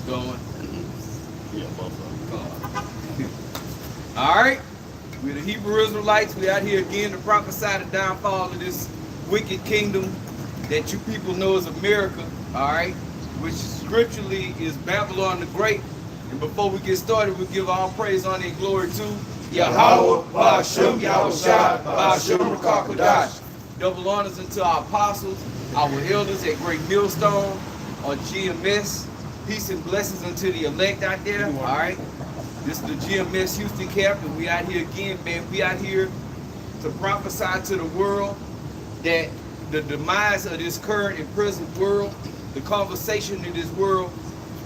going. Yeah, both of them. All right. We're the Hebrew Israelites. We out here again to prophesy the downfall of this wicked kingdom that you people know as America. All right. Which scripturally is Babylon the Great. And before we get started, we'll give all praise, honor, and glory to Yahweh, Ba'ashem, Yahushai, Ba'ashem, Rakakodash. Double honors unto our apostles, our elders at Great Millstone, on GMS. Peace and blessings unto the elect out there. All right. This is the GMS Houston captain. We out here again, man. We out here to prophesy to the world that the demise of this current and present world, the conversation in this world,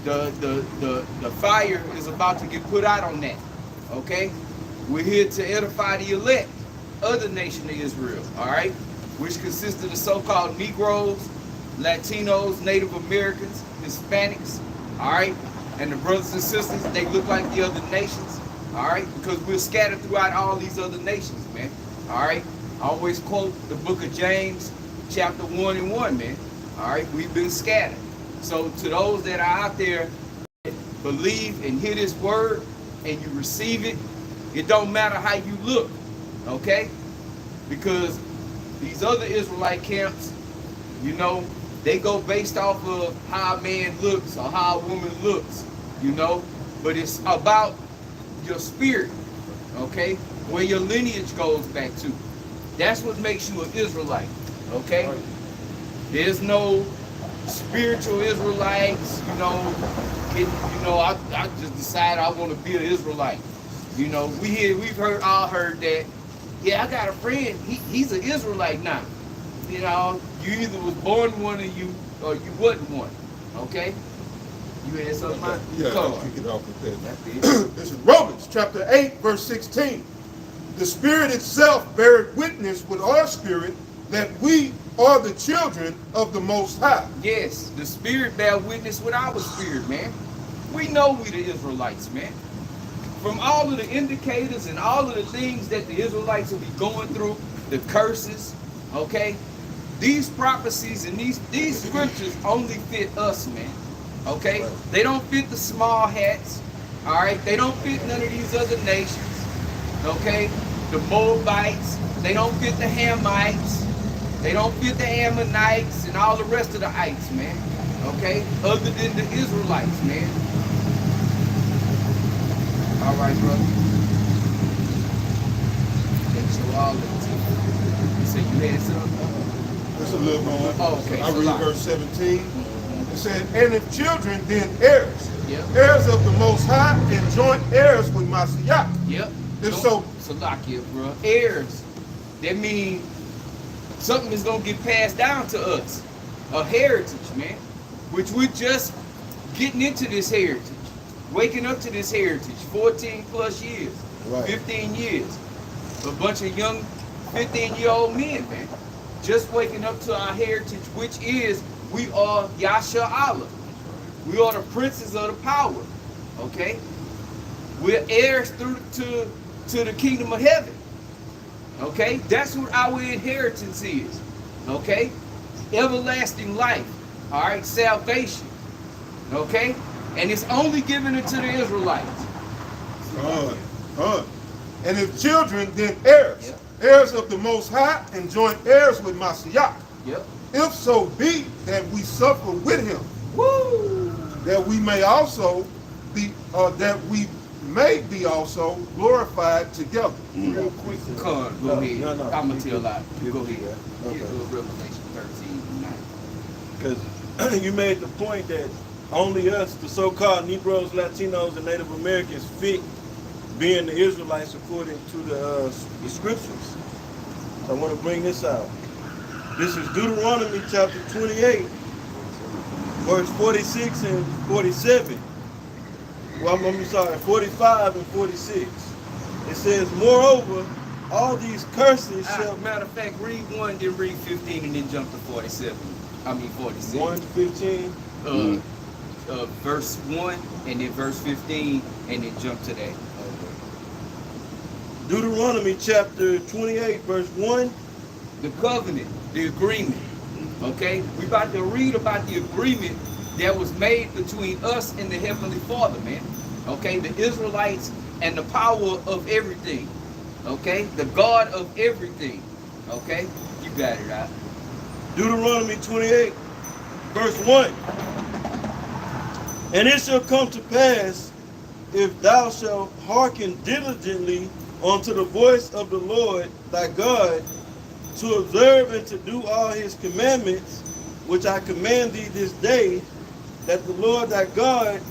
the fire is about to get put out on that. Okay? We're here to edify the elect of the nation of Israel, all right? Which consists of the so-called Negroes, Latinos, Native Americans, Hispanics, all right? And the brothers and sisters, they look like the other nations, all right? Because we're scattered throughout all these other nations, man, all right? I always quote the book of James, chapter 1 and 1, man, all right? We've been scattered. So to those that are out there that believe and hear this word and you receive it, it don't matter how you look, okay? Because these other Israelite camps, you know, they go based off of how a man looks or how a woman looks, you know, but it's about your spirit, okay, where your lineage goes back to. That's what makes you an Israelite, okay? There's no spiritual Israelites, you know, I just decided I want to be an Israelite. You know, we've all heard that. Yeah, I got a friend. He's an Israelite now. You know, you either was born one or you wasn't one. Okay. You had something? Yeah, I'll kick it off with that. This is Romans chapter 8, verse 16. The Spirit itself beareth witness with our spirit that we are the children of the Most High. Yes, the Spirit bear witness with our spirit, man. We know we the Israelites, man. From all of the indicators and all of the things that the Israelites will be going through, the curses, okay? These prophecies and these scriptures only fit us, man, okay? Right. They don't fit the small hats, all right? They don't fit none of these other nations, okay? The Moabites, they don't fit the Hamites, they don't fit the Ammonites and all the rest of the ites, man, okay? Other than the Israelites, man. All right, brother. So all of it. You said you had something? There's a little more. Oh, okay. I read verse 17. It said, and if children, then heirs. Yep. Heirs of the Most High and joint heirs with Messiah. Yep. And so lock it, bro. Heirs. That means something is going to get passed down to us. A heritage, man. Which we're just getting into this heritage. Waking up to this heritage, 14 plus years, right. 15 years. A bunch of young 15-year-old men, man. Just waking up to our heritage, which is we are Yasha Allah. We are the princes of the power. Okay? We're heirs through to the kingdom of heaven. Okay? That's what our inheritance is. Okay? Everlasting life. All right? Salvation. Okay? And it's only given it to the Israelites. And if children, then heirs. Yep. Heirs of the Most High and joint heirs with Messiah. Yep. If so be that we suffer with him. Woo! That we may also be, also glorified together. Real quick, go ahead. No, I'm going to tell a lot. Go ahead. Okay. Yeah, Revelation 13:9. Because you made the point that only us, the so-called Negroes, Latinos, and Native Americans fit being the Israelites according to the scriptures. So I want to bring this out. This is Deuteronomy chapter 28, verse 46 and 47. Well, I'm sorry, 45 and 46. It says, moreover, all these curses shall... Matter of fact, read 1, then read 15, and then jump to 47. I mean 46. 1 to 15. Verse 1, and then verse 15, and then jump to that. Deuteronomy chapter 28, verse 1. The covenant, the agreement. Okay? We about to read about the agreement that was made between us and the Heavenly Father, man. Okay, the Israelites and the power of everything. Okay, the God of everything. Okay, you got it right. Deuteronomy 28, verse 1. And it shall come to pass, if thou shalt hearken diligently unto the voice of the Lord thy God, to observe and to do all his commandments, which I command thee this day, that the Lord thy God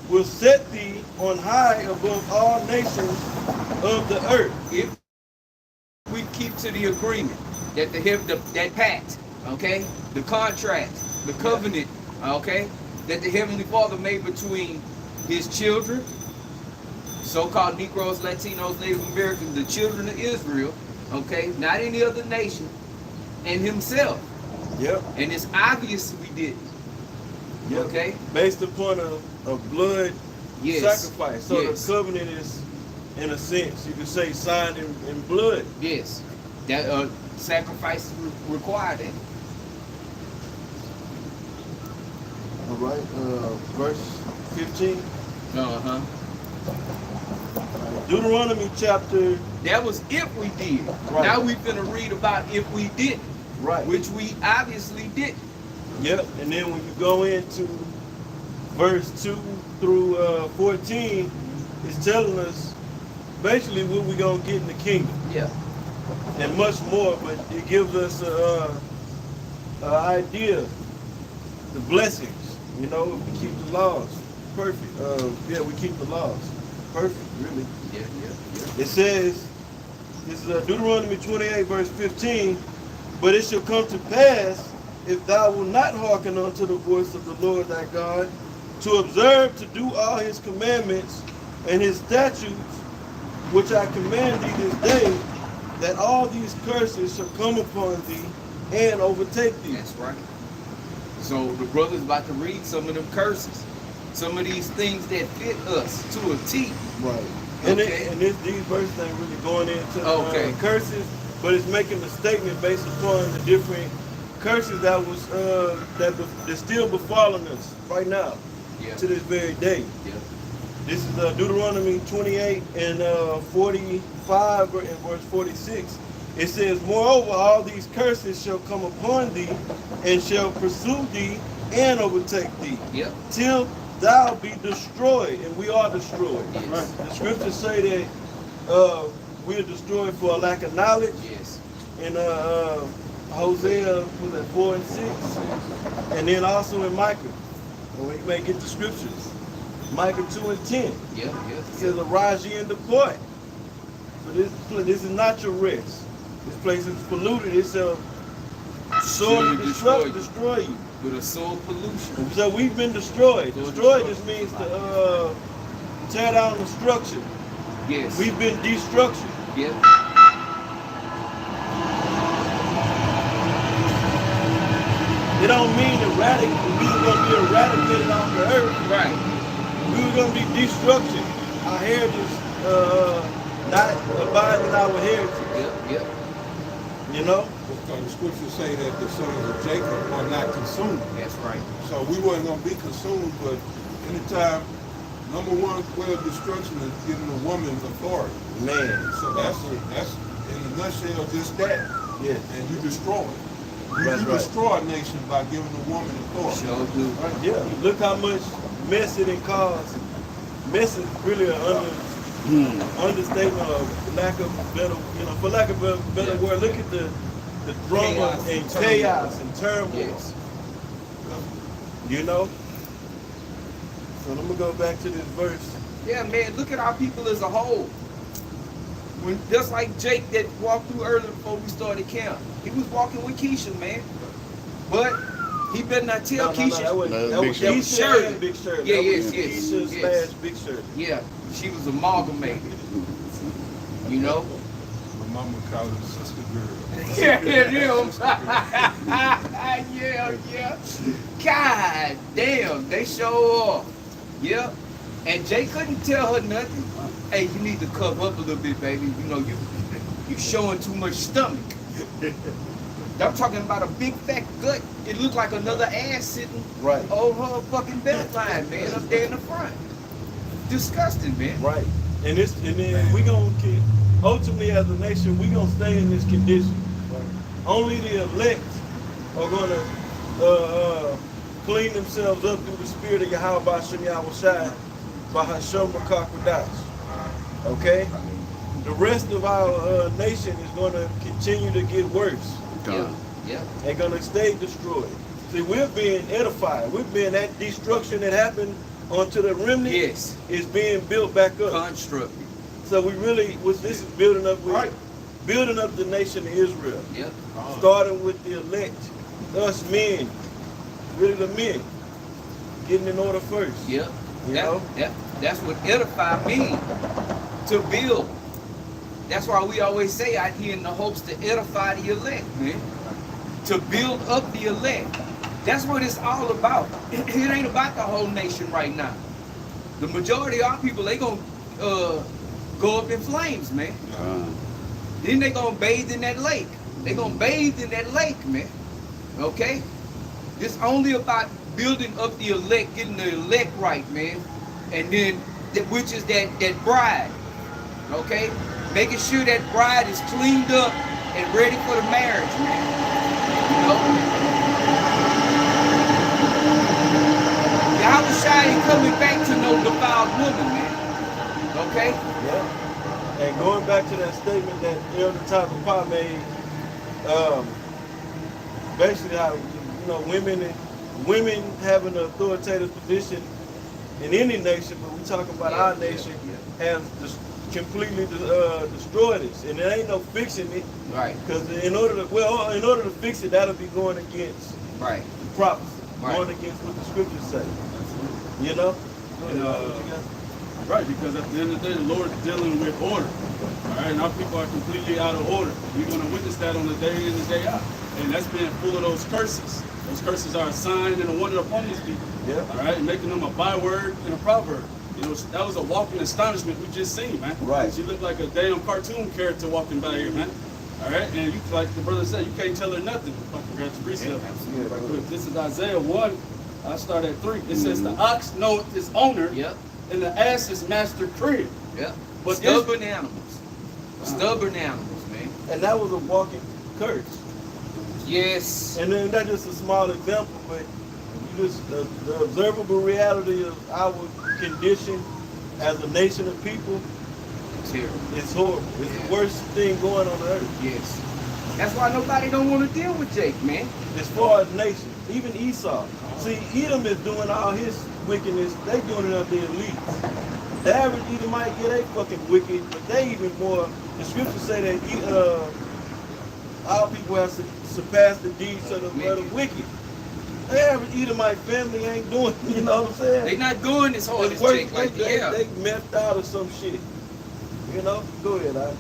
will set thee on high above all nations of the earth. If we keep to the agreement that that pact, okay, the contract, the covenant, okay, that the Heavenly Father made between his children, so-called Negroes, Latinos, Native Americans, the children of Israel, okay, not any other nation, and himself. Yep. And it's obvious we didn't. Yep. Okay? Based upon a blood Yes. sacrifice. So Yes. the covenant is, in a sense, you could say signed in blood. Yes. That sacrifice required that. All right. Verse 15. Uh-huh. Deuteronomy chapter. That was if we did. Right. Now we're going to read about if we didn't. Right. Which we obviously didn't. Yep. And then when you go into verse 2 through 14, it's telling us basically what we're going to get in the kingdom. Yeah. And much more, but it gives us an idea, the blessings, you know, if we keep the laws. Perfect. We keep the laws. Perfect, really. Yeah. It says, this is Deuteronomy 28, verse 15, but it shall come to pass, if thou wilt not hearken unto the voice of the Lord thy God, to observe to do all his commandments and his statutes, which I command thee this day, that all these curses shall come upon thee and overtake thee. That's right. So the brother's about to read some of them curses. Some of these things that fit us to a T. Right. Okay. And these verses ain't really going into curses, but it's making a statement based upon the different curses that was that's still befalling us right now, to this very day. Yeah. This is Deuteronomy 28 and 45 and verse 46. It says, moreover, all these curses shall come upon thee and shall pursue thee and overtake thee, till thou be destroyed, and we are destroyed. Yes. Right. The scriptures say that we are destroyed for a lack of knowledge. Yes. In Hosea, was that 4 and 6, and then also in Micah, where you may get the scriptures. Micah 2 and 10. Yeah. It says, arise ye and depart. So this is not your rest. This place is polluted. It shall sorely destroy you. With a soul pollution. So we've been destroyed. Destroyed just means to tear down the structure. Yes. We've been destructured. Yeah. It don't mean eradicated. We were going to be eradicated off the earth. Right. We were going to be destruction. Our heritage not abiding our heritage. Yep. You know? The scriptures say that the sons of Jacob are not consumed. That's right. So we weren't going to be consumed, but anytime, number one way of destruction is giving a woman authority. Man. So that's in a nutshell just that. Yeah. And you destroy it. You destroy a nation by giving a woman authority. Sure do. Yeah. Look how much mess it can cause. Mess is really an understatement of lack of better, for lack of a better word. Look at the drama and chaos and turmoil. Yes. You know? So I'm gonna go back to this verse. Yeah, man, look at our people as a whole. When just like Jake that walked through earlier before we started camp. He was walking with Keisha, man. But he better not tell Keisha. That was Keisha and Big Shirley. Yeah, That was yes. Keisha / Big Shirley. Yeah, she was amalgamated. You know? My mama called her sister girl. Yeah. God damn, they show off. Yeah. And Jay couldn't tell her nothing. Hey, you need to cover up a little bit, baby. You know, you showing too much stomach. I'm talking about a big fat gut. It looked like another ass sitting Right. on her fucking belt line, man, up there in the front. Disgusting, man. Right. And then we gonna ultimately as a nation we gonna stay in this condition. Only the elect are gonna clean themselves up through the spirit of Yahweh Shem Yahushai by Hashem Kodash. Okay? The rest of our nation is gonna continue to get worse. Yeah. Yeah. They're gonna stay destroyed. See, we're being edified. We're being that destruction that happened onto the remnant Yes. is being built back up. Constructed. So we really, this is building up building up the nation of Israel. Yep. Starting with the elect, us men, really the men, getting in order first. Yep. You know? That's what edify means. To build. That's why we always say out here in the hopes to edify the elect, man. To build up the elect. That's what it's all about. It ain't about the whole nation right now. The majority of our people, they gonna go up in flames, man. Then they gonna bathe in that lake. They gonna bathe in that lake, man. Okay? It's only about building up the elect, getting the elect right, man. And then, which is that bride. Okay? Making sure that bride is cleaned up and ready for the marriage, man. You know? Yahushua ain't coming back to no defiled woman, man. Okay? Yeah. And going back to that statement that Elder Tyler Pa made, basically how women having an authoritative position in any nation, but we talking about our nation, has completely destroyed us, and there ain't no fixing it. Right. Because in order to fix it, that'll be going against Right. the prophecy, Right. going against what the scriptures say. You know. Right, because at the end of the day, the Lord is dealing with order. All right, and our people are completely out of order. We're going to witness that on the day in and the day out. And that's being full of those curses. Those curses are a sign and a wonder upon these people. Yeah. All right, making them a byword and a proverb. You know, that was a walking astonishment we just seen, man. Right. She looked like a damn cartoon character walking by here, man. All right, and you, like the brother said, you can't tell her nothing. Fucking grab the precept. Yeah, Right quick. This is Isaiah 1. I start at 3. It says, the ox knoweth his owner, Yep. and the ass his master crib. Yep. But Stubborn animals. Stubborn animals, man. And that was a walking curse. Yes. And then that's just a small example, but you just the observable reality of our condition as a nation of people Terrible. is horrible. It's the worst thing going on earth. Yes. That's why nobody don't want to deal with Jake, man. As far as nations, even Esau. See, Edom is doing all his wickedness. They doing it up the elites. The average Edomite, yeah, they fucking wicked, but they even more. The scriptures say that our people have surpassed the deeds of the wicked. The average Edomite family ain't doing, you know what I'm saying? They not going as hard as worse, Jake. Like, they yeah. messed out or some shit. You know? Go ahead, I.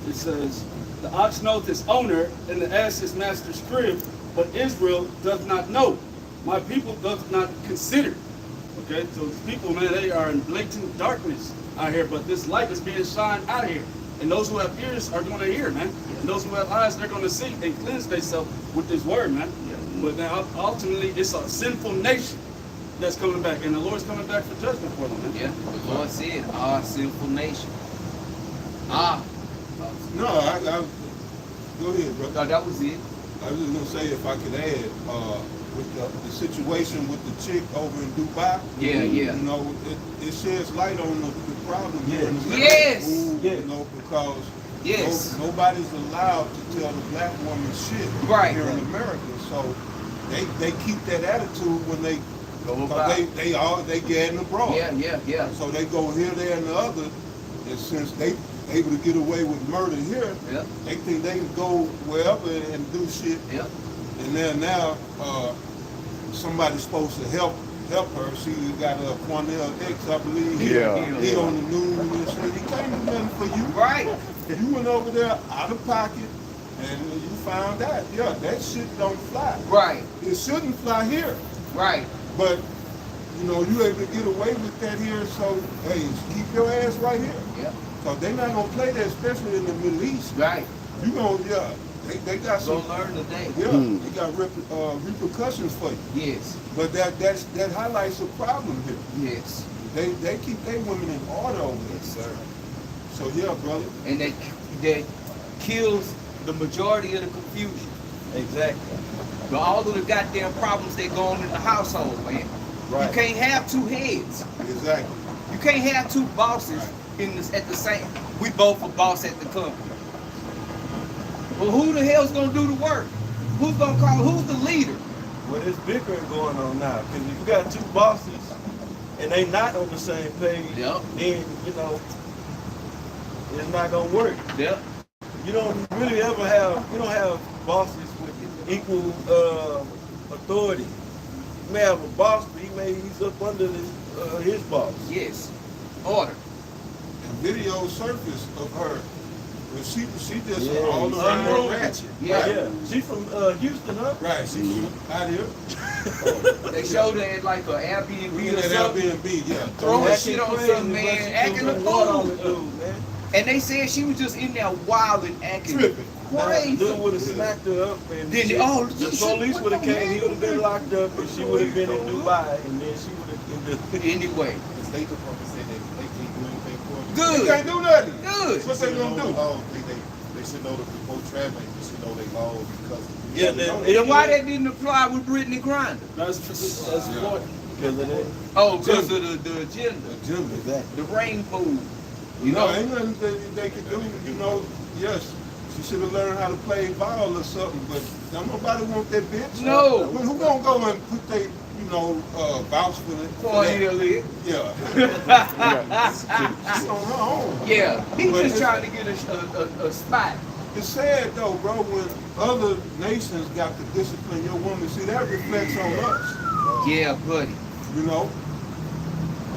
It says, the ox knoweth his owner, and the ass his master's crib, but Israel doth not know. My people doth not consider. Okay, so people, man, they are in blatant darkness out here, but this light is being shined out here. And those who have ears are going to hear, man. And those who have eyes, they're going to see and cleanse themselves with this word, man. But now, ultimately, it's a sinful nation that's coming back, and the Lord's coming back for judgment for them, man. Yeah. The Lord said, our sinful nation. No, go ahead, bro. No, that was it. I was just gonna say if I could add, with the situation with the chick over in Dubai. Yeah, yeah. You know, it sheds light on the problem here in America. Yes. You know, because Yes. nobody's allowed to tell the black woman shit Right. here in America. So they keep that attitude when they Go about. they getting abroad. Yeah. So they go here, there, and the other. And since they able to get away with murder here, Yep. they think they can go wherever and do shit. Yep. And then now somebody's supposed to help her. She got a Cornell X, I believe. Yeah. He on the news and shit. He can't do nothing for you. Right. You went over there out of pocket and you found out, yeah, that shit don't fly. Right. It shouldn't fly here. Right. But you know, you able to get away with that here, so hey, keep your ass right here. Yep. So they're not gonna play that, especially in the Middle East. Right. You gonna They got Go some. learn today. Yeah, they got repercussions for you. Yes, But that highlights a problem here. yes, They keep their women in order over there. yes, sir. So yeah, brother. And that kills the majority of the confusion. Exactly. But all of the goddamn problems that go on in the household, man. Right. You can't have two heads. Exactly. You can't have two bosses at the same. We both a boss at the company. Well, who the hell's gonna do the work? Who's gonna call? Who's the leader? Well, there's bickering going on now. Because if you got two bosses and they not on the same page, Yep. then, it's not going to work. Yep. You don't really ever have bosses with equal authority. You may have a boss, but he's up under his boss. Yes. Order. Video surface of her. Well, she just Yeah, all you around see her that? ratchet. Yeah. Right. Yeah. She's from Houston, huh? Right. She out here. They showed her at like an Airbnb We or at something. Airbnb, yeah. Throwing Acting shit on crazy, some but man, she acting a put water on the fool. dude, man. And they said she was just in there wild and acting Tripping. crazy. Dude would have smacked her up, and Then she- oh, the she police should- would have came. He would have been locked up, and she would have been in Dubai, and then she would have. Anyway, The State Department said that they can't do anything for them. They good. can't do nothing. Good. What they gonna do? They should know that before traveling, they should know they laws because Yeah, Then why that didn't apply with Brittany Griner? That's important. Because of that. Oh, because of the agenda, Agenda. Exactly. the rainbow. You know, ain't nothing they could do. You know, yes, she should have learned how to play ball or something, but don't nobody want that bitch. No. Well, who gonna go and put they, vouch for it? For Hilly. Yeah. She's on her own. Yeah, he But just it's- trying to get a spot. It's sad though, bro, when other nations got to discipline your woman. See, that reflects on us, Yeah, buddy. you know.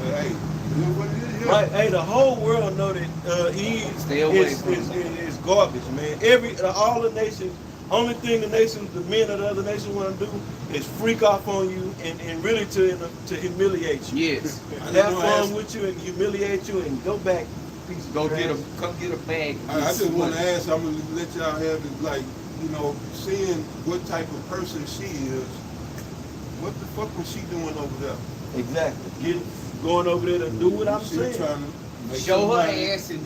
But hey, it is what it is. Yeah. Right, hey, the whole world know that Eve Stay away is from it. garbage, man. All the nations, only thing the men of the other nations want to do is freak off on you and really to humiliate you. Yes. Have fun with you and humiliate you and go back. Piece of Go trash. come get a bag. I just want to ask, I'm going to let y'all have it, like, seeing what type of person she is, what the fuck was she doing over there? Exactly. Going over there to do what I'm She was saying. trying to make Show some her money. ass and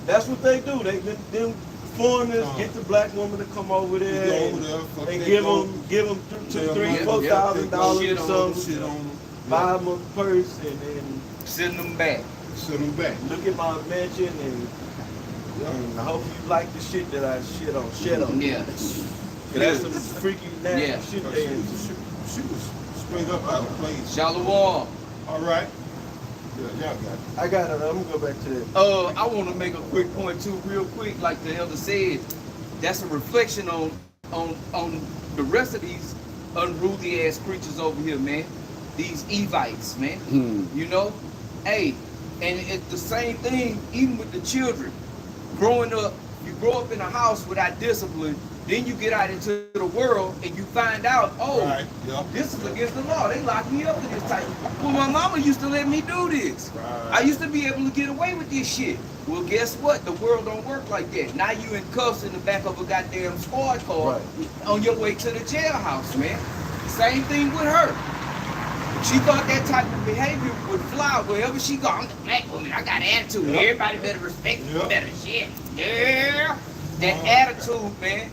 That's what they do. Them foreigners get the black woman to come over there Go and, over there, fuck and they give go. them Yeah, $3,000, $4,000 Shit or on something. Shit on them. Buy them a purse and send them back. Send them back. look at my mansion and I hope you like the shit that I shit on. Yeah. 'Cause that's some freaky nasty Yeah. shit She they into. she was straight up out of place. Shalom. All right. Yeah, y'all got it. I got it. I'm gonna go back to that. I want to make a quick point too, real quick. Like the elder said, that's a reflection on the rest of these unruly ass creatures over here, man. These Evites, man. You know, hey, and it's the same thing even with the children. Growing up, you grow up in a house without discipline, then you get out into the world and you find out, Right. Yeah. this is against the law. They locked me up for this type. Well, my mama used to let me do this. Right. I used to be able to get away with this shit. Well, guess what? The world don't work like that. Now you in cuffs in the back of a goddamn squad car on your way to the jailhouse, man. Same thing with her. She thought that type of behavior would fly wherever she go. I'm the black woman. I got attitude. Yep. Everybody better respect me. Yep. Better shit. Yeah. That attitude, man.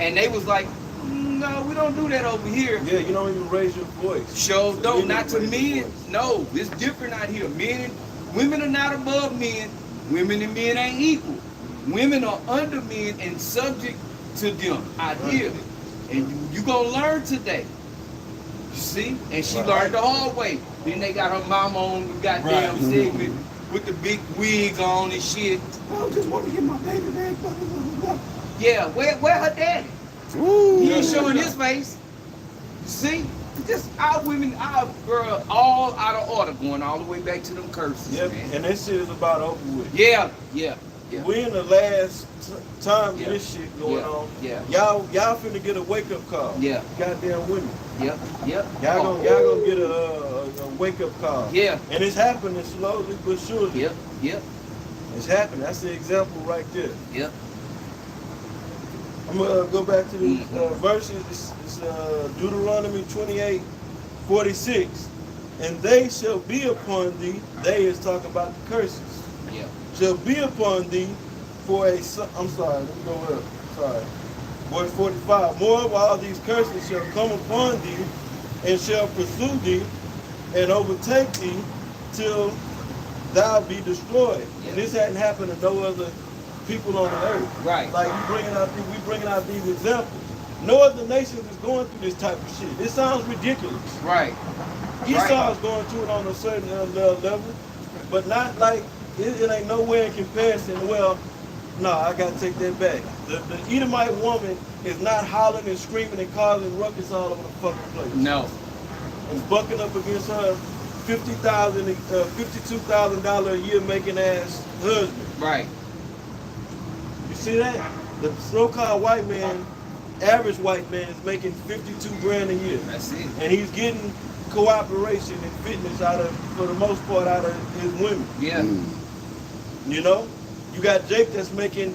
And they was like, no, we don't do that over here. Yeah, you don't even raise your voice. Show So don't, men not to raise their men. voice. No, it's different out here. Women are not above men. Women and men ain't equal. Women are under men and subject to them out here. And you gonna learn today. You see? And she learned the hard way. Then they got her mama on the goddamn Right. segment with the big wig on and shit. I just want to get my baby back. Blah, blah, blah, blah. Yeah, where her daddy? He ain't showing his face. You see? Just our women, our girl, all out of order, going all the way back to them curses, Yep, man. and that shit is about over with. Yeah. We in the last time Yeah. this shit going on. Yeah. Y'all finna get a wake up call. Yeah. Goddamn women. Yep. Y'all gonna get a wake up call. Yeah. And it's happening slowly but surely. Yep. It's happening. That's the example right there. Yep. I'm gonna go back to the verses. It's Deuteronomy 28:46. And they shall be upon thee. They is talking about the curses. Yeah. Shall be upon thee for a son. I'm sorry, let me go up. Sorry. Verse 45. Moreover, all these curses shall come upon thee and shall pursue thee and overtake thee till thou be destroyed. Yeah. And this hadn't happened to no other people on the earth. Right. Like we bringing out these examples. No other nation is going through this type of shit. It sounds ridiculous. Right. Esau is going through it on a certain level, but not like it ain't nowhere in comparison. Well, no, I gotta take that back. The Edomite woman is not hollering and screaming and causing ruckus all over the fucking place. No. And bucking up against her $52,000 a year making ass husband. Right. You see that? The so-called white man, average white man, is making 52 grand a year. That's it. And he's getting cooperation and fitness out of, for the most part, out of his women. Yeah. You know, you got Jake that's making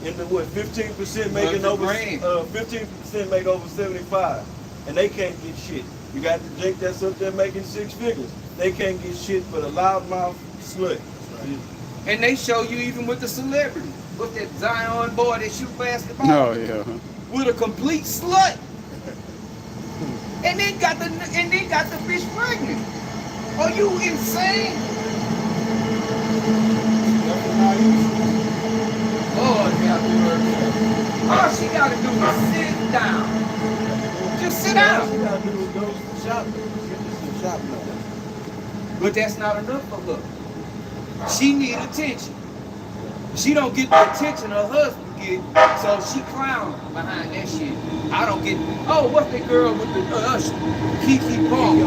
in the 15% making over 15% make over 75, and they can't get shit. You got the Jake that's up there making 6 figures. They can't get shit but a loudmouth slut. And they show you even with the celebrity. With that Zion boy that shoot basketball. Oh yeah. With a complete slut. And then got the bitch pregnant. Are you insane? Oh, all she gotta do is sit down. Just sit All down. she gotta do is go shopping. Get this some shopping on. But that's not enough for her. She need attention. She don't get the attention her husband get, so she clown behind that shit. I don't get. Oh, what's that girl with the Kiki Palm?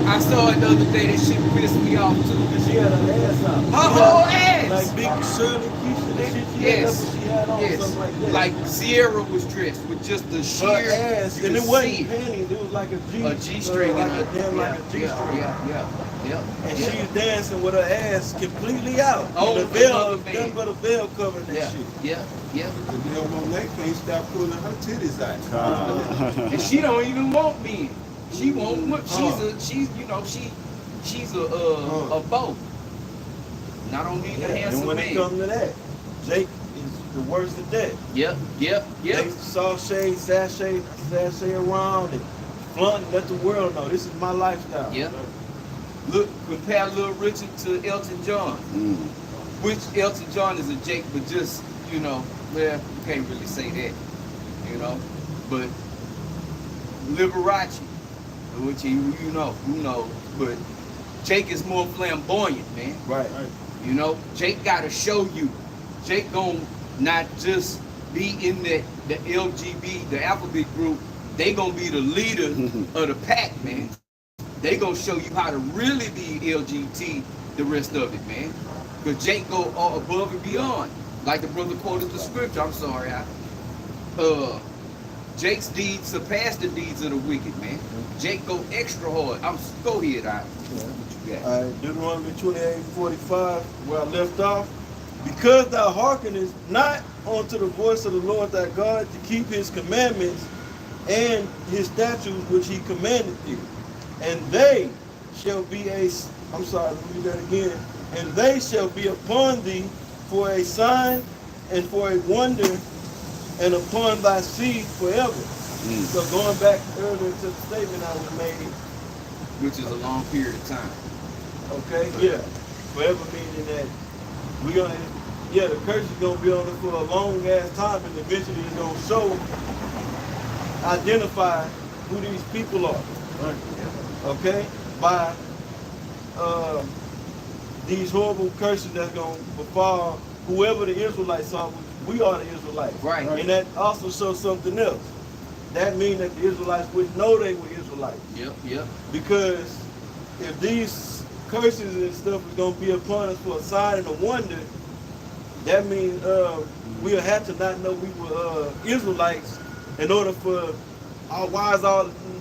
I saw it the other day. That shit pissed me off too. She had her ass out. Her whole ass. Like Big Shirley Keisha, that shit she Yes. had, she had on something like that. Like Sierra was dressed with just the her sheer ass, you and it could wasn't see panties, it was like a G-string. like a damn like a G-string. Yeah. And she's dancing with her ass completely out. Oh, the veil, another man. nothing but a veil covering that shit. Yeah. The damn Monet can't stop pulling her titties out. And she don't even want men. She won't. She's a both. Not only a And handsome when man. it comes to that, Jake is the worst of that. Yep. They sashay around and flaunt, let the world know this is my lifestyle. Yep. Look, compare Little Richard to Elton John. Which Elton John is a Jake, but just, well, you can't really say that, But Liberace, which you know, but Jake is more flamboyant, man. Right. Jake gotta show you. Jake gon' not just be in the LGB, the alphabet group. They gonna be the leader of the pack, man. They gonna show you how to really be LGBT the rest of it, man. Because Jake go all above and beyond. Like the brother quoted the scripture. I'm sorry, Jake's deeds surpass the deeds of the wicked, man. Jake go extra hard. Go ahead, All right, Deuteronomy 28:45, where I left off. Because thou hearkenest not unto the voice of the Lord thy God to keep his commandments and his statutes which he commanded thee. And they shall be let me read that again. And they shall be upon thee for a sign and for a wonder and upon thy seed forever. So going back earlier to the statement I was made. which is a long period of time. Okay, yeah. Forever meaning that the curse is gonna be on it for a long ass time, and eventually it's gonna identify who these people are. Right. Okay? By these horrible curses that's gonna befall whoever the Israelites are. We are the Israelites. Right. And that also shows something else. That means that the Israelites would know they were Israelites. Yep. Because if these curses and stuff is going to be upon us for a sign and a wonder, that means we'll have to not know we were Israelites in order for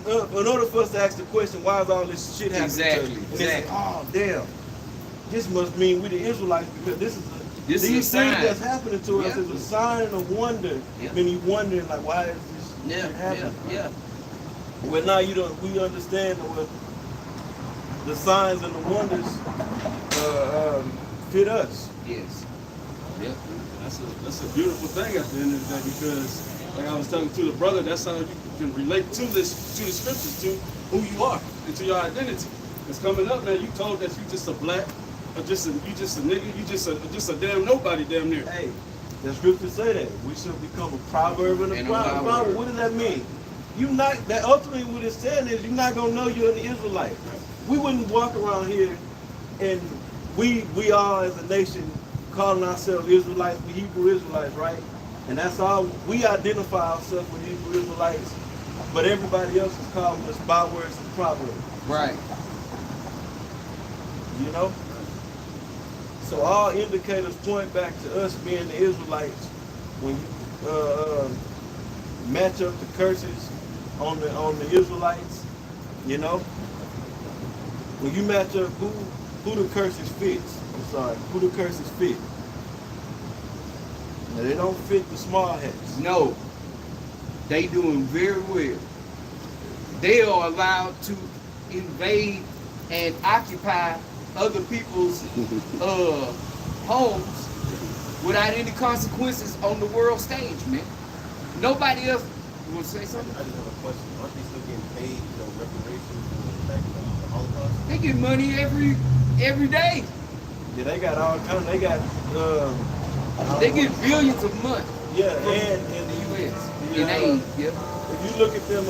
us to ask the question, why is all this shit happening? Exactly. And they say, oh damn, this must mean we the Israelites because this is This These is a things sign. that's happening to us Yeah. is a sign and a wonder. Yeah. When you wondering like, why is this Yeah, shit happening? yeah. Well, now we understand what the signs and the wonders fit us. Yes. Yep. That's a beautiful thing at the end of the day, because like I was telling to the brother, that's how you can relate to the scriptures, to who you are and to your identity. Because coming up now, you told that you just a black, or you just a nigga, you just a damn nobody damn near. Hey, the scriptures say that we should become a proverb and a And a proverb. byword. What does that mean? You not that ultimately what it's saying is you're not gonna know you're an Israelite. We wouldn't walk around here and we are as a nation calling ourselves Israelites, we Hebrew Israelites, right? And that's all we identify ourselves with Hebrew Israelites, but everybody else is calling us bywords and proverbs. Right. You know? So all indicators point back to us being the Israelites. When you match up the curses on the Israelites, you know? When you match up who the curses fits, who the curses fit. Now, they don't fit the small hats. No. They doing very well. They are allowed to invade and occupy other people's homes without any consequences on the world stage, man. Nobody else. You want to say something? I just have a question. Aren't they still getting paid, reparations for the fact of the Holocaust? They get money every day. Yeah, they got all kinds. They got. They get billions a month Yeah, from and the U.S. Yeah. in aid. Yep. if you look at them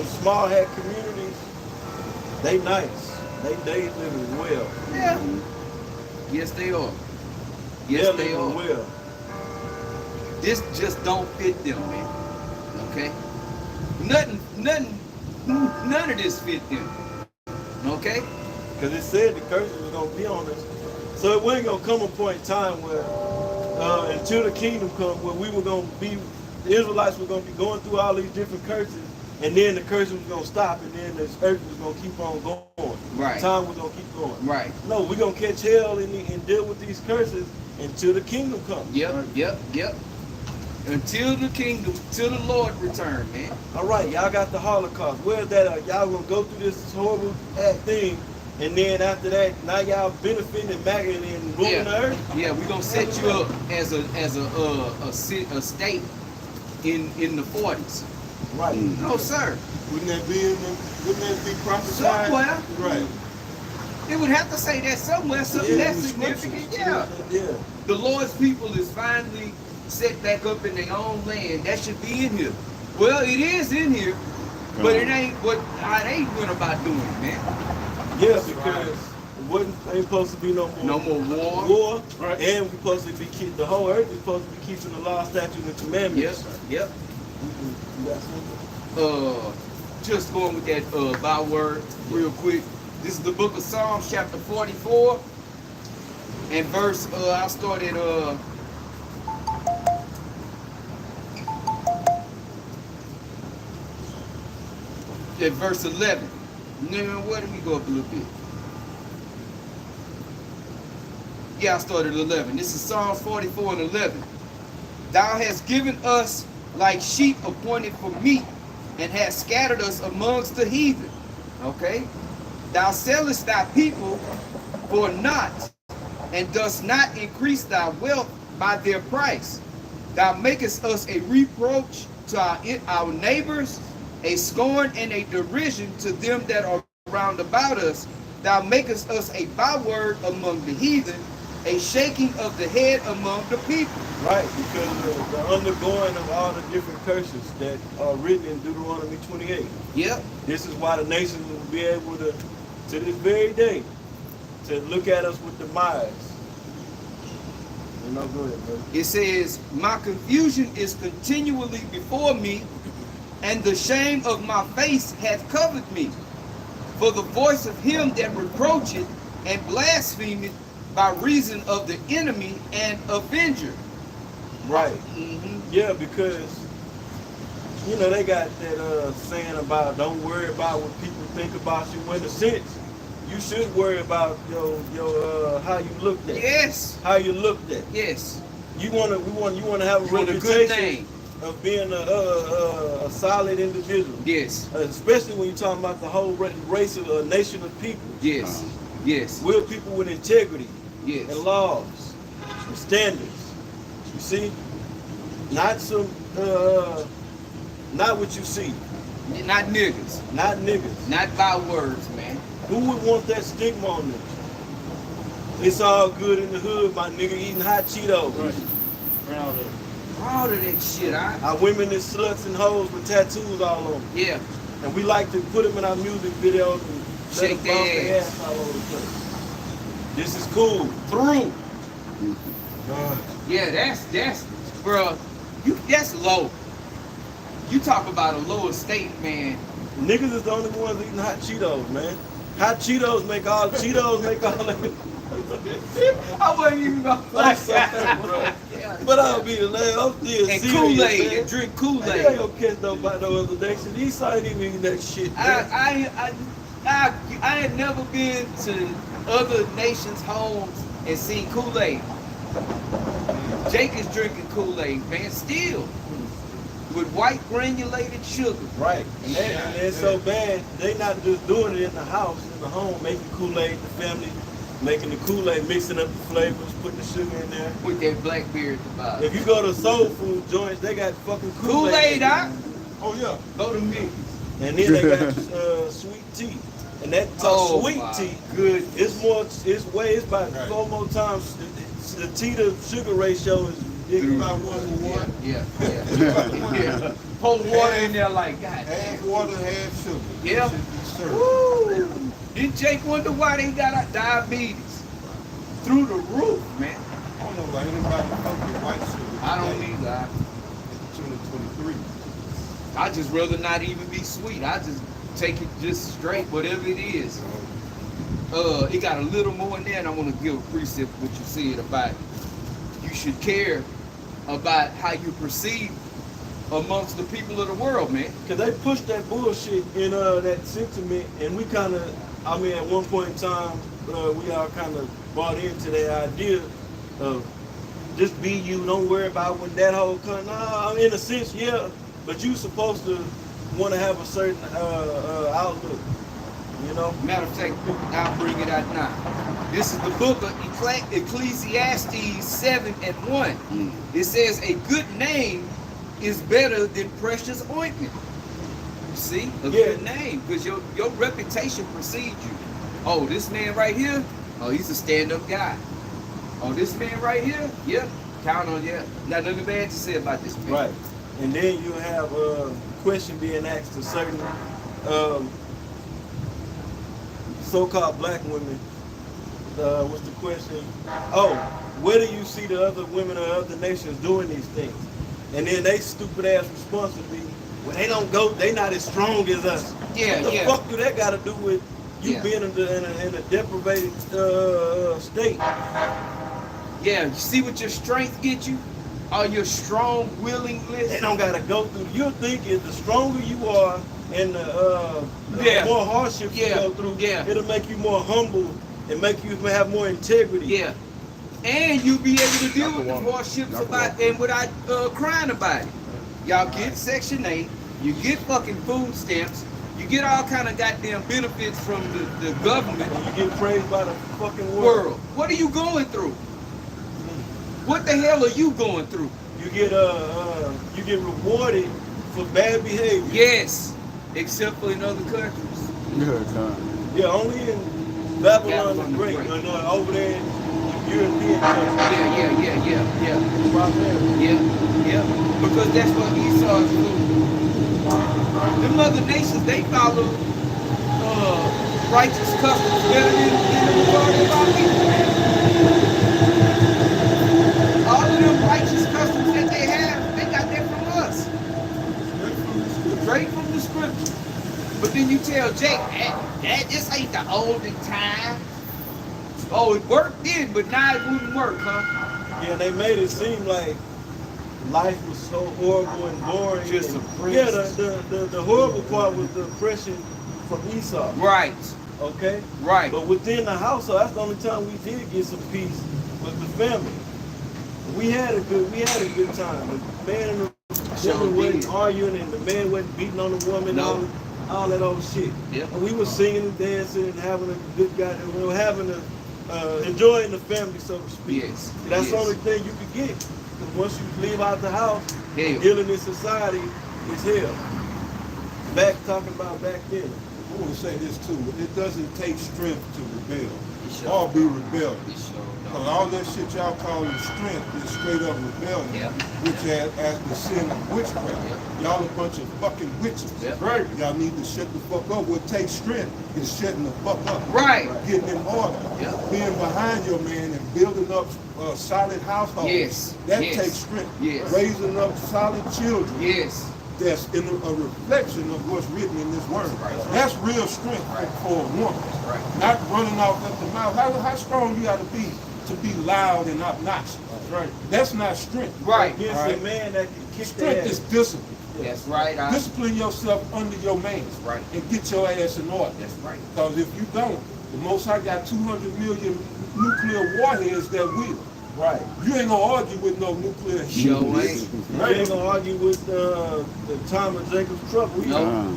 small hat communities, they nice. They living well. Yeah. Yes, they are. Yes, They're they living are. well. This just don't fit them, man. Okay? None of this fit them. Okay? Because it said the curses was going to be on us. So it wasn't going to come a point in time where, until the kingdom come, where we were going to be, the Israelites were going to be going through all these different curses, and then the curse was going to stop, and then this earth was going to keep on going. Right. Time was going to keep going. Right. No, we're going to catch hell and deal with these curses until the kingdom comes. Yep. Until the kingdom, till the Lord return, man. All right, y'all got the Holocaust. Where's that at? Y'all going to go through this horrible thing, and then after that, now y'all benefiting and macking and ruling the earth? Yeah, we're gonna set you up as a state in the 40s. Right. No, sir. Wouldn't that be prophesied? Somewhere. Right. It would have to say that somewhere, something Yeah, that's in the significant. scriptures. Yeah. Yeah. The Lord's people is finally set back up in their own land. That should be in here. Well, it is in here, but it ain't how they went about doing it, man. Yeah, because it ain't supposed to be no No more more war. war, Right. and we're supposed to be the whole earth is supposed to be keeping the law, statutes, and commandments. Yep. You got something? Just going with that byword real quick. This is the book of Psalms, chapter 44, and verse. I'll start at verse 11. No, where did we go up a little bit? Yeah, I started at 11. This is Psalms 44 and 11. Thou hast given us like sheep appointed for meat, and hast scattered us amongst the heathen. Okay? Thou sellest thy people for naught, and dost not increase thy wealth by their price. Thou makest us a reproach to our neighbors, a scorn and a derision to them that are round about us. Thou makest us a byword among the heathen, a shaking of the head among the people. Right, because of the undergoing of all the different curses that are written in Deuteronomy 28. Yep. This is why the nations will be able to this very day, to look at us with the eyes. No, go ahead, brother. It says, my confusion is continually before me, and the shame of my face hath covered me. For the voice of him that reproacheth and blasphemeth by reason of the enemy and avenger. Right. Mm-hmm. Yeah, because they got that saying about don't worry about what people think about you. In a sense, you should worry about your how you looked at. Yes. How you looked at. Yes. You wanna have a You want a good reputation name. of being a solid individual. Yes. Especially when you're talking about the whole race of a nation of people. Yes. Yes. We're people with integrity Yes. and laws and standards. You see, not some not what you see. Not niggas. Not niggas. Not by words, man. Who would want that stigma on them? It's all good in the hood, my nigga, eating hot Cheetos. Right. Proud of. Proud of that shit, Our women is sluts and hoes with tattoos all over. Yeah. And we like to put them in our music videos and Shake let them bounce their their ass. ass all over the place. This is cool. Through. Uh, Yeah, that's bro. That's low. You talk about a low estate, man. Niggas is the only ones eating hot Cheetos, man. Hot Cheetos make all that. I wasn't even gonna I'm sorry, bro. Yeah. But I'll be the last. I'm still And serious, Kool-Aid, man. and drink I ain't Kool-Aid. gonna catch nobody no other day. So these ain't even eating that shit, man. I had never been to other nations' homes and seen Kool-Aid. Jake is drinking Kool-Aid, man, still. With white granulated sugar. Right. And it's so bad, they not just doing it in the house, in the home, making Kool-Aid, the family, making the Kool-Aid, mixing up the flavors, putting the sugar in there. With that blackberry at the bottom. If you go to soul food joints, they got fucking Kool-Aid. Kool-Aid, huh? Oh yeah. Go to me. And then they got sweet tea. And that sweet tea, good. it's about 4 more times. The tea to sugar ratio is About 1 to 1. Yeah. Pour water in there like, God damn. Half water, half sugar. Yeah. Should be served. Woo! Did Jake wonder why they got diabetes? Through the roof, man. I don't know about anybody fuck with white sugar. I don't today either. in 2023. I just rather not even be sweet. I just take it just straight, whatever it is. It got a little more in there, and I want to give a precept what you said about you should care about how you perceive amongst the people of the world, man. Cause they push that bullshit in that sentiment, and we kind of, at one point in time, we all kind of bought into that idea of just be you, don't worry about when that whole in a sense, yeah, but you supposed to want to have a certain outlook, you know. Matter of fact, I'll bring it out now. This is the book of Ecclesiastes 7:1. It says, a good name is better than precious ointment. You see? A good name, because your reputation precedes you. Oh, this man right here, oh, he's a stand-up guy. Oh, this man right here, yep, count on, yeah. Not nothing bad to say about this man. Right. And then you have a question being asked to certain so-called black women. What's the question? Oh, where do you see the other women of other nations doing these things? And then they stupid ass response would be, well, they don't go, they not as strong as us. Yeah, what the fuck do that got to do with you being in a deprivated state? Yeah, you see what your strength gets you? Or your strong willingness? They don't got to go through. You're thinking the stronger you are and the more hardships you go through, it'll make you more humble and make you have more integrity. Yeah. And you'll be able to deal with the hardships without crying about it. Y'all get Section 8, you get fucking food stamps, you get all kind of goddamn benefits from the government. And you get praised by the fucking world. What are you going through? What the hell are you going through? You get rewarded for bad behavior. Yes. Except for in other countries. Yeah, only in Babylon the Great, over there in European countries. Yeah. Because that's what Esau's do. Them other nations, they follow righteous customs better than the majority of our people, man. All of them righteous customs that they have, they got that from us. Straight from the scripture. But then you tell Jake, that this ain't the olden time. Oh, it worked then, but now it wouldn't work, huh? Yeah, they made it seem like life was so horrible and boring. Just and, oppressed. yeah, the horrible part was the oppression from Esau. Right. Okay? Right. But within the household, that's the only time we did get some peace with the family. We had a good time. The man and the Sure woman wasn't did. arguing, and the man wasn't beating on the woman. No. All that old shit. Yep. And we were singing and dancing and having a good guy. We were having enjoying the family, so to speak. Yes. That's the Yes. only thing you could get. Because once you leave out the house, Hell. dealing in society is hell. Talking about back then. I want to say this too. It doesn't take strength to rebel sure or be rebellious. It sure don't. Because all that shit y'all calling strength is straight up rebellion, Yeah. which as the sin of witchcraft. Yeah. Y'all a bunch of fucking witches. Yeah. Right. Y'all need to shut the fuck up. What takes strength is shutting the fuck up. Right. Getting in order. Yeah. Being behind your man and building up a solid household. Yes. That Yes. takes strength. Yes. Raising up solid children. Yes. That's in a reflection of what's written in this word. Right. That's real strength Right. for a woman. Right. Not running off at the mouth. How strong you got to be loud and obnoxious. That's right. That's not strength. Right. Against All right. a man that can kick the Strength is ass. discipline. That's right. Discipline yourself under your man. That's right. And get your ass in order. That's right. Because if you don't, the Most High got 200 million nuclear warheads that will. Right. You ain't gonna argue with no nuclear heat. Sure ain't. You ain't gonna argue with the time of Jacob's trouble. No.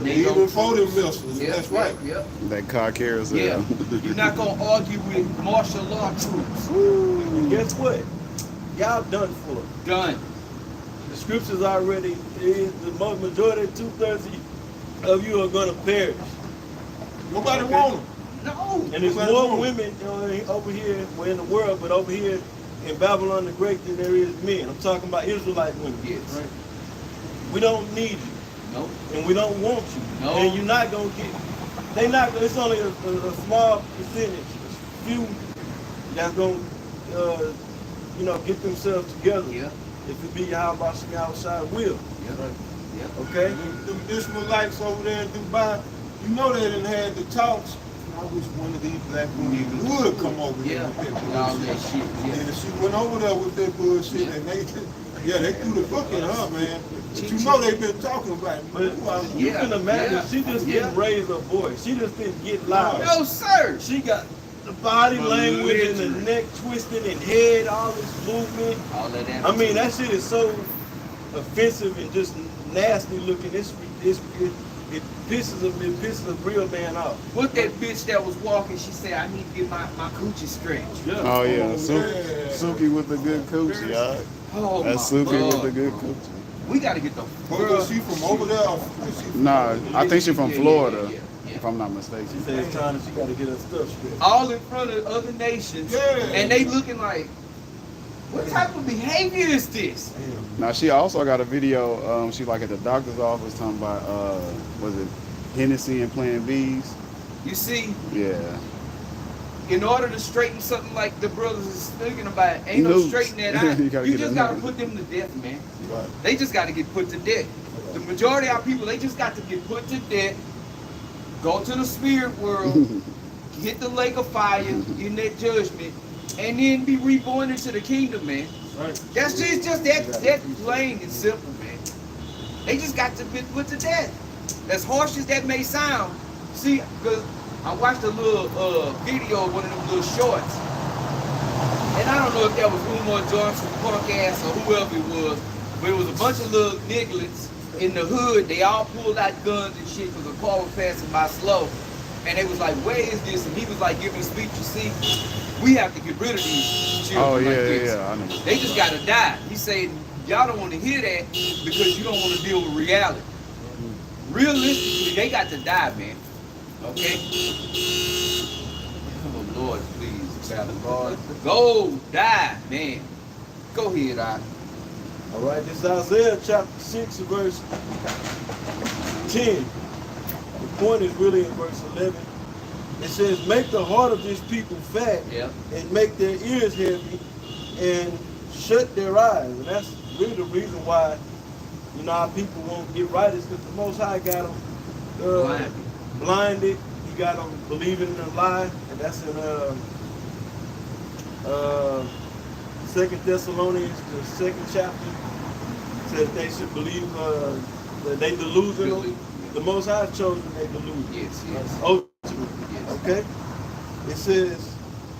They Even gonna- for them missiles. Yep, That's right. Yep. That car carousel. Yeah. You're not gonna argue with martial law troops. And guess what? Y'all done for. Done. The scriptures already is the majority, 2/3 of you are gonna perish. Nobody Okay. want them. No. And there's Nobody more want 'em. women over here, well, in the world, but over here in Babylon the Great than there is men. I'm talking about Israelite women. Yes. Right? We don't need you, No. and we don't want you. No. And you're not gonna get. They not. It's only a small percentage, a few that's gonna, get themselves together. Yeah. If it be Yahweh outside will. Yeah. Yeah. Okay. Them Ishmaelites over there in Dubai, you know they done had the talks. I wish one of these black women would come over here Yeah. with that All bullshit. that shit. Yeah. And she went over there with that bullshit, Yeah. and they threw the book in her, man. But you know they've been talking about it. But Well, you Yeah, can imagine, yeah, she just yeah. didn't raise her voice. She just didn't get loud. No, sir. She got the body language and the Belligerent. neck twisting and head, all this movement. All of that. I mean, that shit is so offensive and just nasty looking. It pisses a real man off. What that bitch that was walking, she said, I need to get my coochie stretched. Yeah. Oh yeah, Oh, yeah. Suki with the good coochie, y'all. Oh, That's my Suki with God. the good coochie. We got to get the was she from over there? Or was she from Nah, I think she's from Yeah, Florida, yeah, yeah. if I'm not She mistaken. said it's time that she got to get her stuff straight. all in front of other nations. Yeah. And they looking like, what type of behavior is this? Now she also got a video. She like at the doctor's office talking about was it Hennessy and Plan B's? You see, Yeah. in order to straighten something like the brothers is thinking about, ain't no Noose. straightening that out. You You, gotta get just a got to noose. put them to death, man. Right. They just got to get put to death. The majority of our people, they just got to get put to death, go to the spirit world, hit the lake of fire in that judgment, and then be reborn into the kingdom, man. Right. That's just that plain and simple, man. They just got to be put to death. As harsh as that may sound, see, because I watched a little video of one of them little shorts, and I don't know if that was Umar Johnson, punk ass, or whoever it was, but it was a bunch of little nigglets in the hood. They all pulled out guns and shit because the car was passing by slow, and they was like, "Where is this?" And he was like giving a speech. You see, we have to get rid of these children Oh like yeah, this. yeah, I know. They just gotta die. He said, y'all don't want to hear that because you don't want to deal with reality. Realistically, they got to die, man. Okay? Oh, Lord, please. God. Go die, man. Go ahead, I. All right, this is Isaiah chapter 6, verse 10. The point is really in verse 11. It says, make the heart of this people fat Yeah. and make their ears heavy and shut their eyes. And that's really the reason why, our people won't get right is because the Most High got them blinded. He got them believing in a lie. And that's in 2 Thessalonians, the 2nd chapter. Says they should believe that they delusional. Really? The Most High chosen they delusional. Yes, yes. Ultimately. Okay? It says,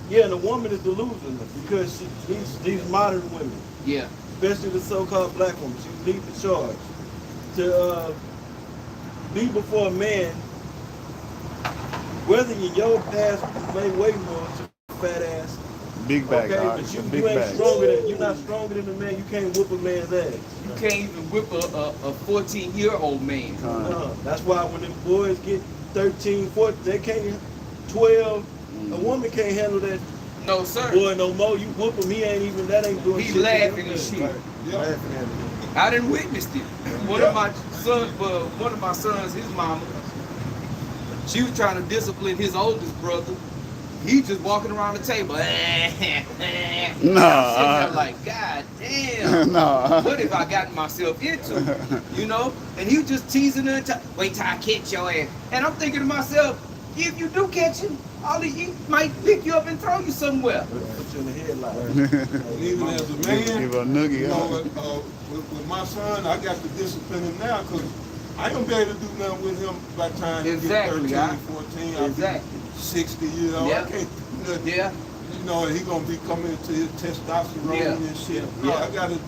yeah, the woman is delusional because these modern women, Yeah. especially the so-called black woman, she lead the charge to be before a man, whether your ass may weigh more, it's a fat ass. Big bag, Okay, dog. but It's you a big ain't bag. you're not stronger than a man. You can't whoop a man's ass. You can't even whip a 14-year-old man. No, that's why when them boys get 13, 14, they can't 12. A woman can't handle that No, sir. boy no more. You whoop him, he ain't even, that ain't doing He shit. to laughing him. and shit. Yeah. Laughing at him. I done witnessed it. One of my sons, his mama, she was trying to discipline his oldest brother. He just walking around the table. Nah. I'm sitting there like, God damn. Nah. What have I gotten myself into? You know? And he was just teasing her. Wait till I catch your ass. And I'm thinking to myself, if you do catch him, he might pick you up and throw you somewhere. Put you in the headlock. And even as a man, Give a noogie. you know, with my son, I got to discipline him now because I ain't gonna be able to do nothing with him by the time Exactly, he get 13, 14. I'll Exactly. be 60 years old. Yeah. I can't do nothing. Yeah. You know, he gonna be coming into his testosterone Yeah. and shit. No, Yeah. I gotta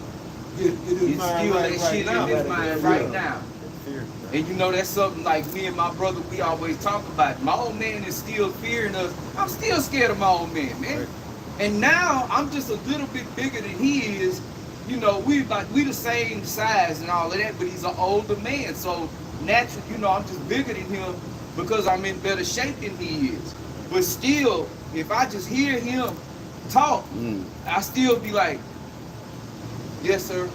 get his He's mind still right that shit now. in his mind right now. And you know, that's something like me and my brother, we always talk about. My old man is still fearing us. I'm still scared of my old man, man. Right. And now I'm just a little bit bigger than he is. You know, we the same size and all of that, but he's an older man. So naturally, you know, I'm just bigger than him because I'm in better shape than he is. But still, if I just hear him talk, I still be like, yes, sir.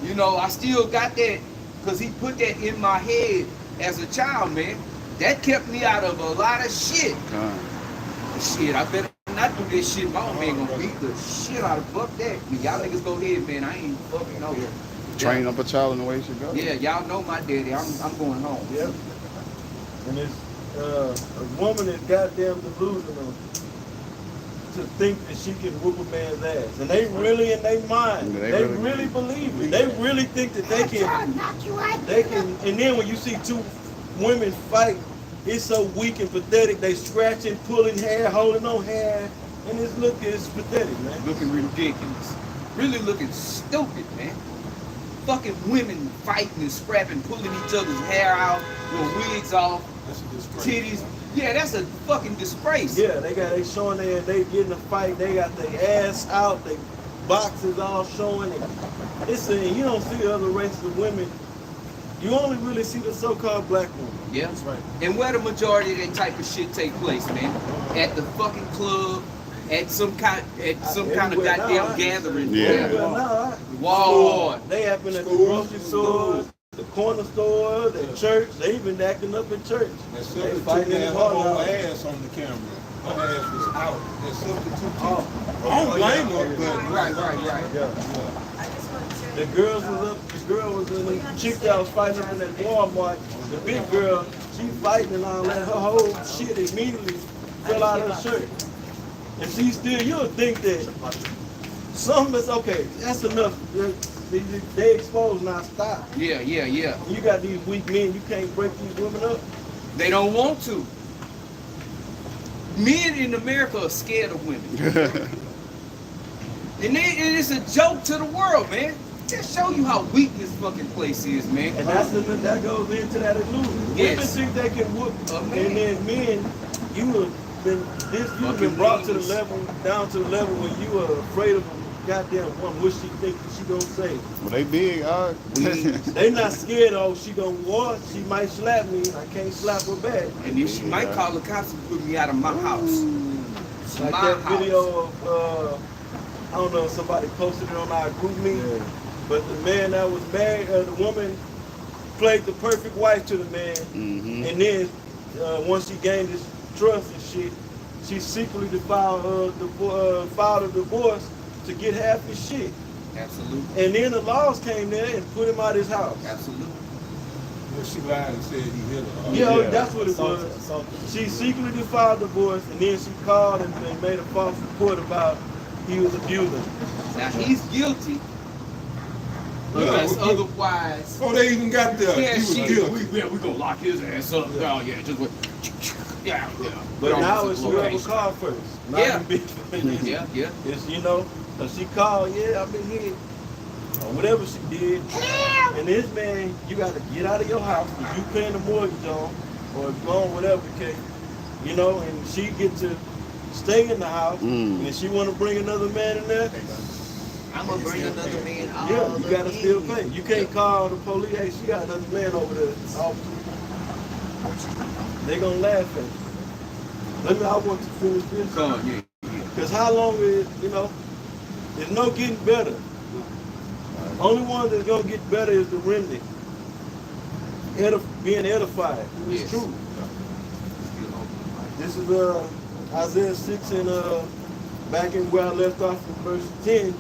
You know, I still got that because he put that in my head as a child, man. That kept me out of a lot of shit. Shit, I better not do this shit. My old man gonna beat the shit out of fuck that. Y'all niggas go ahead, man. I ain't fucking over. Train up a child in the way he should go. Yeah, y'all know my daddy. I'm going home. Yep. And it's a woman is goddamn delusional to think that she can whoop a man's ass. And they really in their mind. They They really really believe it. They really think that they can and then when you see two women fight, it's so weak and pathetic. They scratching, pulling hair, holding on hair, and it's pathetic, man. Looking ridiculous. Really looking stupid, man. Fucking women fighting and scrapping, pulling each other's hair out, with wigs off, That's a disgrace. titties. Yeah, that's a fucking disgrace. Yeah, they showing they getting a fight. They got their ass out, their boxes all showing. And you don't see the other races of women. You only really see the so-called black woman. Yeah. That's right. And where the majority of that type of shit take place, man? At the fucking club, at some kind of Everywhere goddamn now. gathering. Yeah. Everywhere now, Walmart. They happen at the grocery stores, the corner store, the church. They even acting up in church. That They substitute fighting in had the her hall whole now. ass on the camera. Her ass was out. That substitute. Oh. I don't blame her, but Right. Yeah. The girls was up. The girl was in the chick that was fighting up in that Walmart. The big girl, she fighting and all that. Her whole shit immediately fell out of the shirt. And she still, you'll think that some is okay. That's enough. They exposed now. Stop. Yeah. You got these weak men. You can't break these women up. They don't want to. Men in America are scared of women. And it's a joke to the world, man. Just show you how weak this fucking place is, man. And that goes into that illusion. Yes. Women think they can whoop, A man. and then men, you've been brought to the level, down to the level where you are afraid of a goddamn woman. What she think she gonna say? Well, they big, all right. They not scared. Oh, she gonna war. She might slap me. I can't slap her back. And then she might call the cops and put me out of my house. Like My that house. video of I don't know, somebody posted it on our group meet, but the man that was married, the woman played the perfect wife to the man, and then once she gained his trust and shit, she secretly filed a divorce to get half his shit. Absolutely. And then the laws came there and put him out of his house. Absolutely. well, she lied and said he hit her. Yeah, that's what it was. She secretly filed divorce, and then she called and made a false report about he was abusing her. Now he's guilty. Unless otherwise. Oh, they even got there. Yeah, He was shit. guilty. We gonna lock his ass up. Oh yeah, just wait. Yeah. But Almost now a it's whoever location. called first. Not Yeah. the big it's, Yeah, yeah. It's, you know, cause she called, yeah, I've been here. Or whatever she did. And this man, you got to get out of your house because you paying the mortgage on, or it's gone, whatever the case. You know, and she get to stay in the house, and she want to bring another man in there. I'm gonna bring another man out. Yeah, you gotta still pay. You can't call the police. Hey, she got another man over there. They gonna laugh at you. I want to finish this. Come on, yeah. Cause how long is, you know, there's no getting better. Only one that's gonna get better is the remnant. Being edified. It's Yes. true. This is Isaiah 6 and back in where I left off in verse 10.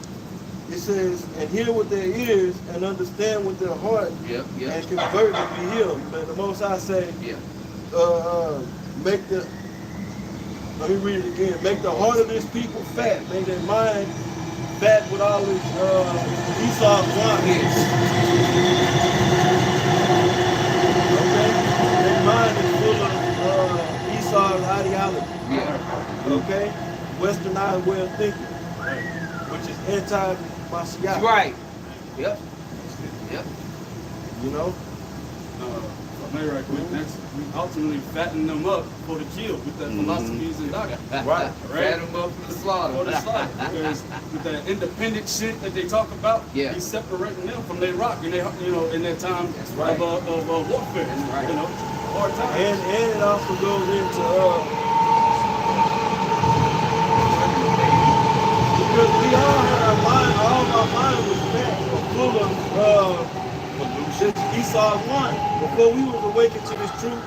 It says, and hear with their ears and understand with their heart Yep, yep. and convert and be healed. But the Most High say, Yeah. make the, let me read it again, make the heart of this people fat, make their mind fat with all this Esau's wine. Yes. Okay? Their mind is full of Esau's ideology. Yeah. Okay? Westernized way of thinking, which is anti-Mashiach. That's right. Yep. Yep. You know? Right quick. Next, we ultimately fatten them up for the kill with that philosophies and doctrine. Right. Fat them up for the slaughter. For the slaughter. Because with that independent shit that they talk about, Yeah. he's separating them from their rock and they, you know, in that time That's right. of warfare. That's right. You know, hard times. And it also goes into because we all had our mind, all of our mind was fat, full of this Esau's wine. Before we was awakened to this truth,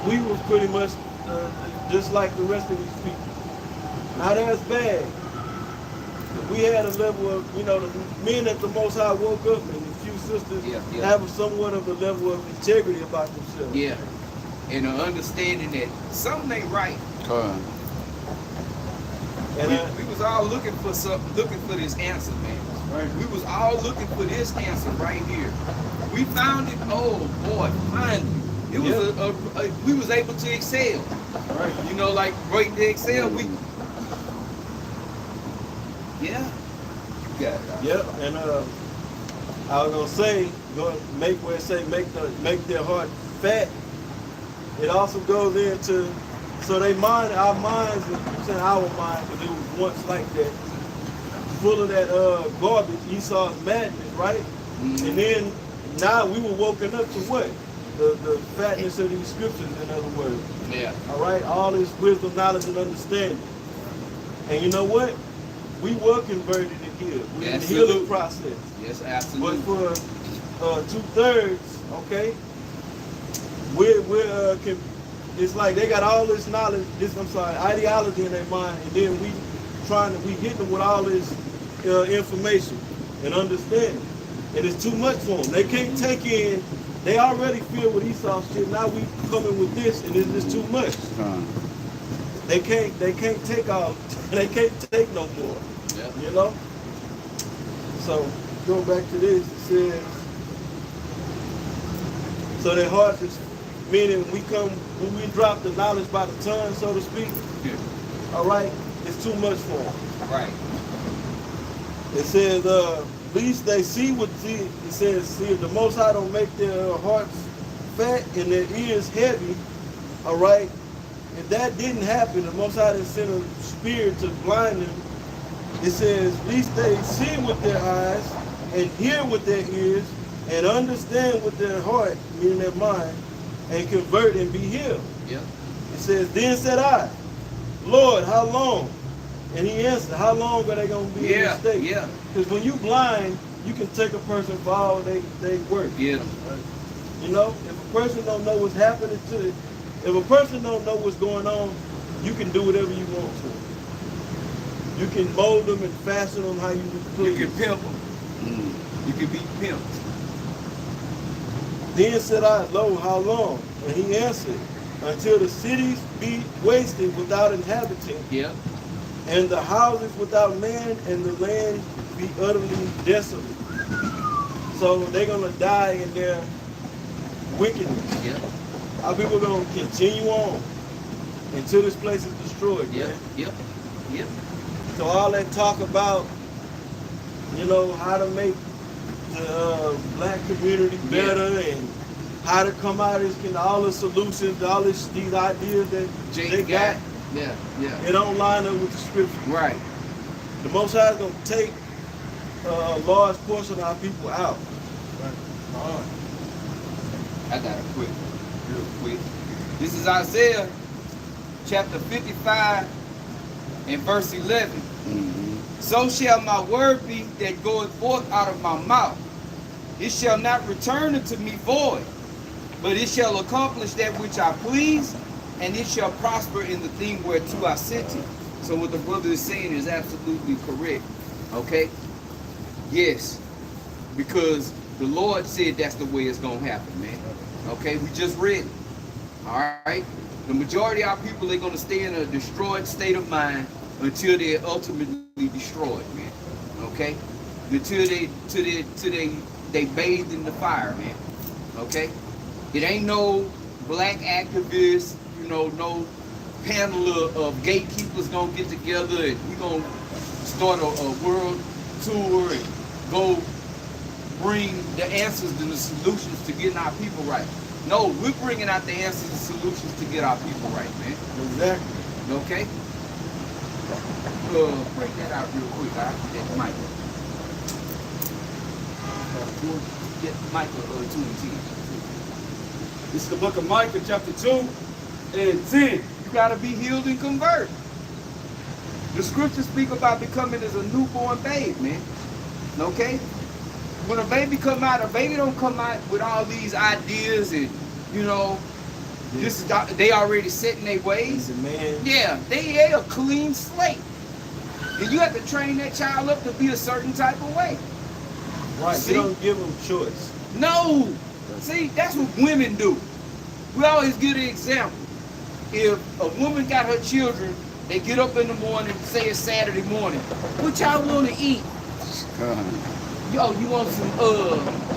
we was pretty much just like the rest of these people. Now that's bad. We had a level of, you know, the men that the Most High woke up and a few sisters have somewhat of a level of integrity about themselves. Yeah. And an understanding that something ain't right. And We was all looking for this answer, man. Right. We was all looking for this answer right here. We found it. Oh boy, finally! It was we was able to excel. Right. You know, like right to excel. We. Yeah. You got it. Yep, and I was gonna say, make where it say make their heart fat. It also goes into so they mind our minds, I'm saying our mind, because it was once like that, full of that garbage, Esau's madness, right? Mm-hmm. And then now we were woken up to what? The fatness of these scriptures, in other words. Yeah. All right, all this wisdom, knowledge, and understanding. And you know what? We were converted and healed. We're in the healing process. Yes, absolutely. But for 2/3, okay, it's like they got all this knowledge, ideology in their mind, and then we hit them with all this information and understanding. And it's too much for them. They can't take in. They already feel with Esau shit. Now we coming with this, and it's just too much. They can't take all. They can't take no more. Yeah. You know. So going back to this, it says, so their hearts is meaning when we drop the knowledge by the ton, so to speak. Yeah. All right, it's too much for them. Right. It says, least they see it says, see if the Most High don't make their hearts fat and their ears heavy, all right, if that didn't happen, the Most High didn't send a spirit to blind them, it says, least they see with their eyes and hear with their ears and understand with their heart, meaning their mind, and convert and be healed. Yeah. It says, then said I, Lord, how long? And he answered, how long are they going to be in this state? Yeah. Because when you blind, you can take a person for all they worth. Yeah. You know, if a person don't know what's happening to it, if a person don't know what's going on, you can do whatever you want to. You can mold them and fashion them how you please. You can pimp them. You can be pimped. Then said I, lo, how long? And he answered, until the cities be wasted without inhabitant, Yeah. and the houses without man, and the land be utterly desolate. So they're gonna die in their wickedness. Yeah. Our people gonna continue on until this place is destroyed, Yep, man. yep, yep. So all that talk about, you know, how to make the black community better and how to come out of this, and all the solutions, all these ideas that they got, Yeah, yeah. it don't line up with the scripture. Right. The Most High is gonna take a large portion of our people out. I got it quick, real quick. This is Isaiah chapter 55 and verse 11. So shall my word be that goeth forth out of my mouth. It shall not return unto me void, but it shall accomplish that which I please, and it shall prosper in the thing whereto I sent it. So what the brother is saying is absolutely correct. Okay? Yes. Because the Lord said that's the way it's going to happen, man. Okay? We just read it. All right? The majority of our people are going to stay in a destroyed state of mind until they're ultimately destroyed, man. Okay? Until they bathed in the fire, man. Okay? It ain't no black activists, you know, no panel of gatekeepers gonna get together and we gonna start a world tour and go bring the answers and the solutions to getting our people right. No, we're bringing out the answers and solutions to get our people right, man. Exactly. Okay? Break that out real quick. I have to get Michael. Get Michael 2 and 10. This is the book of Micah, chapter 2 and 10. You gotta be healed and converted. The scriptures speak about becoming as a newborn babe, man. Okay? When a baby come out, a baby don't come out with all these ideas and, you know, this is they already set in their ways. Man. Yeah, they a clean slate. And you have to train that child up to be a certain type of way. Right. See? You don't give them choice. No. See, that's what women do. We always give the example. If a woman got her children, they get up in the morning, say it's Saturday morning. What y'all want to eat? Yo, you want some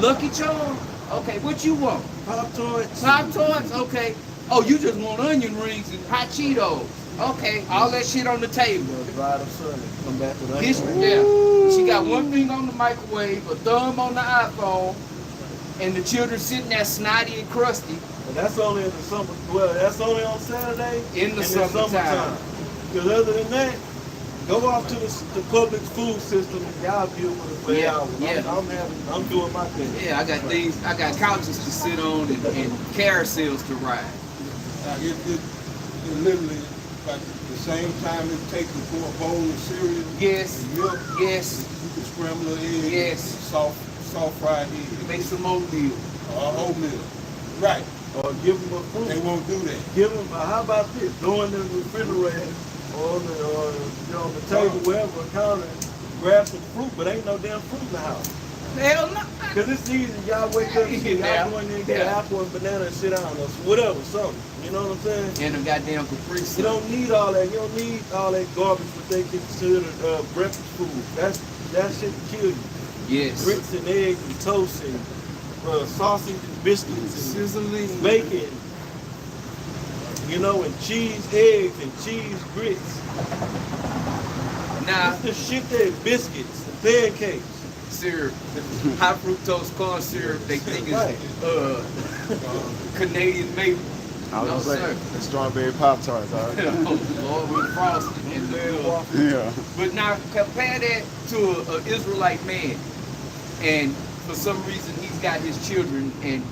Lucky Charms? Okay, what you want? Pop-Tarts. Pop-Tarts? Okay. Oh, you just want onion rings and hot Cheetos. Okay, all that shit on the table. Ride of Sunday. Come back with This, us. yeah. She got one thing on the microwave, a thumb on the iPhone, and the children sitting there snotty and crusty. But that's only in the summer. Well, that's only on Saturday. In the and summertime. Because other than that, go off to the public food system and y'all deal with it for hours. Yeah. I'm doing my thing. Yeah, I got couches to sit on and carousels to ride. It literally like the same time it takes to pour a bowl of cereal. Yes. And milk. Yes. You can scramble an egg. Yes. Soft fried egg. Make some oatmeal. Oatmeal. Right. Or give them a fruit. They won't do that. Give them. How about this? Go in the refrigerator or on the table, wherever, counter, grab some fruit, but ain't no damn fruit in the house. Hell no. Because it's easy. Y'all wake up and y'all go in there and get an apple and banana and sit down or whatever, something. You know what I'm saying? And them goddamn Capri You Sun. don't need all that. You don't need all that garbage what they consider breakfast food. That shit kill you. Yes. Grits and eggs and toast and sausage and biscuits and Sizzling. bacon. You know, and cheese eggs and cheese grits. Nah, That's the shit there, biscuits, and pancakes. syrup, high fructose corn syrup, they think is Canadian maple. I was No, gonna say, sir. the strawberry Pop-Tarts, all right? Oh, Lord, with frosting in the middle. Yeah. But now compare that to an Israelite man, and for some reason he's got his children, and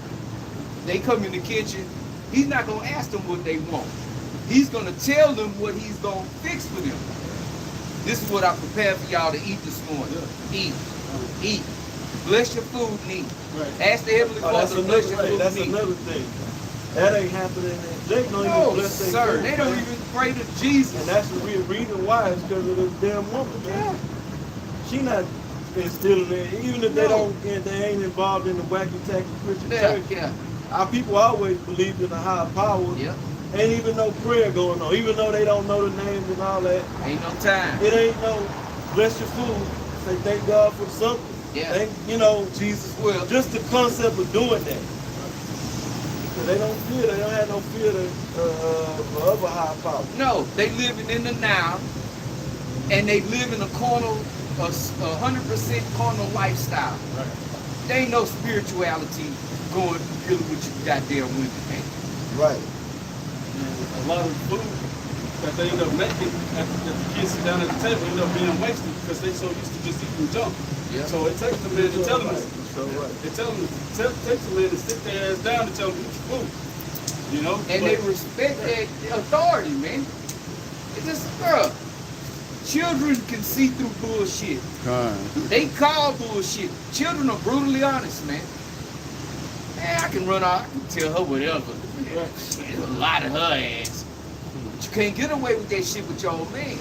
they come in the kitchen. He's not gonna ask them what they want. He's gonna tell them what he's gonna fix for them. This is what I prepared for y'all to eat this morning. Eat. Bless your food and eat. Right. Ask the Heavenly That's Father to bless your food and That's eat. another thing. That ain't happening. They don't even No, bless their sir. food, They don't man. even pray to Jesus. And that's the real reason why is because of this damn woman, man. She not instilling it, even if they No. they ain't involved in the wacky tacky Christian church. Yeah. Our people always believed in a higher power. Yeah. Ain't even no prayer going on, even though they don't know the names and all that. Ain't no time. It ain't no bless your food. Say thank God for something. Yeah. Thank, you know, Jesus will. just the concept of doing that. They don't fear. They don't have no fear of other high power. No, they living in the now, and they live in a carnal, 100% carnal lifestyle. Right. There ain't no spirituality going dealing with you goddamn women, man. Right. And a lot of food that they end up making after the kids sit down at the table end up being wasted because they so used to just eating junk. Yeah. So it takes the man to tell them. So right. It takes the man to sit their ass down to tell them eat your food. You know? And they respect their authority, man. It's just, bro, children can see through bullshit. They call bullshit. Children are brutally honest, man. Man, I can run out, I can tell her whatever. Shit, a lot of her ass. But you can't get away with that shit with your old man.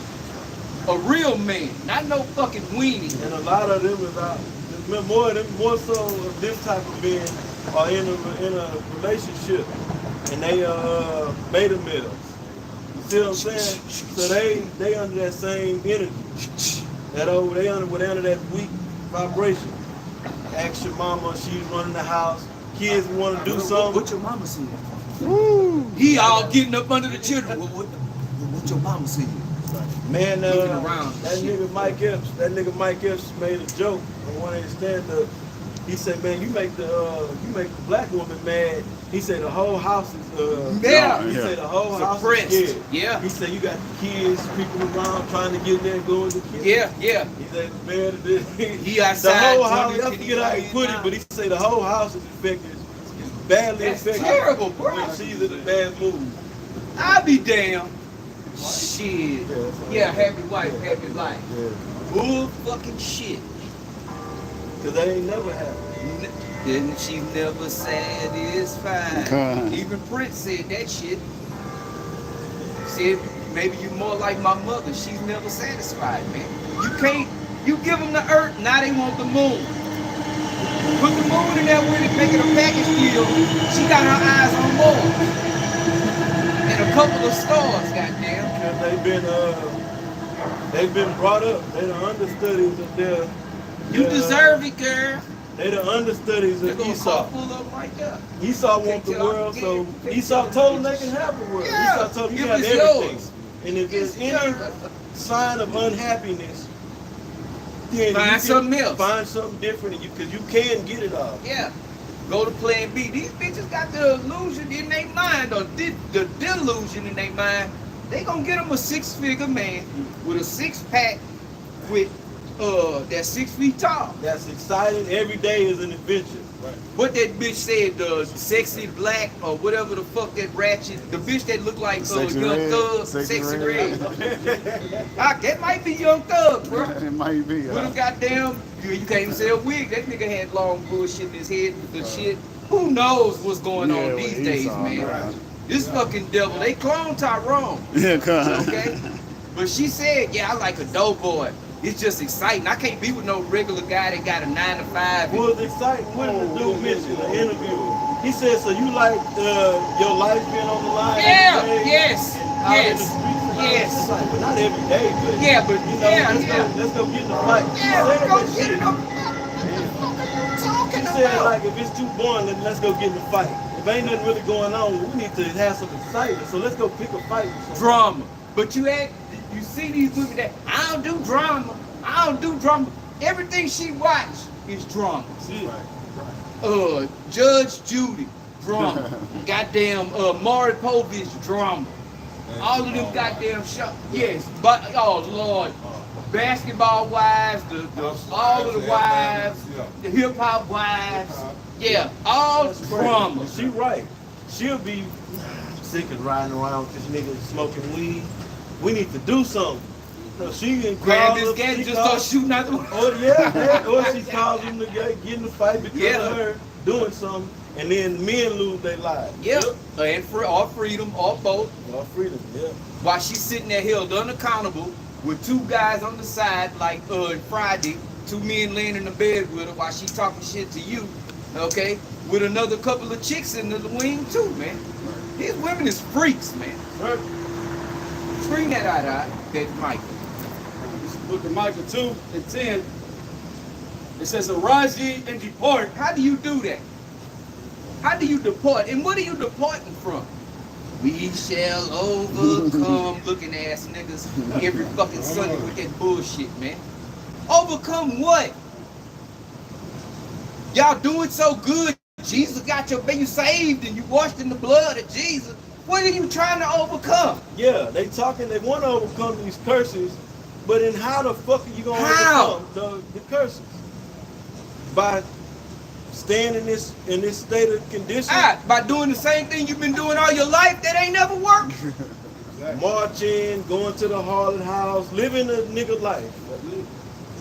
A real man, not no fucking weenie. And a lot of them is out. More so of this type of men are in a relationship, and they are beta males. You see what I'm saying? So they under that same energy. They under that weak vibration. Ask your mama, she's running the house. Kids want to do something. What your mama said? He all getting up under the children. What your mama said? Man, Looking around. that nigga Mike Epps made a joke on one of his stand-ups. He said, "Man, you make the black woman mad." He said the whole house is Yeah. He said the whole house Suppressed. is scared. Yeah. He said you got the kids, people around trying to get there and go in the kids. Yeah. He said, man, He the outside. whole house. I Johnny, forget how he put it, but he said the whole house is affected. It's badly That's affected. terrible, bro. When she's in a bad mood. I'll be damned. Shit. Yeah, happy wife, happy life. Yeah. Bull fucking shit. Cause they ain't never happy. Then she's never satisfied. Even Prince said that shit. Said maybe you more like my mother. She's never satisfied, man. You give them the earth, now they want the moon. Put the moon in there with it, make it a package deal. She got her eyes on more. And a couple of stars, goddamn. Because they've been brought up. They're the understudies of their. You deserve it, girl. They're the understudies They're of gonna Esau. full up like that. Esau wants the world, so Esau told them they can have the world. Yeah, Esau told them you it have was everything. yours. And if there's any sign of unhappiness, then Find you can something else. Find something different, because you can get it all. Yeah. Go to plan B. These bitches got the illusion in their mind, or the delusion in their mind. They gonna get them a 6-figure man with a 6-pack with that's 6 feet tall. That's exciting. Every day is an adventure. Right. What that bitch said, the sexy black or whatever the fuck that ratchet, the bitch that looked like Sexy Young Red. Thug, Sexy Sexy Red. Red. That might be Young Thug, bro. It might be. With a goddamn, you can't even say a wig. That nigga had long bullshit in his head with the shit. Who knows what's going Yeah, on with these days, Esau, man? man. This fucking devil, they clone Tyrone. Yeah, come. Okay? But she said, yeah, I like a doughboy. It's just exciting. I can't be with no regular guy that got a 9 to 5. What was exciting? What did the dude mention in the interview? He said, so you like your life being on the line? Yeah, every day, yes, and out in the yes, streets and all yes. that? It's like, but not every day, but Yeah, but you know, yeah. let's go get in the fight. Yeah, let's He go said get that it. shit. What the fuck are you talking He said, about? like, if it's too boring, then let's go get in the fight. If ain't nothing really going on, we need to have some excitement. So let's go pick a fight. Drama. But you see these women that, I don't do drama. I don't do drama. Everything she watch is drama. Judge Judy, drama. Goddamn Maury Povich, drama. All of them goddamn shows. Yes, but oh Lord. Basketball wives, all of the wives, the hip hop wives. Yeah, all drama. She right. She'll be sick of riding around with this nigga smoking weed. We need to do something. So she can Grab call this up, gas, she just call- start shooting out the Oh yeah, or she calls them to get in the fight because Yeah. of her doing something, and then men lose their lives. Yep. And for all freedom, all both. All freedom, yeah. While she's sitting there held unaccountable with 2 guys on the side, like Friday, 2 men laying in the bed with her while she talking shit to you, okay? With another couple of chicks in the wing too, man. These women is freaks, man. Right. Screen that out, that Michael. Book of Micah 2:10. It says, arise ye and depart. How do you do that? How do you depart? And what are you departing from? We shall overcome looking ass niggas every fucking Sunday with that bullshit, man. Overcome what? Y'all doing so good. Jesus got your baby, you saved and you washed in the blood of Jesus. What are you trying to overcome? Yeah, they want to overcome these curses, but in how the fuck are you going to overcome the curses? By staying in this state of condition? By doing the same thing you've been doing all your life that ain't never worked. Marching, going to the harlot house, living a nigga life.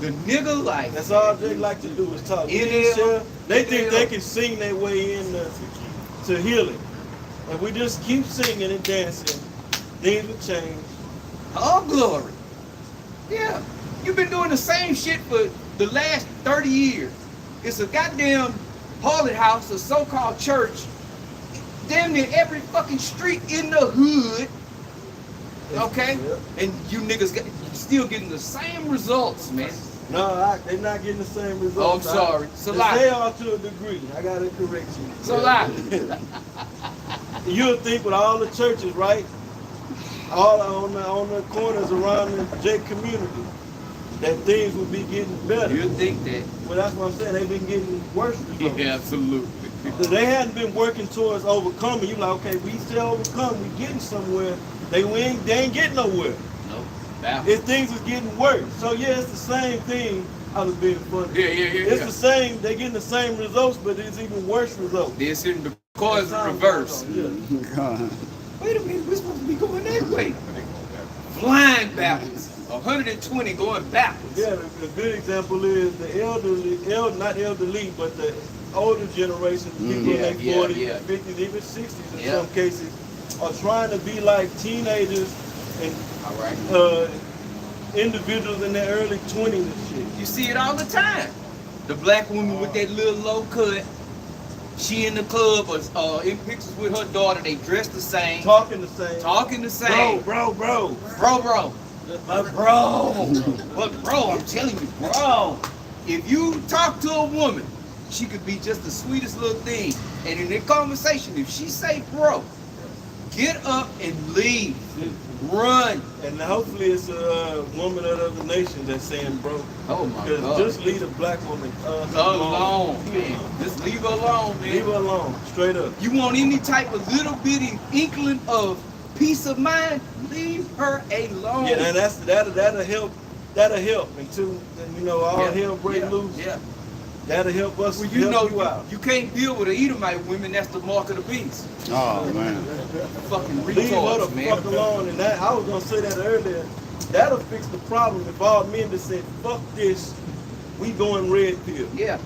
The nigga life. That's all they like to do is talk. They think they can sing their way in to healing. If we just keep singing and dancing, things will change. Oh, glory. Yeah. You've been doing the same shit for the last 30 years. It's a goddamn harlot house, a so-called church, damn near every fucking street in the hood. Okay? Yep. And you niggas still getting the same results, man. No, they're not getting the same results. Oh, I'm sorry. It's a lie. They are to a degree. I gotta correct you. It's a lie. You'll think with all the churches, right? All on the corners around the J community, that things will be getting better. You'll think that. Well, that's what I'm saying. They've been getting worse results. Yeah, absolutely. They hadn't been working towards overcoming. You like, okay, we still overcome. We getting somewhere. They ain't getting nowhere. No. If things is getting worse. So yeah, it's the same thing. I was being funny. Yeah. It's the same. They getting the same results, but it's even worse results. This is the cause in reverse. Yeah. Wait a minute, we're supposed to be going that way. Flying backwards. 120 going backwards. Yeah, a good example is the not elderly, but the older generation, people in their 40s, 50s, even 60s in some cases, are trying to be like teenagers and individuals in their early 20s and shit. You see it all the time. The black woman with that little low cut, she in the club or in pictures with her daughter, they dress the same. Talking the same. Bro. But bro, I'm telling you, bro, if you talk to a woman, she could be just the sweetest little thing. And in that conversation, if she say bro, get up and leave. Run. And hopefully it's a woman of the nation that's saying bro. Oh my God. God. Just leave a black woman alone, man. Just leave her alone, man. Leave her alone, straight up. You want any type of little bitty inkling of peace of mind, leave her alone. Yeah, and that'll help. That'll help until all hell break loose. Yeah. That'll help us. Well, you know, you out. you can't deal with the Edomite women. That's the mark of the beast. Oh man. Fucking Leave her retards, the man. fuck alone. And that I was gonna say that earlier. That'll fix the problem if all men just said, "Fuck this, we going red pill." Yeah.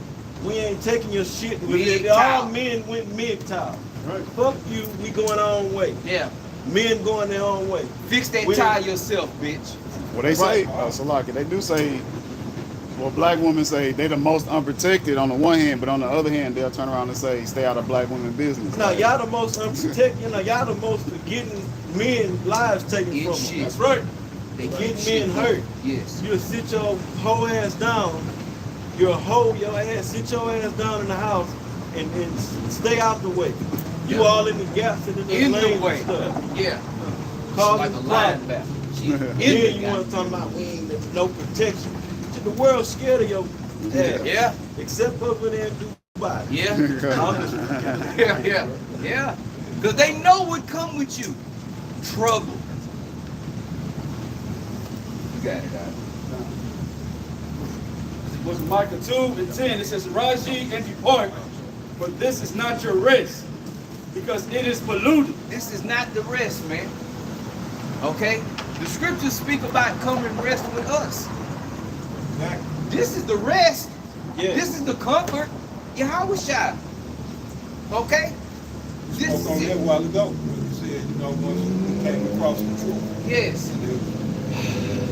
We ain't taking your shit. MGTOW. All men went MGTOW. Right. Fuck you, we going our own way. Yeah. Men going their own way. Fix that tie yourself, bitch. Well, they say, Salaki, they do say, well, black women say they the most unprotected on the one hand, but on the other hand, they'll turn around and say, stay out of black women business. No, y'all the most unprotected, y'all the most for getting men lives taken from them. That's right. They getting men hurt. Yes. You'll sit your whole ass down. Your ass, sit your ass down in the house and stay out the way. You all in the gaps and in the lanes and stuff. Yeah. Causing like a linebacker. Then you want to talk about we ain't no protection. The world's scared of your ass. Yeah. Except over there in Dubai. Yeah. Yeah. Because they know what come with you. Trouble. You got it, guys. It was Micah 2:10. It says, "Rise ye and depart, for this is not your rest, because it is polluted." This is not the rest, man. Okay? The scriptures speak about come and rest with us. Exactly. This is the rest. Yeah. This is the comfort. Yahushua. Okay? This Spoke is on that a it. while ago when you said, once we came across the truth. Yes.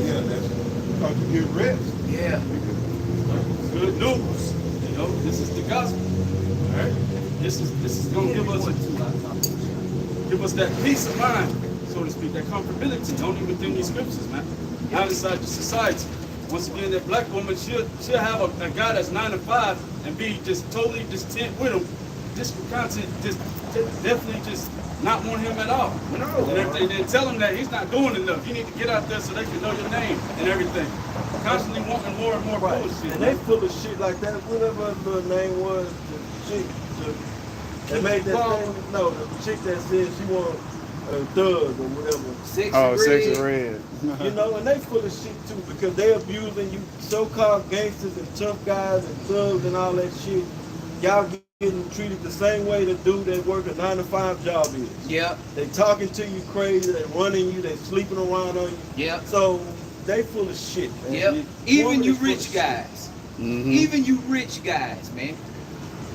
Yeah, that's because you get rest. Yeah. Good news. This is the gospel. All right? This is gonna give us that peace of mind, so to speak, that comfortability, only within these scriptures, man. Not inside the society. Once again, that black woman, she'll have a guy that's 9 to 5 and be just totally distant with him this content just definitely just not want him at all. No. And if they didn't tell him that he's not doing enough, you need to get out there so they can know your name and everything. Constantly wanting more and more Right. bullshit. And they full of shit like that. Whatever the name was, the chick, they made that thing. No, the chick that said she want a thug or whatever. Sexy Oh, red. sexy red. You know, and they full of shit too because they abusing you so-called gangsters and tough guys and thugs and all that shit. Y'all getting treated the same way the dude that work a 9-to-5 job is. Yep. They talking to you crazy, they running you, they sleeping around on you. Yep. So they full of shit, man. Yep. Even Woman you is full of rich shit. guys. Mhm. Even you rich guys, man.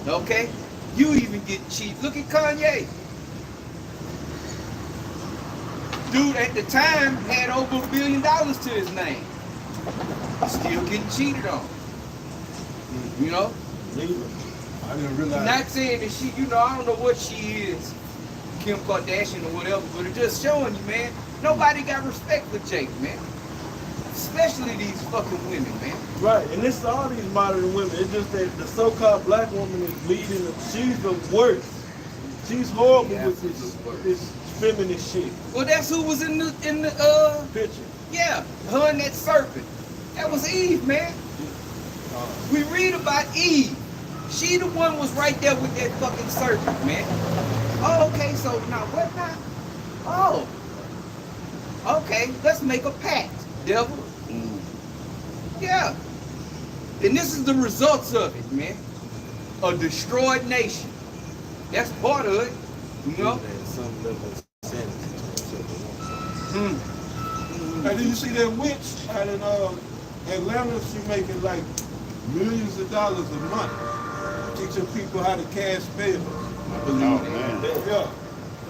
Okay? You even get cheap. Look at Kanye. Dude at the time had over $1 billion to his name. Still getting cheated on. You know? Leave I didn't realize. Not saying that she, you know, I don't know what she is, Kim Kardashian or whatever, but it's just showing you, man, nobody got respect for Jake, man. Especially these fucking women, man. Right, and this is all these modern women. It's just that the so-called black woman is leading them. She's the worst. She's horrible Yeah, with she's the worst. this feminist shit. Well, that's who was in the Picture. yeah, her and that serpent. That was Eve, man. We read about Eve. She the one was right there with that fucking serpent, man. Oh, okay, so now what now? Oh. Okay, let's make a pact, devil. Yeah. And this is the results of it, man. A destroyed nation. That's part of it, you know? Some level of sanity. Mm. Hey, did you see that witch out in Atlanta? She making like millions of dollars a month teaching people how to cash bails. Oh man. Yeah.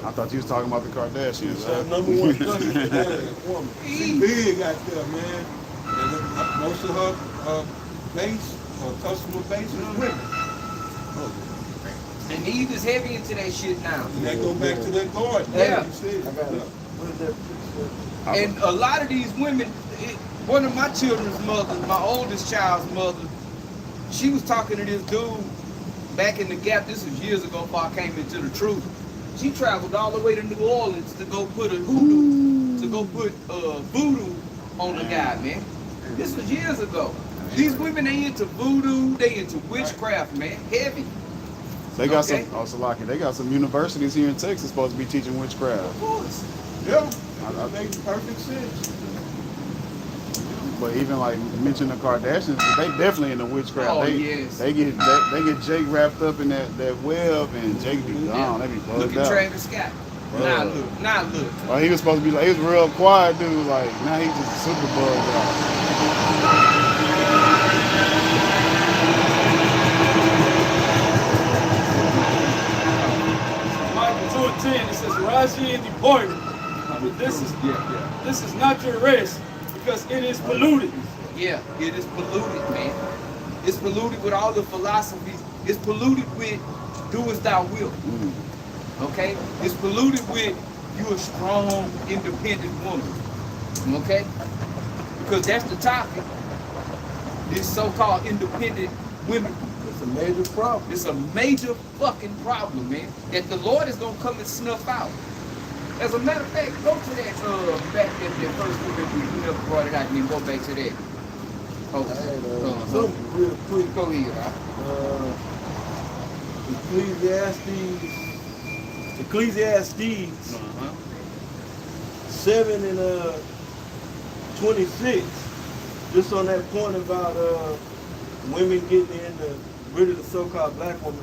I thought you was talking about the Kardashians. She's huh? number one country for that woman. She big out there, man. And most of her base, or customer base is women. And Eve is heavy into that shit now. And that go back to that garden. Yeah. You said. I got it. Yeah. What is that picture? And a lot of these women, one of my children's mothers, my oldest child's mother, she was talking to this dude back in the Gap. This was years ago before I came into the truth. She traveled all the way to New Orleans to go put voodoo on the guy, man. This was years ago. These women, they into voodoo, they into witchcraft, man. Heavy. They got Okay. some. Oh, Salaki. They got some universities here in Texas supposed to be teaching witchcraft. Of course. Yeah. That makes perfect sense. But even like mention the Kardashians, they definitely in the witchcraft. Oh, they, yes. they get Jake wrapped up in that web, and Jake be gone. They be Look bugged at out. Travis Scott. Now look. Now look. Well, he was supposed to be like, he was a real quiet dude. Like now he's just super bugged out. Michael 2:10, it says, "Rise ye and depart. But this is not your rest, because it is polluted." Yeah, it is polluted, man. It's polluted with all the philosophies. It's polluted with do as thou wilt. Okay? It's polluted with you a strong, independent woman. Okay? Because that's the topic. This so-called independent women. It's a major problem. It's a major fucking problem, man. That the Lord is gonna come and snuff out. As a matter of fact, go to that back that first one that we never brought it out and then go back to that. Something real quick. Go ahead, huh? Ecclesiastes 7 and 26. Just on that point about women getting into, rid of the so-called black woman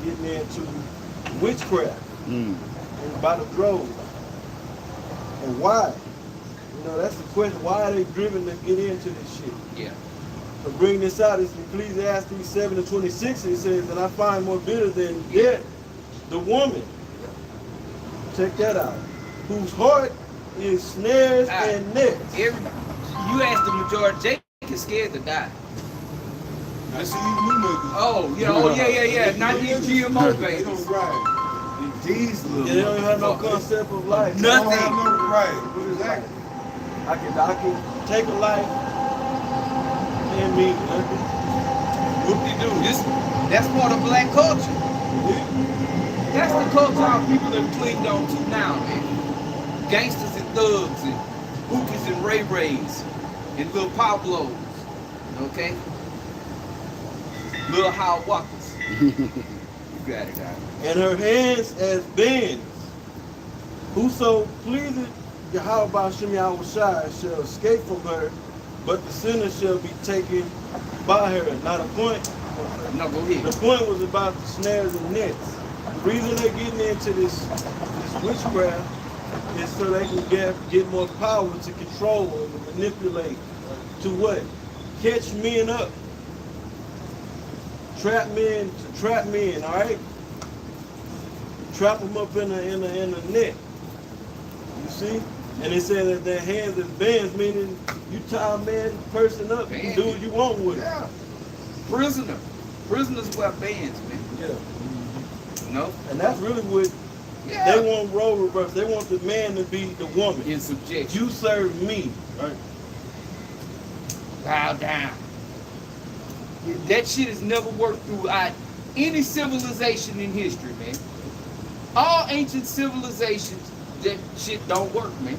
getting into witchcraft and by the droves. And why? You know, that's the question. Why are they driven to get into this shit? Yeah. To bring this out is Ecclesiastes 7 and 26. It says, "And I find more bitter than death the woman." Check that out. Whose heart is snares and nets. You asked the majority, Jake is scared to die. I see you new niggas. Oh, yeah. Not these GMO They babies. don't ride. These little. They don't have no concept of life. They don't have Nothing. no right. What is that? I can take a life and mean nothing. Whoop-de-doo. That's part of black culture. That's the culture our people have clinged on to now, man. Gangsters and thugs and hookies and ray-rays and little Pablos, okay? Little Howard Walkers. You got it, guys. And her hands as bands. Whoso pleaseth Yahweh Shem Yahushai shall escape from her, but the sinner shall be taken by her. Now the point, No, go ahead. the point was about the snares and nets. The reason they're getting into this witchcraft is so they can get more power to control and manipulate. To what? Catch men up. Trap men, all right? Trap them up in a net. You see? And they say that their hands is bands, meaning you tie a man person up, you can do what you want with it. Yeah. Prisoner. Prisoners wear bands, man. Yeah. No? And that's really what Yeah. they want role reverse. They want the man to be the woman. In subjection. You serve me. Right? Bow down. That shit has never worked throughout any civilization in history, man. All ancient civilizations, that shit don't work, man.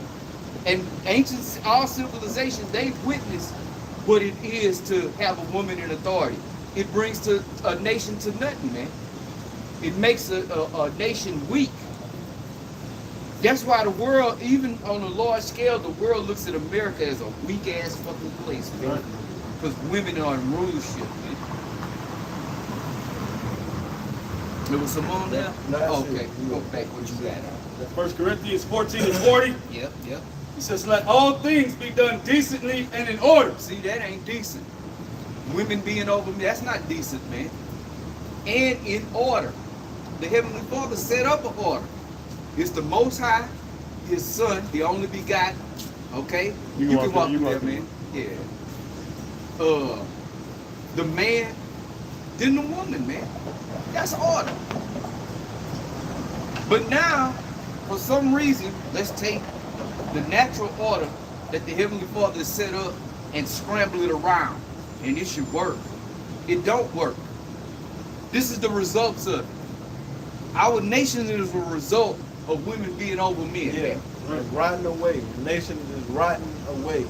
And all civilizations, they've witnessed what it is to have a woman in authority. It brings to a nation to nothing, man. It makes a nation weak. That's why the world, even on a large scale, the world looks at America as a weak ass fucking place, man. Because women are in rulership, man. There was some on there? No, that's Okay, it. go back what you got. 1 Corinthians 14 and 40. Yep. He says, let all things be done decently and in order. See, that ain't decent. Women being over me, that's not decent, man. And in order. The Heavenly Father set up an order. It's the Most High, His Son, the only begotten. Okay? You can walk through there, man. Yeah. The man, then the woman, man. That's order. But now, for some reason, let's take the natural order that the Heavenly Father has set up and scramble it around. And it should work. It don't work. This is the results of it. Our nation is a result of women being over men. Yeah. It's rotting away. The nation is rotting away.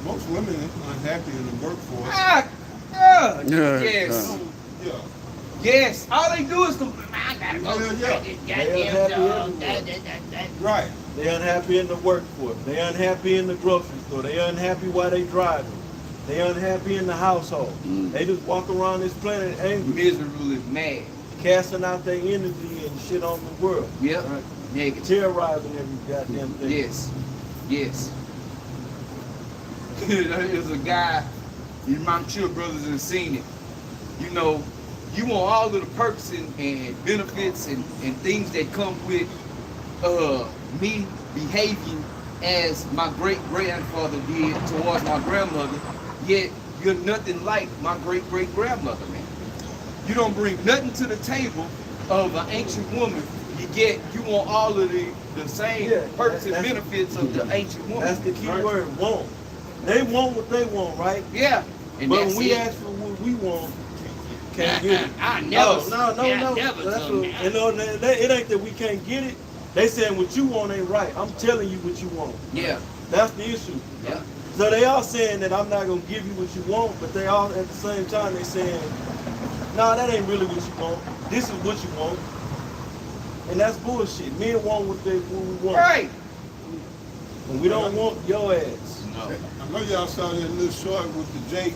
Most women are unhappy in the workforce. Yes. Yeah. Yes. All they do is complain. I gotta go Yeah. to this They're goddamn unhappy job. Right. They're unhappy in the workforce. They're unhappy in the grocery store. They're unhappy while they driving. They're unhappy in the household. They just walk around this planet angry, Miserable is mad. casting out their energy and shit on the world. Yep. Right? Negative. Terrorizing every goddamn thing. Yes. There's a guy, my sure brothers have seen it. You know, you want all of the perks and benefits and things that come with me behaving as my great-grandfather did towards my grandmother, yet you're nothing like my great-great-grandmother, man. You don't bring nothing to the table of an ancient woman, you want all of the same perks and benefits of the ancient woman. That's the key word, want. They want what they want, right? Yeah. And But that's when we it. ask for what we want, can't get it. I never. No. Never That's told what, me. you know, it ain't that we can't get it. They saying what you want ain't right. I'm telling you what you want. Yeah. That's the issue. Yeah. So they all saying that I'm not gonna give you what you want, but they all at the same time they saying, nah, that ain't really what you want. This is what you want. And that's bullshit. Men want what we want. Right. And we don't want your ass. No. I know y'all saw that little short with the Jake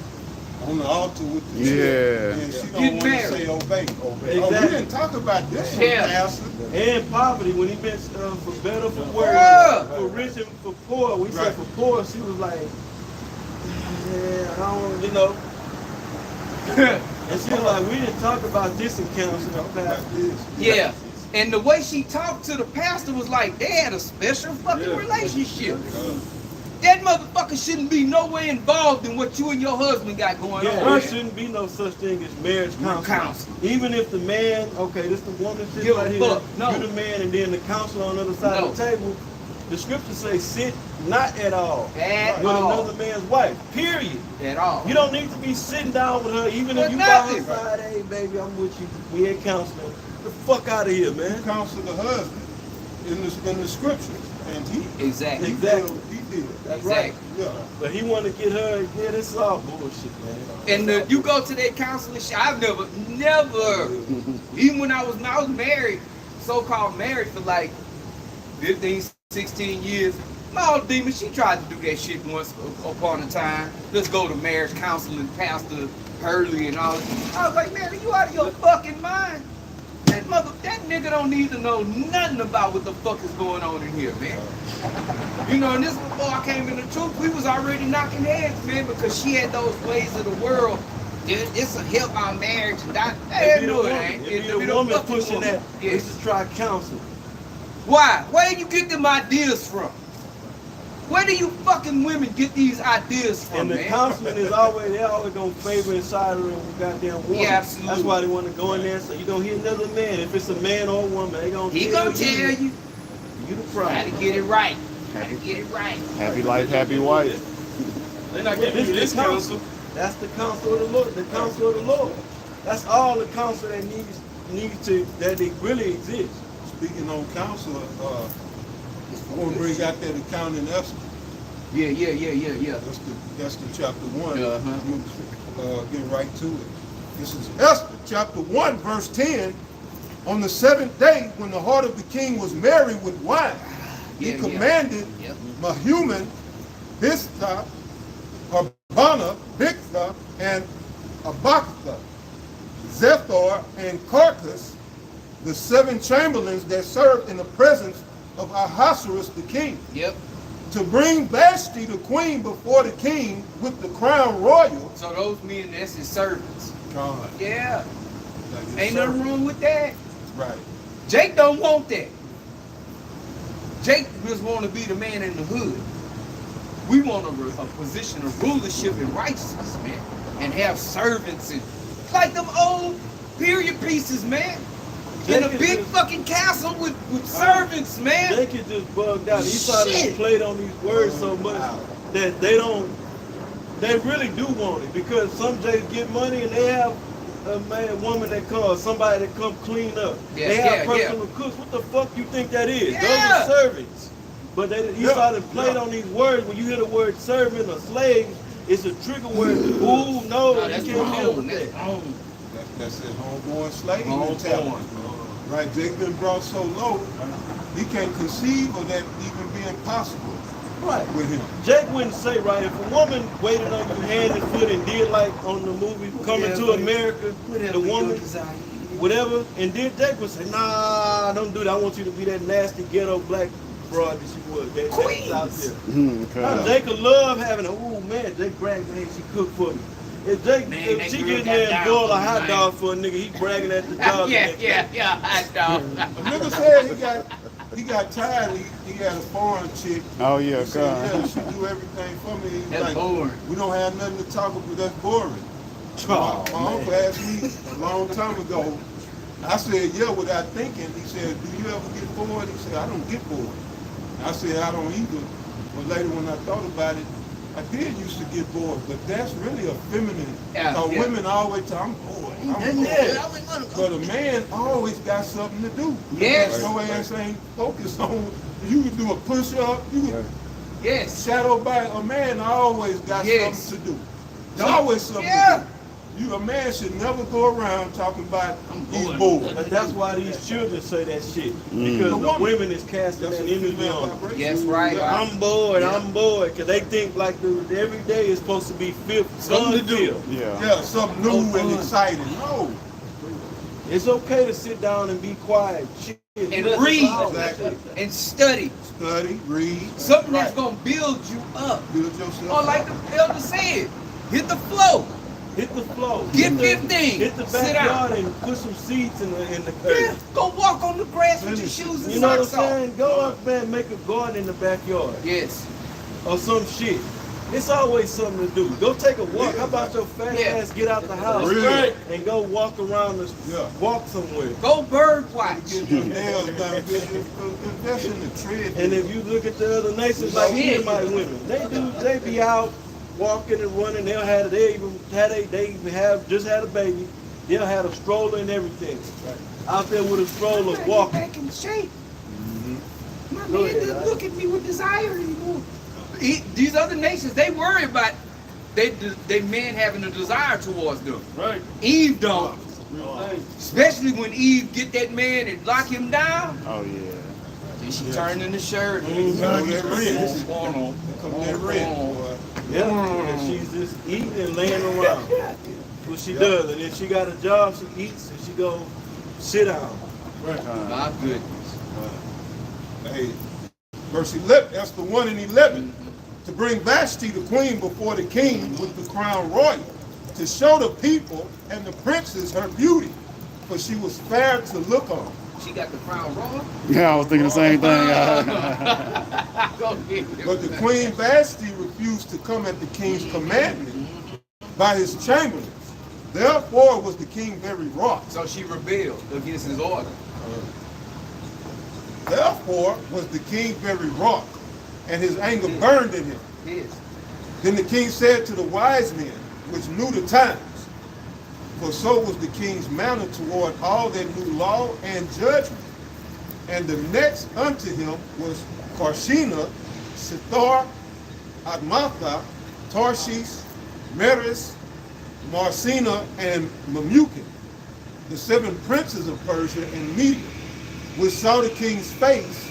on the altar with the Yeah. chick, and she Get don't want to married. say obey. Oh, we Exactly. didn't talk about this one, Yeah. Pastor. And poverty, when he meant for better, for worse, Yeah. for rich and for poor. We said Right. for poor, she was like, yeah, I don't, you know. And she was like, we didn't talk about this in counseling, About Pastor. this. Yeah. And the way she talked to the pastor was like they had a special fucking relationship. That motherfucker shouldn't be nowhere involved in what you and your husband got going Yeah, on. there man. shouldn't be no such thing as marriage counseling. Counseling. Even if the man, okay, this the woman sitting Give a right here, fuck. No. you the man, and then the counselor on the other side of the table, The scriptures say sit not at all At with all. another man's wife. Period. At all. You don't need to be sitting down with her, even For if you nothing. by her side. Hey, baby, I'm with you. We ain't counseling. The fuck out of here, You man. counsel the husband in the scriptures, and he Exactly. Exactly. he did. That's Exactly. right. Yeah. But he want to get her. Yeah, this is all bullshit, man. And you go to that counseling shit. I've never, even when I was married, so-called married for like 15, 16 years. My old demon, she tried to do that shit once upon a time. Let's go to marriage counseling, Pastor Hurley and all. I was like, man, are you out of your fucking mind? That nigga don't need to know nothing about what the fuck is going on in here, man. You know, and this before I came in the truth, we was already knocking heads, man, because she had those ways of the world. It's a help our marriage and that. If No, you're it a ain't. woman, if It you're be a the woman fucking pushing woman. that, Yeah. let's just try counseling. Why? Where do you get them ideas from? Where do you fucking women get these ideas from, And the man? counseling is always, they're always gonna favor inside of the goddamn woman. Yeah, absolutely. That's why they want to go in there. So you gonna hear another man. If it's a man or a woman, they gonna He gonna tell you, You the gotta problem. get it right. Gotta get it right. Happy life, happy wife. They're not giving you this counsel. That's the counsel of the Lord. The counsel of the Lord. That's all the counsel that that it really exists. Speaking on counsel, I want to bring out that account in Esther. Yeah. That's the chapter 1. Uh-huh. Get right to it. This is Esther, chapter 1, verse 10. On the 7th day, when the heart of the king was merry with wine, he commanded Yep. Mehuman, Biztha, Harbana, Bigtha, and Abagtha, Zethar, and Carcas, the 7 chamberlains that served in the presence of Ahasuerus the king, Yep. to bring Vashti the queen before the king with the crown royal. So those men, that's his servants. God, Yeah. like his Ain't nothing servant. wrong with that. Right. Jake don't want that. Jake just want to be the man in the hood. We want a position of rulership and righteousness, man, and have servants and like them old period pieces, man. In a big fucking castle with servants, man. They get just bugged out. He started Shit. played on these words so much that they really do want it, because some Jays get money and they have a man, woman that comes, somebody that come clean up. Yeah, they have yeah, personal cooks. What the fuck you think that is? Yeah. Those are servants. But he started playing on these words. When you hear the word servant or slave, it's a trigger word. Ooh, no, you that's can't deal wrong. with That's that. wrong. That's his homeborn slave Homeborn. mentality. Right, Jake been brought so low, he can't conceive of that even being possible Right. with him. Jake wouldn't say, right, if a woman waited on you hand and foot and did like on the movie Coming to America, the woman, whatever, and then Jake would say, nah, don't do that. I want you to be that nasty ghetto black broad that she was. That was out there. Now, Jake would love having a, ooh man, Jake bragged, man, she cooked for me. If Jake, Man, if that she girl get in got there and down boil for a me, hot man. dog for a nigga, he bragging at the dog. Yeah, hot dog. A nigga said he got tired. He had a foreign chick. Oh yeah, He said, yeah, God. she do everything for me. He's That's like, boring. we don't have nothing to talk about. That's boring. Oh, my uncle asked me a long time ago. I said, yeah, without thinking. He said, do you ever get bored? He said, I don't get bored. I said, I don't either. But later when I thought about it, I did used to get bored, but that's really a feminine. Yeah, Because yeah. women always say, I'm bored. I'm Yeah. bored. But a man always got something to do. Yes. Your ass ain't focused on, you can do a push-up, you can Yes. shadow by. A man always got Yes. something to do. There's always something Yeah. to do. A man should never go around talking about he's bored. bored. But that's why these children say that shit. Mm. Because The the woman. women is casting That's that a energy female on them. vibration. Yes, right. Yeah. I'm bored, Yeah. I'm bored. Because they think like every day is supposed to be Something to do. filled. Yeah. Yeah, something new Oh, and fun. exciting. No. It's okay to sit down and be quiet. Shit. And That's read. all. Exactly. And study. Study, read. Something that's gonna build you up. Build yourself Or like up. the elder said, hit the flow. Hit the flow. Get Hit the- 15. Hit the Sit backyard down. and put some seeds in the Yeah, earth. go walk on the grass with your shoes and You know what I'm socks on. saying? Go up there and make a garden in the backyard. Yes. Or some shit. It's always something to do. Go take a walk. How about your fat ass get out the house Really? and go walk around the walk somewhere? Go bird watch. Get your nails done. Invest in the tread. And if you look at the other nations like Edomite women, they be out walking and running. They even have just had a baby. They'll have a stroller and everything. Out there with a stroller walking. Back in shape. My Go man ahead, doesn't Ike. look at me with desire anymore. These other nations, they worry about they men having a desire towards them. Right. Eve don't. Real thing. Especially when Eve get that man and lock him down. Oh yeah. Then she turned in the shirt. Come get rich. Oh, Come get rich, boy. Yeah, and she's just eating and laying around. What she does, and if she got a job, she eats and she go sit down. my goodness. Hey, verse 11, that's the 1 and 11. To bring Vashti the queen before the king with the crown royal, to show the people and the princes her beauty, for she was fair to look on. She got the crown royal. Yeah, I was thinking the same thing. Go ahead. But the queen Vashti refused to come at the king's commandment by his chamberlains. Therefore was the king very wroth. So she rebelled against his order. Therefore was the king very wroth, and his anger burned in him. Yes. Then the king said to the wise men, which knew the times, for so was the king's manner toward all that knew law and judgment. And the next unto him was Carshena, Shethar, Admatha, Tarshish, Meres, Marsina, and Memucan, the 7 princes of Persia and Media, which saw the king's face,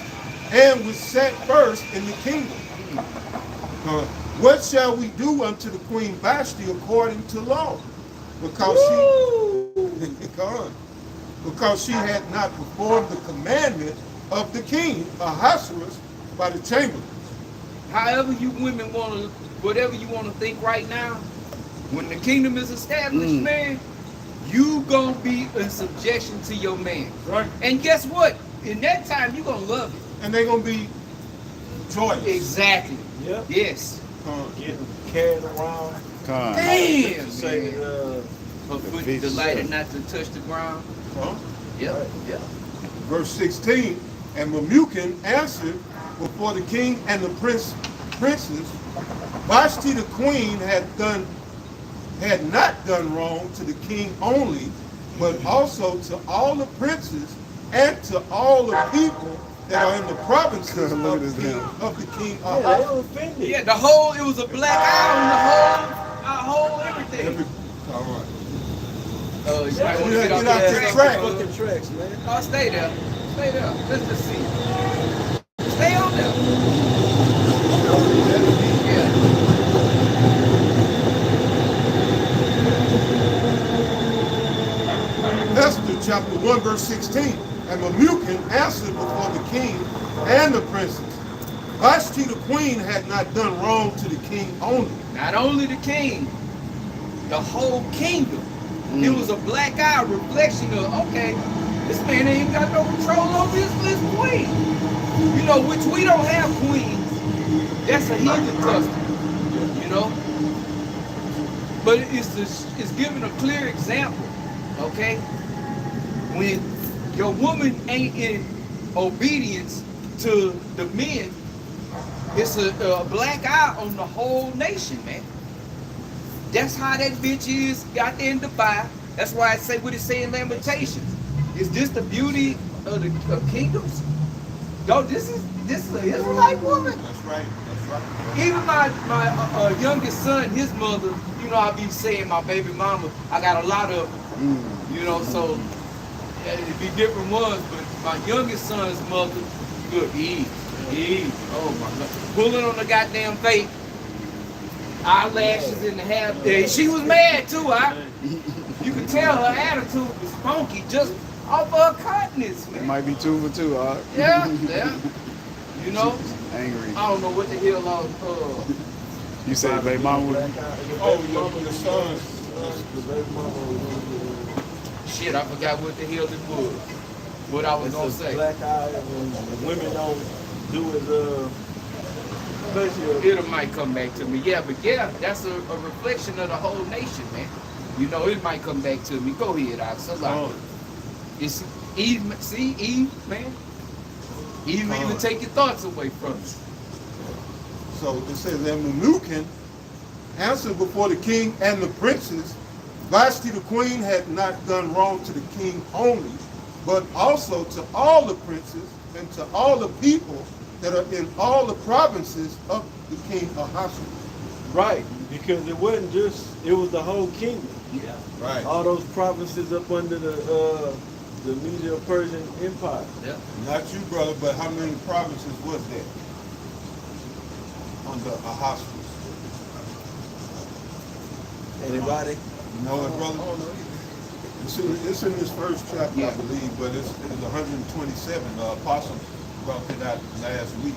and which sat first in the kingdom. What shall we do unto the queen Vashti according to law? Because she had not performed the commandment of the king Ahasuerus by the chamberlains. However you women want to, whatever you want to think right now, when the kingdom is established, man, you gonna be in subjection to your man. Right. And guess what? In that time, you gonna love it. And they're going to be joyous. Exactly. Yep. Yes. Getting carried around. Damn, Say, man. Her foot feet delighted not to touch the ground. Yep. Right. Yep. Verse 16, and Memucan answered before the king and the princes, Vashti the queen had not done wrong to the king only, but also to all the princes and to all the people that are in the provinces of the king Yeah, they were offended. Yeah, the whole, it was a black eye on the whole everything. All right. You might want to Get get out off the the track. Fucking tracks, man. Oh, stay there. Stay there. Let's just see. Stay on there. Yeah. Esther chapter 1 verse 16, and Memucan answered before the king and the princes, Vashti the queen had not done wrong to the king only. Not only the king, the whole kingdom. It was a black eye reflection of, okay, this man ain't got no control over his queen. You know, which we don't have queens. That's a heathen custom, you know. But it's giving a clear example, okay? When your woman ain't in obedience to the men, it's a black eye on the whole nation, man. That's how that bitch is out there in Dubai. That's why I say what it say in Lamentations. Is this the beauty of the kingdoms? No, this is an Israelite woman. That's right. That's right. Even my youngest son, his mother, you know, I be saying my baby mama, I got a lot of them, you know, so it'd be different ones, but my youngest son's mother, good, Eve, oh my God, pulling on the goddamn face, eyelashes in the hair, she was mad too, you could tell her attitude was funky just off of her continence, It man. might be 2 for 2, huh? Yeah, you know, Angry. I don't know what the hell You said baby mama was. Oh, your sons. shit, I forgot what the hell it was. What I was gonna say. Black eye, and women don't do as especially It might come back to me. Yeah, but yeah, that's a reflection of the whole nation, man. You know, it might come back to me. Go ahead, Salaki. It's Eve, see, Eve, man. Eve even take your thoughts away from you. So it says, and Memucan answered before the king and the princes, Vashti the queen had not done wrong to the king only, but also to all the princes and to all the people that are in all the provinces of the king Ahasuerus. right, because it wasn't just, it was the whole kingdom. Yeah. Right. All those provinces up under the Medo-Persian Empire. Yeah. Not you, brother, but how many provinces was there under Ahasuerus? Anybody? You know it, brother? It's in this first chapter, I believe, but it's 127. The apostles brought it out last week.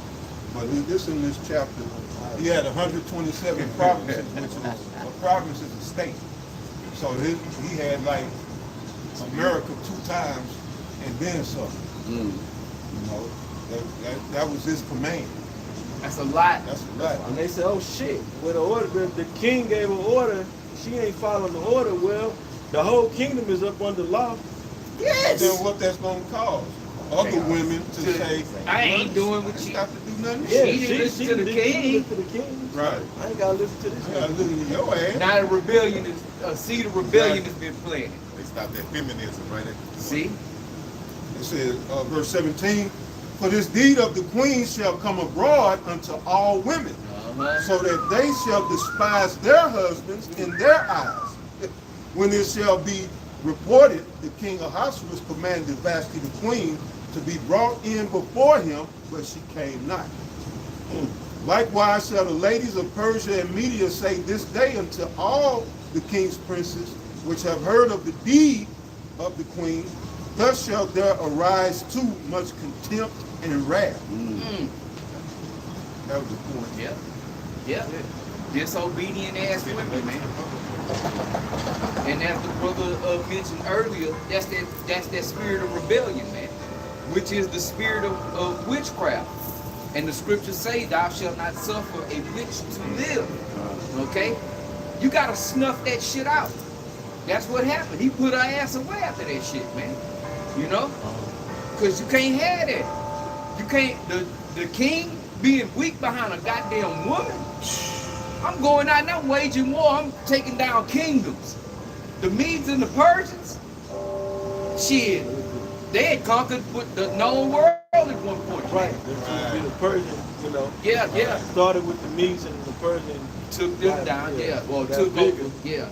But this in this chapter, he had 127 provinces, which is a province is a state. So he had like America 2 times and then some. You know, that was his command. That's a lot. That's a lot. And they said, oh shit, well, the king gave an order, she ain't following the order. Well, the whole kingdom is up under law. Yes. Then what that's going to cause? Other women to say, I ain't doing what you you. got to do nothing. Yeah, She didn't listen to the king. listen to the king. Right. I ain't gotta listen to this You got to guy. listen to your ass. Now the rebellion is a seed of rebellion has been planted. They stopped that feminism right at the See? It says, verse 17, for this deed of the queen shall come abroad unto all women, so that they shall despise their husbands in their eyes. When it shall be reported, the king Ahasuerus commanded Vashti the queen to be brought in before him, but she came not. Likewise shall the ladies of Persia and Media say this day unto all the king's princes, which have heard of the deed of the queen, thus shall there arise too much contempt and wrath. That was the point. Yeah. Yeah. Disobedient ass women, man. And as the brother mentioned earlier, that's that spirit of rebellion, man, which is the spirit of witchcraft. And the scriptures say, thou shalt not suffer a witch to live. Okay? You gotta snuff that shit out. That's what happened. He put her ass away after that shit, man. You know? Because you can't have that. You can't, the king being weak behind a goddamn woman. I'm going out and I'm waging war. I'm taking down kingdoms. The Medes and the Persians, shit, they had conquered the known world at one point. Right. The Persian, you know. Yeah. Started with the Medes and the Persian. Took them down, yeah. Well, Got took bigger. over, yeah.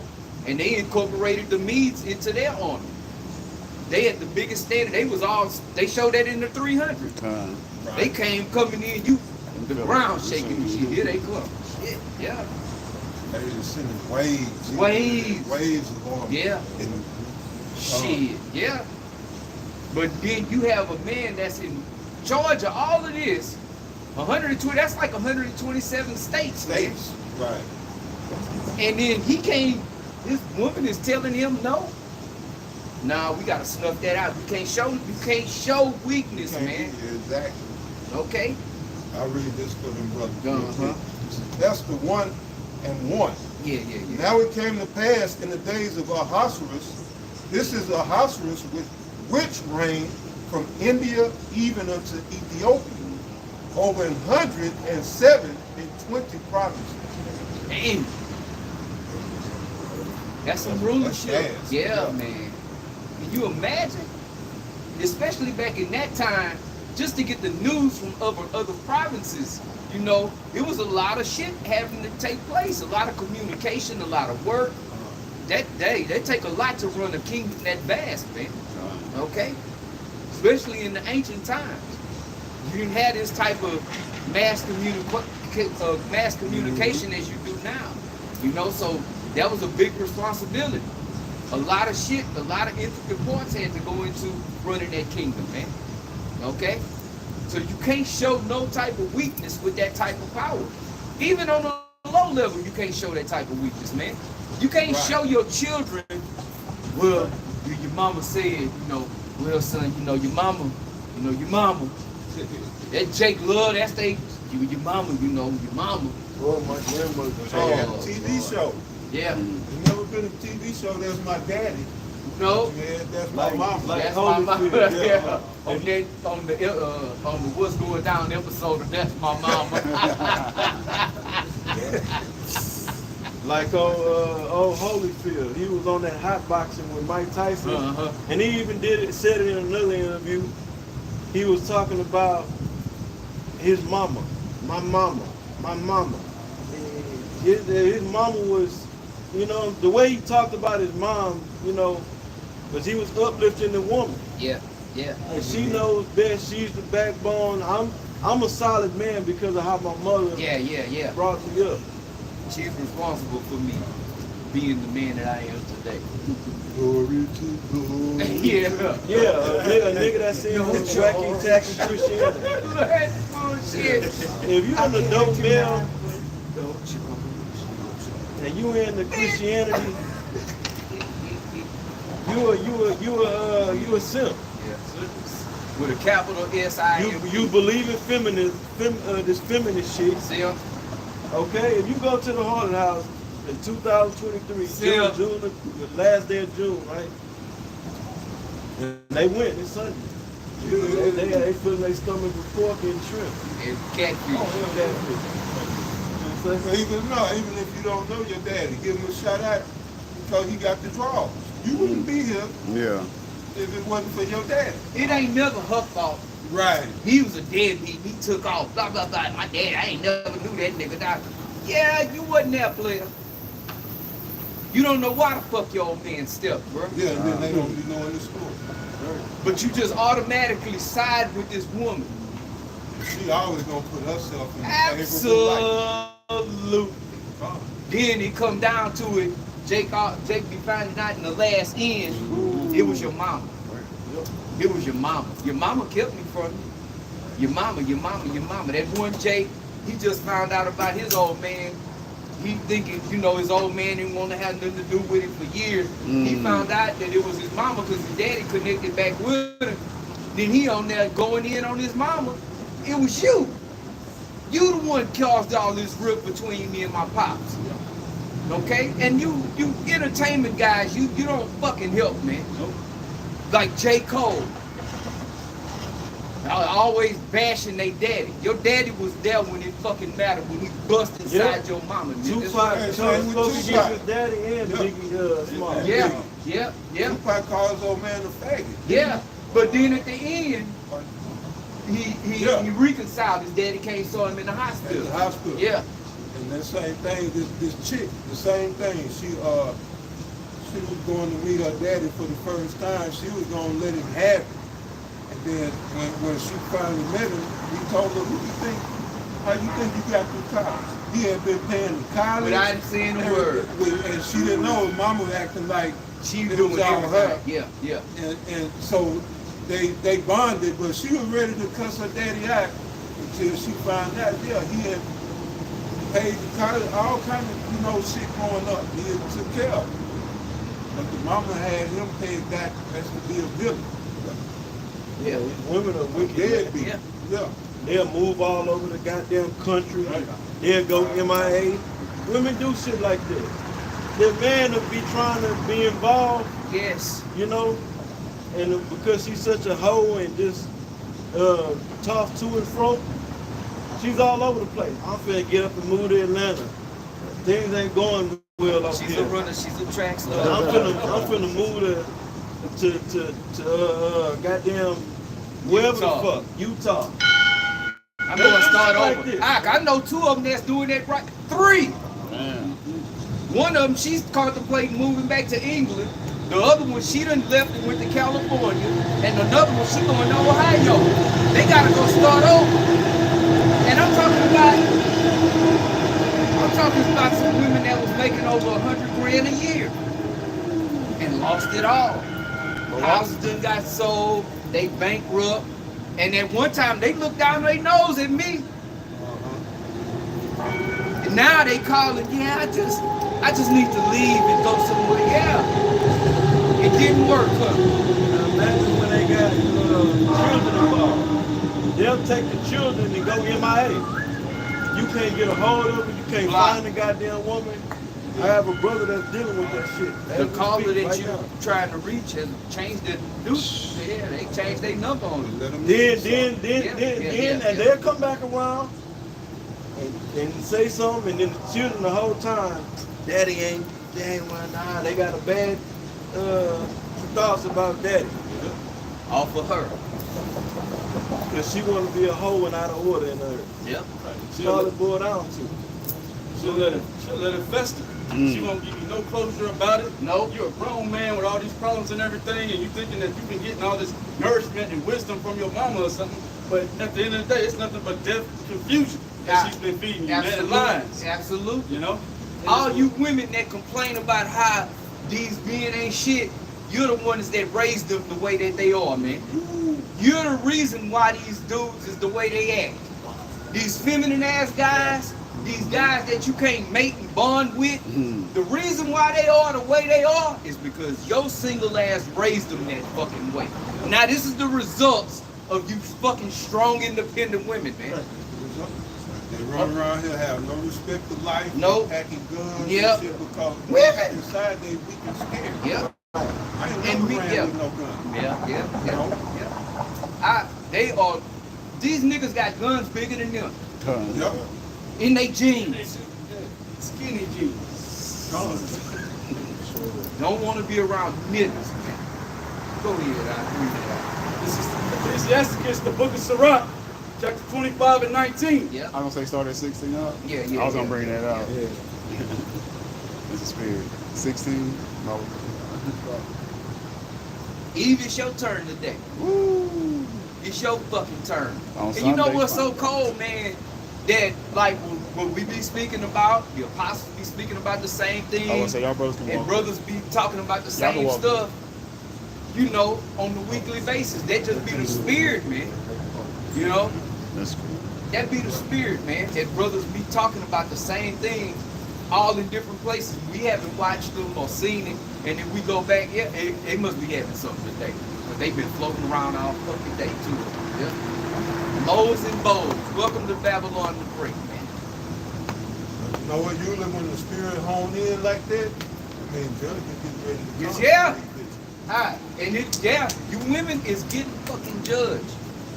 And they incorporated the Medes into their army. They had the biggest standard. They showed that in the 300. They came coming in, the ground shaking and shit. Here they come. Shit, yeah. They just sending waves. Waves. Waves of army. Yeah. And, Shit, yeah. But then you have a man that's in charge of all of this. 120, that's like 127 states, man. states. Right. And then his woman is telling him no. Nah, we gotta snuff that out. You can't show weakness, man. Exactly. Okay? I read this for them brothers. Uh-huh. That's the 1 and 1. Yeah. Now it came to pass in the days of Ahasuerus, this is Ahasuerus which reigned from India even unto Ethiopia, over 107 and 20 provinces. Damn. That's some rulership. That's Yeah, man. Can you imagine? Especially back in that time, just to get the news from other provinces, you know, it was a lot of shit having to take place, a lot of communication, a lot of work. That take a lot to run a kingdom that vast, man. Okay? Especially in the ancient times. You didn't have this type of mass communication as you do now. You know, so that was a big responsibility. A lot of shit, a lot of intricate parts had to go into running that kingdom, man. Okay? So you can't show no type of weakness with that type of power. Even on a low level, you can't show that type of weakness, man. You can't show your children, well, your mama said, you know, well, son, your mama, that Jake love, that's they your mama, you know, your mama. Or my grandmother. They had a Oh, TV Lord. show. Yeah. There's never been a TV show that's my daddy. No. Yeah, that's my mama. like That's my mama. Holyfield, Yeah. yeah. On the What's Going Down episode of That's My Mama. Like old Holyfield, he was on that hot boxing with Mike Tyson, Uh-huh. and he even said it in another interview. He was talking about his mama, my mama. And his mama was, you know, the way he talked about his mom, you know, because he was uplifting the woman, Yeah. Yeah. and she knows best. She's the backbone. I'm a solid man because of how my mother Yeah. brought me up. She's responsible for me being the man that I am today. Glory to God. Yeah. Yeah, a nigga that said wacky tacky Christianity. That's bullshit. If you an adult male and you in the Christianity, you a simp. With a capital S-I-M. You believe in this feminist shit. Simp. Okay, if you go to the haunted house in 2023, Yeah. June, the last day of June, right? And they went this Sunday. They filling their stomach with pork and shrimp. And catfish. But even if you don't know your daddy, give him a shout out because he got the draws. You wouldn't be here Yeah. if it wasn't for your daddy. It ain't never her fault. Right. He was a deadbeat. He took off. Blah, blah, blah. My dad, I ain't never knew that nigga. Now, yeah, you wasn't that player. You don't know why the fuck your old man stepped, bro. Yeah, and then they don't be knowing the story. But you just automatically side with this woman. She always gonna put herself in the favorable light. Absolutely. Then it come down to it. Jake be finding out in the last end, it was your mama. It was your mama. Your mama kept me from you. Your mama. That one Jake, he just found out about his old man. He thinking, you know, his old man didn't want to have nothing to do with it for years. He found out that it was his mama because his daddy connected back with him. Then he on there going in on his mama. It was you. You the one caused all this rift between me and my pops. Okay? And you entertainment guys, you don't fucking help, man. Like J. Cole. Always bashing they daddy. Your daddy was there when it fucking mattered, when he bust inside your mama. Tupac That's was right. supposed to get his daddy and Biggie Small. Yeah. Tupac called his old man a faggot. Yeah. But then at the end, he reconciled. His daddy came saw him in the At hospital. the hospital. Yeah. And that same thing, this chick, the same thing. She was going to meet her daddy for the first time. She was gonna let him have it. And then when she finally met him, he told her, how you think you got through college? He had been paying the college. Without saying a word. And she didn't know his mama was acting like She it doing was all her. everything. Yeah. And so they bonded, but she was ready to cuss her daddy out until she found out, he had paid the college, all kind of, shit growing up. He had took care of it. But the mama had him paid back as to be a villain. Yeah, women are wicked. Deadbeat. Yeah. They'll move all over the goddamn country. They'll go MIA. Women do shit like this. The man will be trying to be involved, Yes. you know, and because she's such a hoe and just toss to and fro, she's all over the place. I'm finna get up and move to Atlanta. Things ain't going well up She's here. a runner. She's a track star. I'm finna move to goddamn wherever Utah. the fuck, Utah. I'm gonna start Like over. this. I know 2 of them that's doing that right. 3. Man. One of them, she's contemplating moving back to England. The other one, she done left and went to California. And another one, she going to Ohio. They gotta go start over. And I'm talking about some women that was making over 100 grand a year and lost it all. Houses done got sold. They bankrupt. And at one time, they looked down their nose at me. And now they calling, I just need to leave and go somewhere. Yeah. It didn't work, huh? Now imagine when they got children involved. They'll take the children and go MIA. you can't get a hold of her, you can't Block. find the goddamn woman. I have a brother that's dealing with that shit. The As we caller speak that right you now. trying to reach has changed their dude. Yeah, they changed their number on you. Let 'em Then, yeah. and they'll come back around and say something, and then the children the whole time, Daddy ain't one. Nah, they got a bad thoughts about Daddy. Off of her. Because she want to be a hoe and out of order in her. Yep. That's all it boiled down to. She'll let it fester. She won't give you no closure about it. Nope. You're a grown man with all these problems and everything, and you thinking that you can get all this nourishment and wisdom from your mama or something. But at the end of the day, it's nothing but death, confusion that she's been feeding you, man, and Absolutely. lies. Absolutely. You know? All you women that complain about how these men ain't shit, you're the ones that raised them the way that they are, man. You're the reason why these dudes is the way they act. These feminine ass guys, these guys that you can't mate and bond with, the reason why they are the way they are is because your single ass raised them that fucking way. Now this is the results of you fucking strong, independent women, man. They run around here, have no respect for life, Nope. packing guns Yep. and shit because Women. inside they weak and scared. Yep. I ain't And never we- ran yeah. with no gun. Yeah. They are, these niggas got guns bigger than them Yep. in they jeans. Skinny jeans. Don't want to be around niggas, man. Go ahead, I read it out. This is Ecclesiasticus, the book of Sirach, chapter 25 and 19. Yeah. I'm gonna say start at 16 up. Yeah. I was gonna bring that out. Yeah. It's a spirit. 16. No. Eve, it's your turn today. Woo. It's your fucking turn. On And you know Sunday, what's so fine. cold, man? That like when we be speaking about, the apostles be speaking about the same thing. I want to say y'all brothers can And walk. brothers be talking about the Y'all can same walk. stuff, you know, on the weekly basis. That just be the spirit, man. You know, That's cool. that be the spirit, man. That brothers be talking about the same thing, all in different places. We haven't watched them or seen it, and then we go back. Yeah, they must be having something today, but they've been floating around all fucking day too. Yeah. Lows and bows. Welcome to Babylon the Great, man. You know what? Usually when the spirit hone in like that, I mean, judge get ready to Yes, come. yeah. Alright, and you women is getting fucking judged.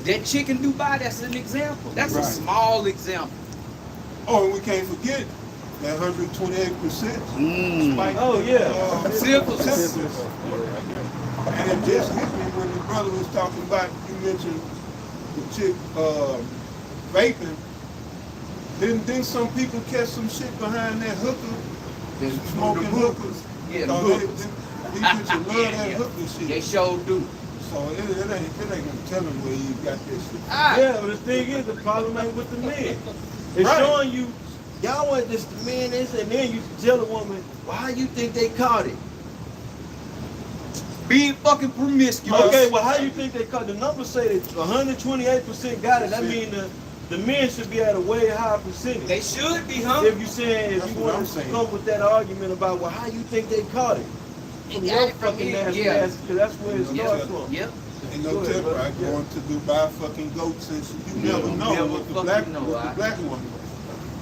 That chicken Dubai, that's an example. That's a Right. small example. Oh, and we can't forget that 128% spike. Oh, yeah. Syphilis. syphilis. And it just hit me when the brother was talking about, you mentioned the chick vaping. Then some people catch some shit behind that hooker, The smoking hookers. Yeah, the So hookers. these bitches love Yeah, that yeah. hooker shit. They sure do. So it ain't gonna tell them where you got this shit. Ah, Yeah, but the thing is, the problem ain't with the men. It's Right. showing you, y'all want this, the men is, and then you tell a woman, why you think they caught it? being fucking promiscuous. Okay, well, how you think they caught? The numbers say that 128% got it. That means the men should be at a way higher percentage. They should be, huh? If you saying, if That's you what want I'm to saying. come with that argument about, well, how you think they caught it? They From got your it from fucking here, nasty yeah. ass, because that's where it Yep, starts from. yep. Ain't no Go ahead, tip, brother. right? Yeah. Going to Dubai fucking goats and shit. You never You know never what the fucking black know, what the right? black one.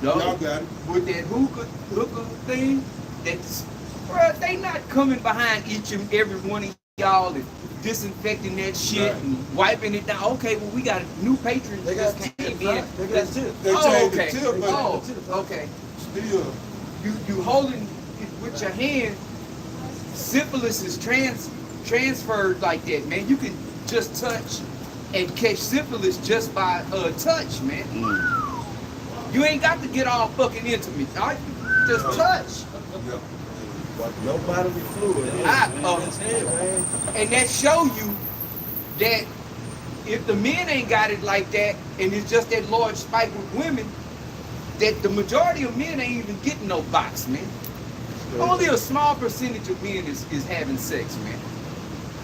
No. Y'all got it. With that hooker thing, that's, bruh, they not coming behind each and every one of y'all and disinfecting that shit Right. and wiping it down. Okay, well, we got new patrons They that got just tips, came right? in. They got tips. They Oh, changed okay. the tip, but Oh, okay. still. You holding it with your hand. Syphilis is transferred like that, man. You can just touch and catch syphilis just by touch, man. You ain't got to get all fucking intimate. All right? Just touch. Yep. No bodily fluid. That's it, man. And that show you that if the men ain't got it like that, and it's just that large spike with women, that the majority of men ain't even getting no box, man. Only a small percentage of men is having sex, man.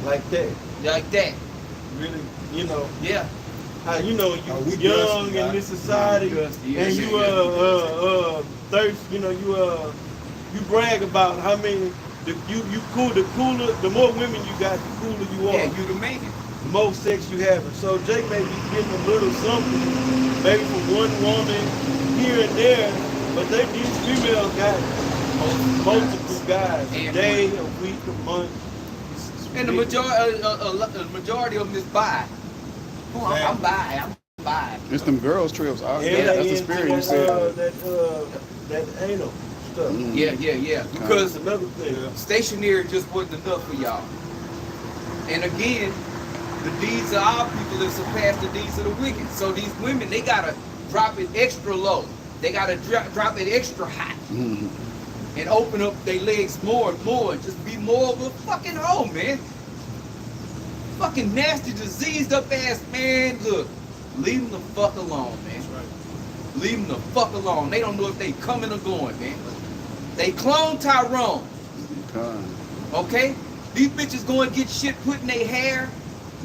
Like that. Like that. Really, you know, Yeah. how you know you Oh, we young dusty, in right? this society, Dusty, and yeah, you thirst. You know, you brag about how many. You cool. The more women you got, the cooler you are. Yeah, you the man. The more sex you having. So Jake may be getting a little something, maybe from one woman, here and there, but these females got multiple guys, a And day, a week, a month. And the majority of them is bi. Oh, I'm bi. I'm bi. It's them girls trips. And Yeah, they that's the into spirit you said. that anal stuff. Yeah. Because That's another thing. stationary just wasn't enough for y'all. And again, the deeds of our people have surpassed the deeds of the wicked. So these women, they gotta drop it extra low. They gotta drop it extra hot. And open up their legs more and more and just be more of a fucking hoe, man. Fucking nasty, diseased up ass man. Look, leave them the fuck alone, man. Leave them the fuck alone. They don't know if they coming or going, man. They clone Tyrone. Okay? These bitches go and get shit put in their hair,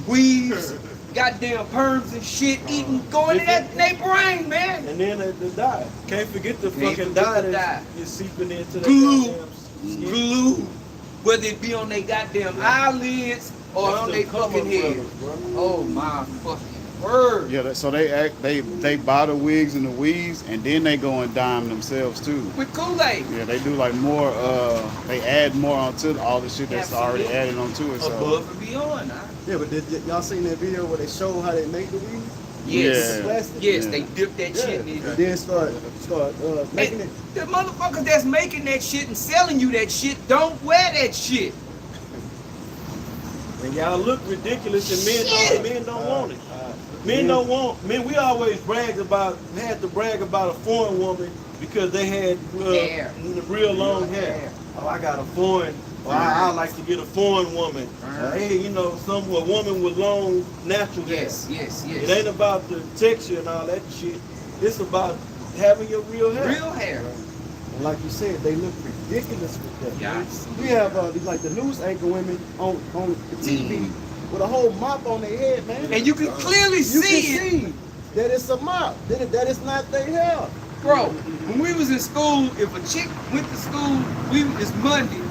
weaves, goddamn perms and shit, eating, going in their brain, man. And then the dye. Can't forget the Can't fucking forget dye the that is seeping into the Glue. goddamn skin. Glue, whether it be on their goddamn eyelids or That's on the their fucking cover head. brothers, bro. Oh my fucking word. Yeah, so they buy the wigs and the weaves, and then they go and dye them themselves too. With Kool-Aid. Yeah, they do like more. They add more onto all the shit that's already Absolutely. added onto it. So Above and beyond, huh? Yeah, but did y'all seen that video where they show how they make the weed? Yes. Yeah. Plastic? Yes, Yeah. they dip that shit in And it. then start making And it. the motherfuckers that's making that shit and selling you that shit don't wear that shit. And y'all look ridiculous, and Shit. men don't want it. Men don't want. Men, we always had to brag about a foreign woman because they had Hair. real long hair. Oh, I got a foreign. Or I like to get a foreign woman. Hey, you know, a woman with long natural hair. Yes. It ain't about the texture and all that shit. It's about having your real hair. Real hair. And like you said, they look ridiculous with that. Yeah. We have these like the news anchor women on the TV with a whole mop on their head, man. And you can clearly You see can it. see that it's a mop. That it's not their hair. Bro, when we was in school, if a chick went to school, it's Monday.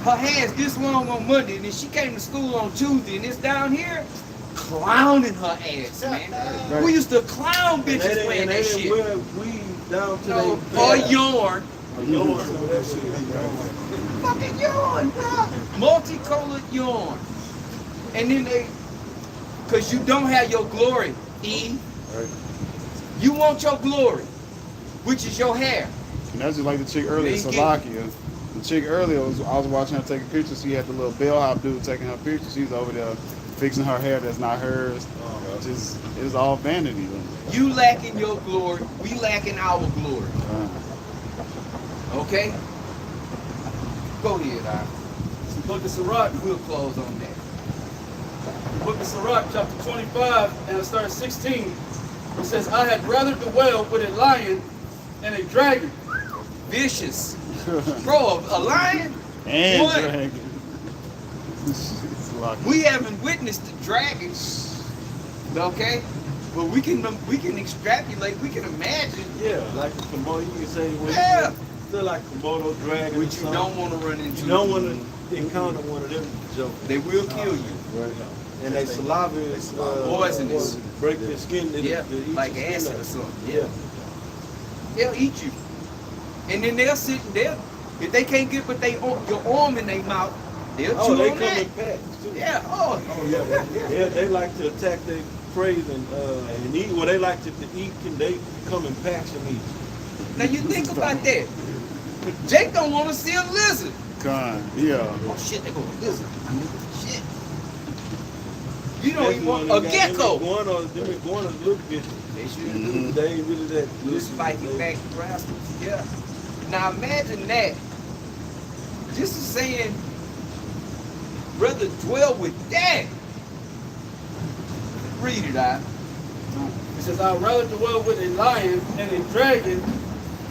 Her hair's this long on Monday, and then she came to school on Tuesday, and it's down here clowning her ass, man. Right. We used to clown And bitches they wearing didn't that shit. wear weave down to No, their or hair. yarn. Yarn, so that shit. Fucking yarn, bro. Multicolored yarn. And then cause you don't have your glory, E. Right. You want your glory, which is your hair. and that's just like the chick earlier, They get- Salakia. The chick earlier I was watching her take a picture. She had the little bellhop dude taking her picture. She's over there fixing her hair that's not hers. Just it's all vanity. You lacking your glory, we lacking our glory. Okay? Go ahead, I. Book of Sirach, We'll close on that. Book of Sirach, chapter 25, and it starts 16. It says, I had rather dwell with a lion and a dragon. Vicious. Bro, a lion? And What? dragon. Salakia. We haven't witnessed the dragons. Okay? But we can extrapolate, we can imagine Yeah, like a Komodo, you can say, well, Yeah. still like Komodo dragon. what you don't want to run into. You don't want to encounter one of them jokers. They will kill you. Right. And their saliva is Poisonous. break their skin. Yeah, they eat like your skin acid up. or something. Yeah. They'll eat you. And then they'll sit there. If they can't get but your arm in their mouth, they'll Oh, chew they on come that. in packs too. Yeah, oh. Yeah, they like to attack their prey and eat. Well, they like to eat, and they come in packs and eat. Now you think about that. Jake don't want to see a lizard. Con, yeah. Oh shit, they go lizard. Shit. You don't even want a gecko. Them iguanas look different. They should do. They ain't really that Little spiky back rascals. Yeah. Now imagine that. Just saying, rather dwell with that. Read it out. It says, I would rather dwell with a lion and a dragon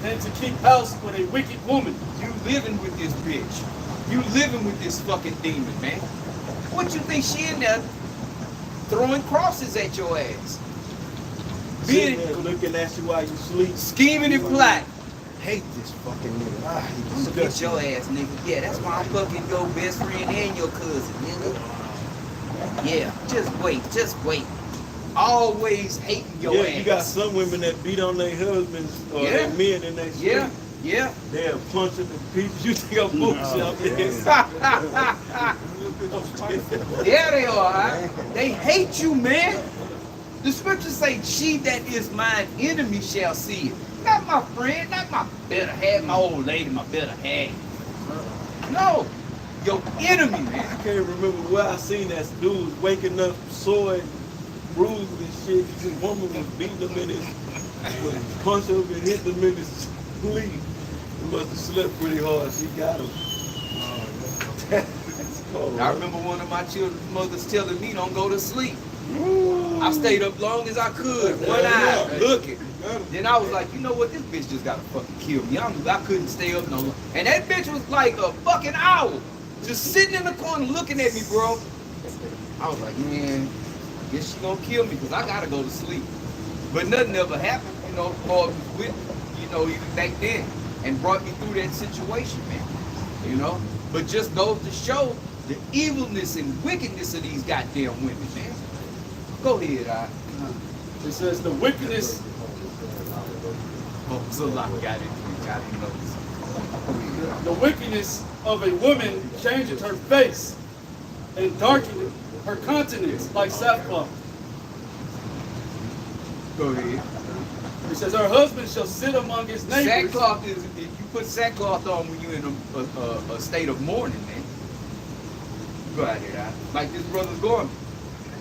than to keep house with a wicked woman. You living with this bitch. You living with this fucking demon, man. What you think she in there throwing crosses at your ass? Sitting Being there looking at you while you sleep. scheming and plotting. Hate this fucking nigga. Ah, he I'm gonna get your ass, nigga. Yeah, that's why I'm fucking your best friend and your cousin, nigga. Yeah, just wait, just wait. always hating your Yeah, ass. you got some women that beat on their husbands or their men in their sleep. Yeah, yeah. They'll punch them to pieces. You think I'm bullshit? Yeah, they are. Huh? They hate you, man. The scriptures say, "She that is mine enemy shall see it." Not my friend, not my better half, my old lady, my better half. No, your enemy, man. I can't remember where I seen that dude was waking up sore and bruised and shit. This woman was beating him in his, was punching him and hitting him in his sleep. He must have slept pretty hard. She got him. That's cold. I remember one of my children's mothers telling me, "Don't go to sleep." I stayed up long as I could, one eye looking. Then I was like, you know what? This bitch just gotta fucking kill me. I couldn't stay up no more. And that bitch was like a fucking owl, just sitting in the corner looking at me, bro. I was like, man, I guess she gonna kill me because I gotta go to sleep. But nothing ever happened, you know. Paul was with, you know, even back then, and brought me through that situation, man. You know. But just goes to show the evilness and wickedness of these goddamn women, man. Go ahead, It says the wickedness. Oh, so I got it. The wickedness of a woman changes her face and darkens her countenance like sackcloth. Go ahead. It says her husband shall sit among his neighbors. Sackcloth is, if you put sackcloth on when you're in a state of mourning, man. Go ahead, like this brother's going.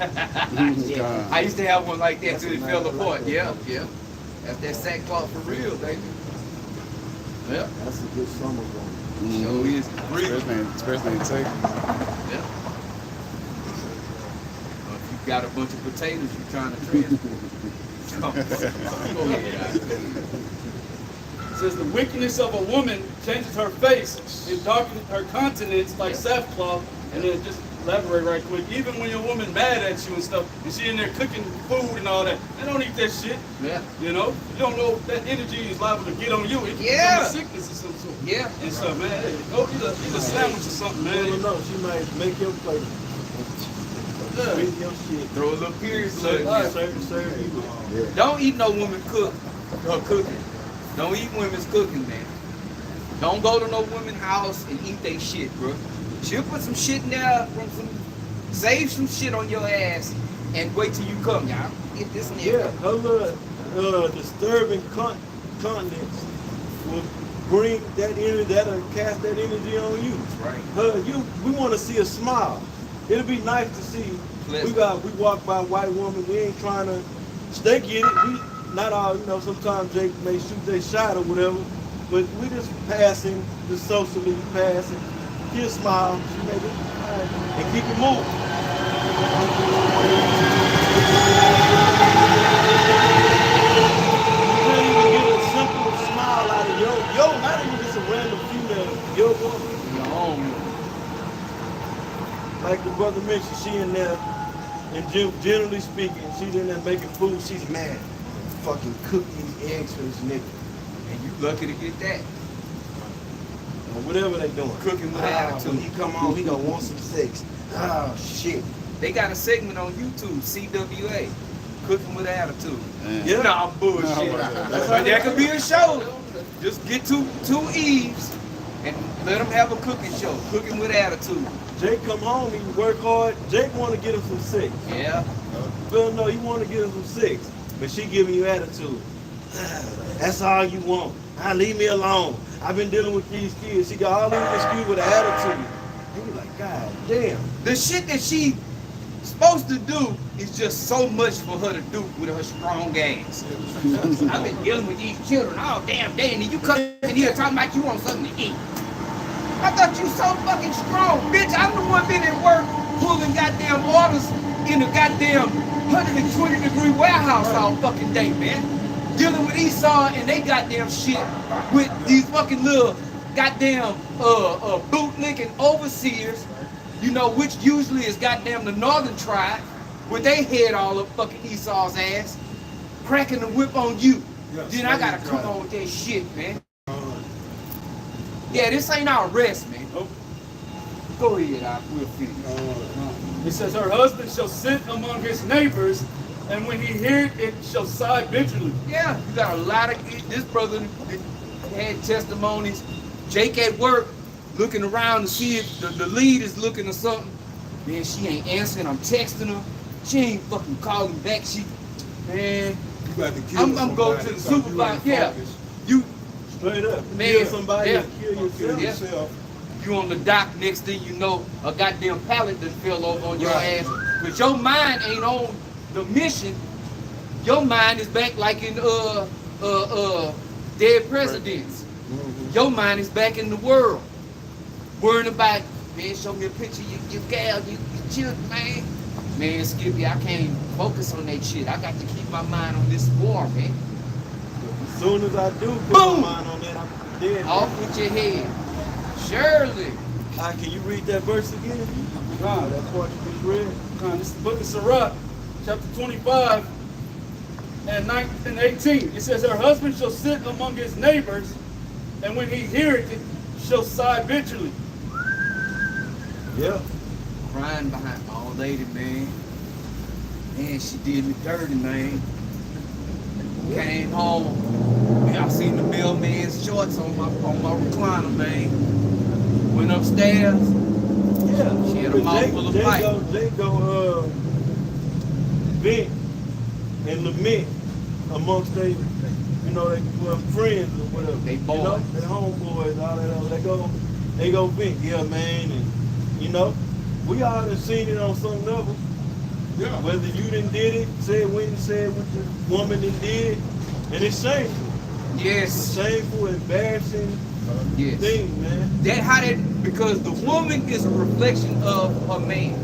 Yeah. I used to have one like that till it fell apart. Yeah, yeah. That's that sackcloth for real, baby. Yeah. That's a good summer going. Sure is. Real. Especially in Texas. Yeah. If you got a bunch of potatoes you're trying to transport. Go ahead. It says the wickedness of a woman changes her face and darkens her countenance like sackcloth. And then just elaborate right quick. Even when your woman mad at you and stuff, and she in there cooking food and all that, they don't eat that shit. Yeah. You know, you don't know if that energy is liable to get on you. It can Yeah. become a sickness or some sort. Yeah. And stuff, man. Hey, go eat a sandwich or something, man. No, she might make your plate. Yeah. Beat your shit. Throw a little period blood. Serve you. Don't eat no woman cooking. Don't eat women's cooking, man. Don't go to no women's house and eat they shit, bro. She'll put some shit in there, save some shit on your ass, and wait till you come, y'all. Get this nigga. Yeah, her little disturbing countenance will bring that energy, that'll cast that energy on you. Right. We want to see a smile. It'll be nice to see. Pleasant. We walk by a white woman. We ain't trying to. They get it. We not all. You know, sometimes they may shoot their shot or whatever, but we just passing, just socially passing. Get a smile, she made it, and keep it moving. You can't even get a simple smile out of yo, not even just a random female, your woman. Your own. Like the brother mentioned, she in there, and generally speaking, she's in there making food, she's mad. Fucking cook these eggs for this nigga. And you lucky to get that. Or whatever they doing. Cooking with When attitude. he come on, he gonna want some sex. Oh shit. They got a segment on YouTube, CWA, Cooking with Attitude. Man. Yeah. Nah, bullshit. But that could be a show. Just get two Eves and let them have a cooking show, Cooking with Attitude. Jake come home, he work hard. Jake want to get him some sex. Yeah. Bill, no, he want to get him some sex, but she giving you attitude. That's all you want. Leave me alone. I've been dealing with these kids. She got all these excuses with an attitude. And you're like, God damn. The shit that she supposed to do is just so much for her to do with her strong ass. I've been dealing with these children all damn day, and you come in here talking about you want something to eat. I thought you so fucking strong, bitch. I'm the one been at work pulling goddamn orders in a goddamn 120-degree warehouse all fucking day, man. Dealing with Esau and they goddamn shit with these fucking little goddamn bootlicking overseers, you know, which usually is goddamn the northern tribe, with they head all up fucking Esau's ass, cracking the whip on you. Then I gotta come on with that shit, man. Yeah, this ain't our rest, man. Go ahead, we'll finish. It says her husband shall sit among his neighbors and when he heareth it, shall sigh bitterly. Yeah, you got a lot of this brother that had testimonies. Jake at work looking around to see if the lead is looking or something. Man, she ain't answering. I'm texting her. She ain't fucking calling back. Man, You got to kill I'm going to the supervisor. Yeah, you Straight up. Man, Kill somebody yeah. and kill yourself. Yeah. yourself. you on the dock. Next thing you know, a goddamn pallet done fell over on your Right. ass. But your mind ain't on the mission. Your mind is back like in dead presidents. Your mind is back in the world, worrying about, man, show me a picture of your gal, your children, man. Man, Skippy, I can't even focus on that shit. I got to keep my mind on this war, man. As soon as I do put Boom! my mind on that, I'm dead. Off with your head. Surely. Can you read that verse again? God, That part you just read? God, this is the book of Sirach, chapter 25 and 19 and 18. It says, her husband shall sit among his neighbors, and when he heareth it, shall sigh bitterly. Yeah. Crying behind my old lady, man. Man, she did me dirty, man. Came home. Man, I seen the mailman's shorts on my recliner, man. Went upstairs. Yeah. She had a mouthful of pipe. They go vent and lament amongst they, friends or whatever. They You know, boys. they homeboys, all that. They go vent, yeah, man, and we all done seen it on some level. Yeah. Whether you done did it, went and said what the woman done did, and it's shameful. It's a Yes. shameful, embarrassing Yes. thing, man. Because the woman is a reflection of her man.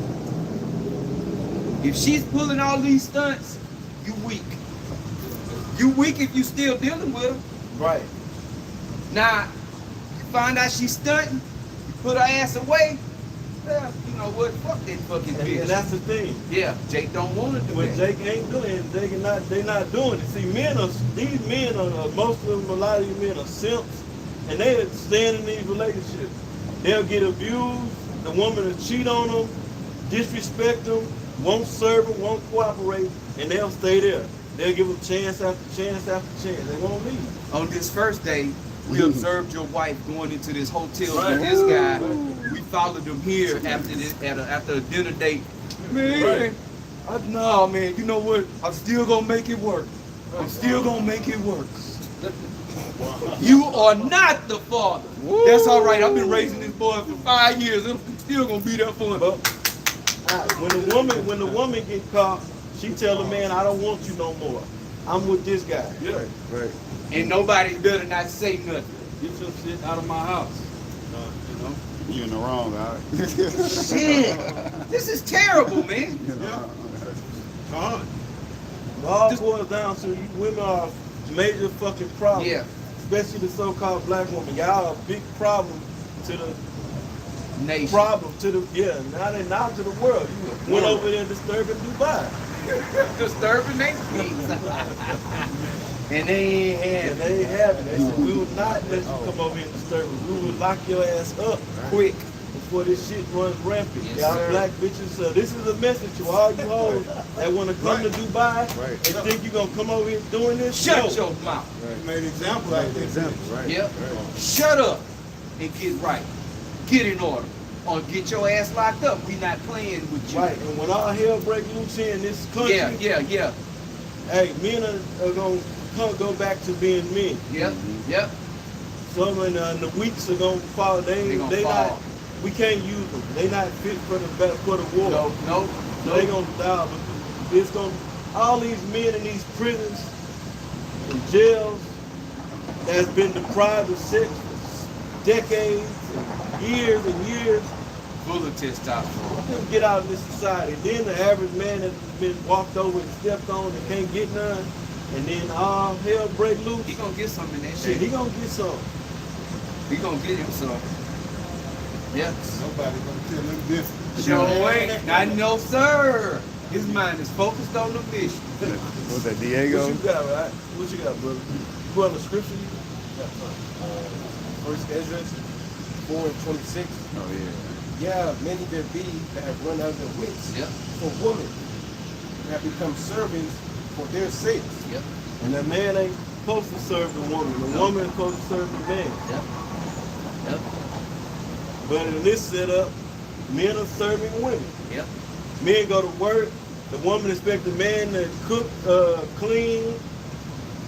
If she's pulling all these stunts, you weak. You weak if you still dealing with her. Right. Now, you find out she's stunting, you put her ass away, well, you know what? Fuck that fucking And bitch. that's the thing. Yeah, Jake don't want to do When that. Jake ain't doing it, they not doing it. See, these men are, most of them, a lot of these men are simps, and they stand in these relationships. They'll get abused, the woman will cheat on them, disrespect them, won't serve them, won't cooperate, and they'll stay there. They'll give them chance after chance after chance. They won't leave. On this first day, we observed your wife going into this hotel Right. with this guy. We followed him here after a dinner date. Man, Right. no, man, you know what? I'm still gonna make it work. I'm still gonna make it work. You are not the father. That's all right. I've been raising this boy for 5 years. I'm still gonna be there for him. But when the woman get caught, she tell the man, I don't want you no more. I'm with this guy. Yeah. Right. And nobody better not say nothing. Get your shit out of my house. You know? You in the wrong, all right? Shit. This is terrible, man. You in the wrong. Con. It all boils down to you women are a major fucking problem. Yeah. Especially the so-called black woman. Y'all are a big problem to the Nation. not to the world. You went over there disturbing Dubai. Disturbing their peace. And they ain't And had they ain't having it. They said, we would not let you come over here and disturb us. We would lock your ass up quick. before this shit runs rampant. Yes, Y'all sir. black bitches. So this is a message to all you hoes that want to come to Dubai Right. and think you're going to come over here doing this. Shut No. your mouth. You made examples out there. Example, right? Yep. Right. Shut up and get right. Get in order. Or get your ass locked up. We not playing with you. Right, and when all hell break loose here in this country, Yeah. hey, men are gonna go back to being men. Yep. Some in the weeks are gonna fall. They gonna They fall. not. We can't use them. They not fit for the war. No. They gonna die. But it's gonna all these men in these prisons and jails that's been deprived of sex for decades, and years. Full of testosterone. Just get out of this society. Then the average man has been walked over and stepped on and can't get none. And then all hell break loose. He gonna get some in that Shit, shit. he gonna get some. He gonna get him some. Yep. Nobody gonna tell him different. Sure ain't. Not no sir. His mind is focused on the mission. Was that Diego? What you got, right? What you got, brother? You want the scripture? First Ezra 4:26. Oh, yeah. Yeah, many there be that have run out of their wits Yep. for women. have become servants for their sakes. Yep. And the man ain't supposed to serve the woman. The woman is supposed to serve the man. Yep. Yep. But in this setup, men are serving women. Yep. Men go to work. The woman expects the man to cook, clean,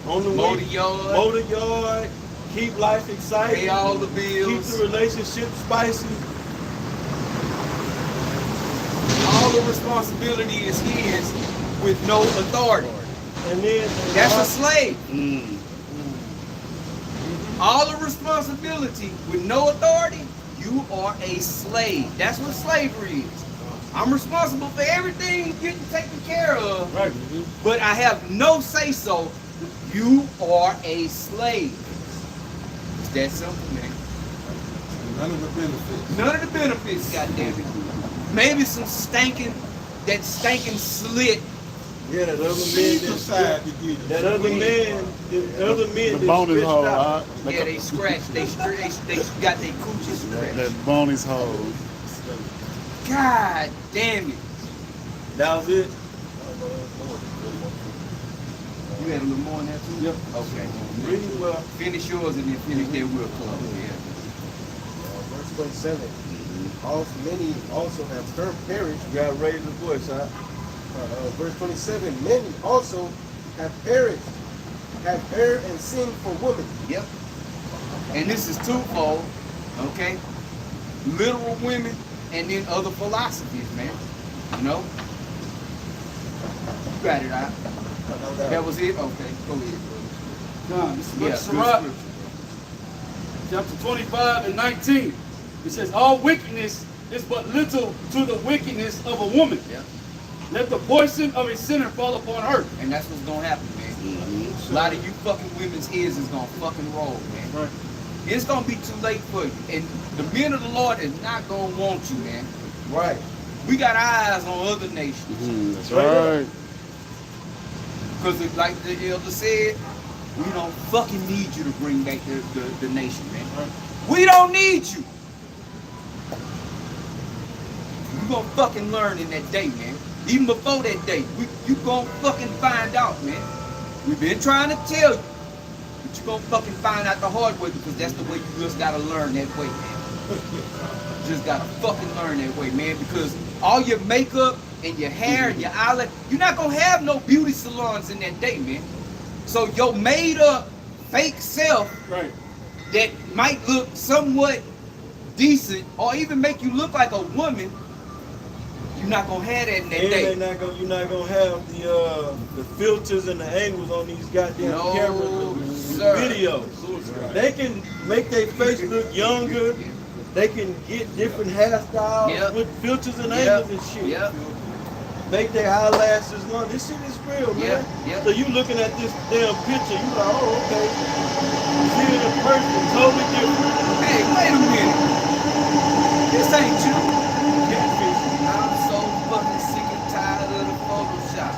on the Mow way, the yard. mow the yard, keep life exciting, Pay all the keep bills. the relationship spicy. All the responsibility is his with no authority. And then That's a slave. Mm. All the responsibility with no authority, you are a slave. That's what slavery is. I'm responsible for everything getting taken care of, right. but I have no say so. You are a slave. It's that simple, man. None of the benefits. None of the benefits, goddamn it. Maybe some that stinking slit. Yeah, that other See man the side to get it. that other man, the other men The bonus hole, out. Yeah, they scratch. They got their coochie scratched. That bonus hole. God damn it. That was it. You had a little more than that too? Yep. Okay. Really well. Finish yours and then finish that will club. Yeah. Verse 27. Many also have perished. You gotta raise the voice, huh? Verse 27. Many also have perished, have erred and sinned for women. Yep. And this is twofold, okay? Literal women and then other philosophies, man. You know? You got it out. That was it? Okay, go ahead. John, this is Yeah, Sirach, good scripture. chapter 25 and 19. It says, all wickedness is but little to the wickedness of a woman. Yeah. Let the poison of a sinner fall upon her. And that's what's gonna happen, man. A lot of you fucking women's heads is gonna fucking roll, man. Right. It's gonna be too late for you. And the men of the Lord is not gonna want you, man. Right. We got eyes on other nations. That's right. Because like the elder said, we don't fucking need you to bring back the nation, man. We don't need you. You gonna fucking learn in that day, man. Even before that day, you gonna fucking find out, man. We've been trying to tell you, but you gonna fucking find out the hard way because that's the way you just gotta learn that way, man. You just gotta fucking learn that way, man. Because all your makeup and your hair and your eyelid, you're not gonna have no beauty salons in that day, man. So your made up fake self Right. that might look somewhat decent or even make you look like a woman, you're not gonna have that in that And day. you're not gonna have the filters and the angles on these goddamn No, cameras, sir. videos. They can make their face look younger. They can get different hairstyles Yep. with filters and Yep. angles and shit. Yep. Make their eyelashes long. This shit is real, man. Yep. So you looking at this damn picture, you like, oh, okay. See it in person, totally different. Hey, wait a minute. This ain't you. Catfish. I'm so fucking sick and tired of the Photoshop.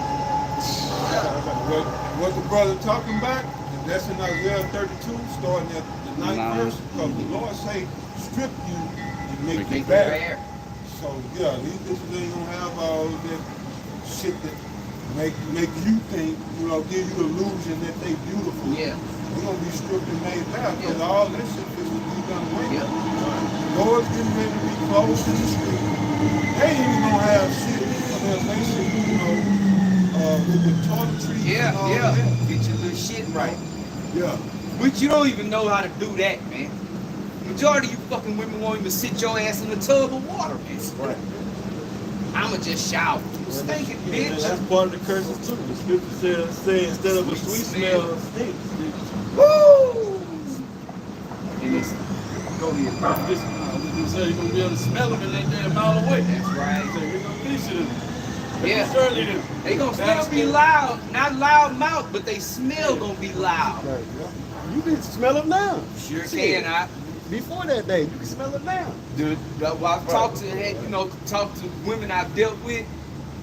What the brother talking about, that's in Isaiah 32, starting at the 9th verse, because the Lord say, strip you and make you Make it bare. bare. So yeah, these bitches ain't gonna have all that shit that make you think, give you the illusion that they beautiful. Yeah. They're gonna be stripped and made bare because Yeah. all that shit is gonna be done away. Yeah. Doors getting ready to be closed in the street. They ain't even gonna have shit for their nation, with the toiletries and all Yeah. that. Get your little shit right. Yeah. But you don't even know how to do that, man. Majority of you fucking women won't even sit your ass in a tub of water, man. Right. I'ma just shower. You stinking And bitch. that's part of the curses too. The scripture say instead of a sweet smell, stinks. Woo! And it's, go ahead. Just, you say you're gonna be able to smell them and they a mile away. That's right. So you're gonna finish it. Yeah. Certainly do. They gonna still be loud, not loud mouth, but they smell gonna be loud. Right, yeah. You can smell them now. Sure Shit. can. Before that day, you can smell it now. I've talked to women I've dealt with.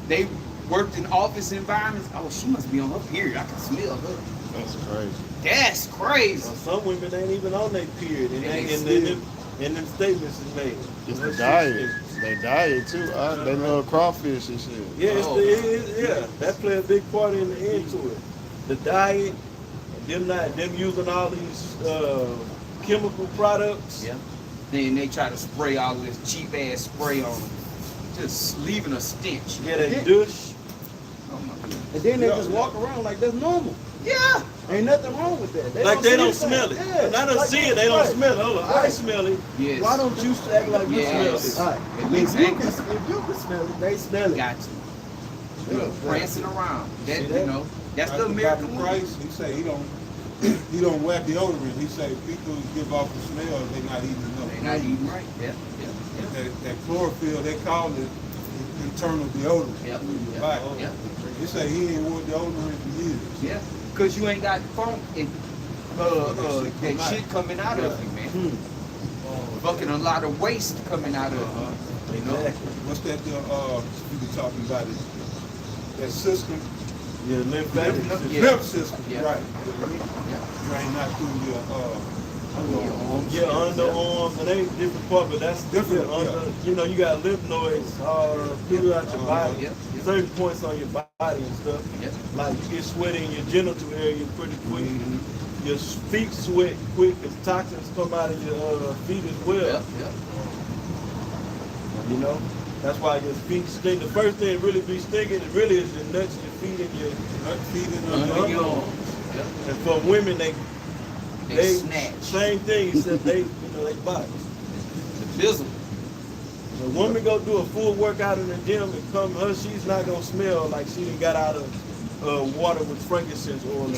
They worked in office environments. Oh, she must be on her period. I can smell her. That's crazy. That's crazy. Some women ain't even on their period, and And they them statements is made. It's That the shit diet. is They diet too. They love crawfish and shit. Yeah, Oh. yeah, that play a big part into it. The diet, them using all these chemical products. Yeah. Then they try to spray all this cheap ass spray on them, just leaving a stench. Yeah, that douche. Oh my goodness. And then they just walk around like that's normal. Yeah. Ain't nothing wrong with that. Like they don't see smell it. Yeah. And I done Like see it, they don't right. smell it. Hold on, I Right. smell it. Yes. Why don't you act like you Yes. smell it? Right. At least If you ain't- can smell it, they smell it. Got you. You know, prancing around. That, See you that? know, that's the Dr. American way. Price, he say he don't wear deodorant. He say people give off the smell, they not eating enough. They not eating right. Yeah. That chlorophyll, they call it internal deodorant. Yep. in your Yep. body. Yep. He say he ain't worn deodorant for years. Yeah. Because you ain't got funk and that shit coming out of you, man. Fucking a lot of waste coming out of you. You know? Exactly. What's that you were talking about it? That system, Yeah, lymphatic. Yeah. lymph system, Yeah. right. Yeah. Drain not through your Yeah, underarms, and they different part, but that's Different, different. yeah. You know, you got lymph nodes throughout your body. Yeah. Certain points on your body and stuff. Yeah. Like you get sweaty in your genital area pretty quick. Mm-hmm. Your feet sweat quick because toxins come out of your feet as well. Yep. Yep. You know, that's why your feet stink. The first thing really be stinking really is your nuts, your feet, and your feet and Under your underarms. arms. Yep. And for women, They they snatch. same thing except they they bodies. The bizzle. A woman go do a full workout in the gym and come, she's not gonna smell like she done got out of water with frankincense oil and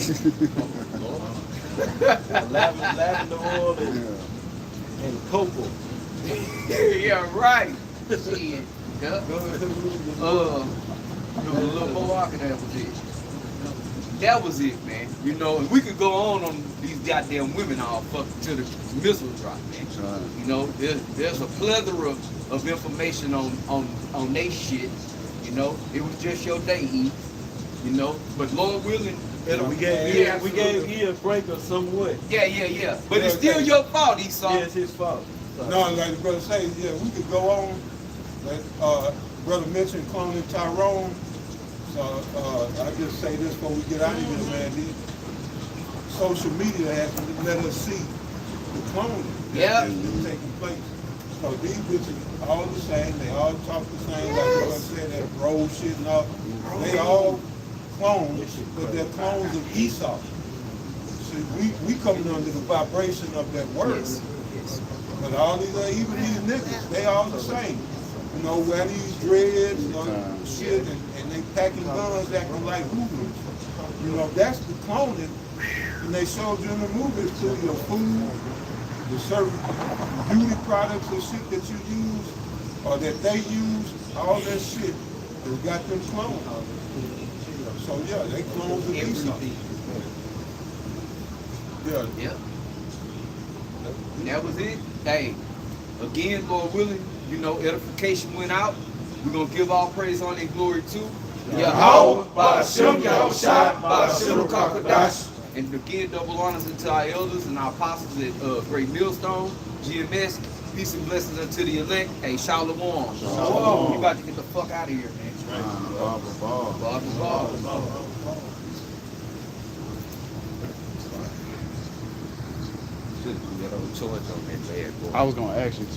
lavender oil and cocoa. Yeah, right. Shit. Yep. The little Moaka, that was it. That was it, man. You know, and we could go on these goddamn women all fucking to the missile drop, man. Right. You know, there's a plethora of information on they shit. You know, it was just your day, E. You know, but Lord willing, We gave E a break or somewhat. yeah. But it's still your fault, Esau. Yeah, it's his fault. No, like the brother say, yeah, we could go on. Like brother mentioned cloning Tyrone. So I just say this before we get out of here, man. These social media has to let us see the cloning Yep. that's taking place. So these bitches all the same. They all talk the same. Like the brother said, that bro shit and all. They all clones, but they're clones of Esau. See, we coming under the vibration of that word. Yes. Yes. But all these, even these niggas, they all the same. You know, wear these dreads, you know, shit, and they packing guns acting like hooligans. You know, that's the cloning. And they showed you in the movies to your food, the certain beauty products and shit that you use, or that they use, all that shit has got them cloned. So yeah, they clones of Esau. Everything. Yeah. Yep. That was it. Hey, again, Lord willing, you know, edification went out. We're going to give all praise, honor, and glory to Yahweh, Ba'ashem Yahushua, Ba'ashem Kakadash. And again, double honors unto our elders and our apostles at Great Millstone, GMS. Peace and blessings unto the elect. Hey, Shalom. We about to get the fuck out of here, man. Bob. Should have that old choice on that bad boy. I was gonna ask you too.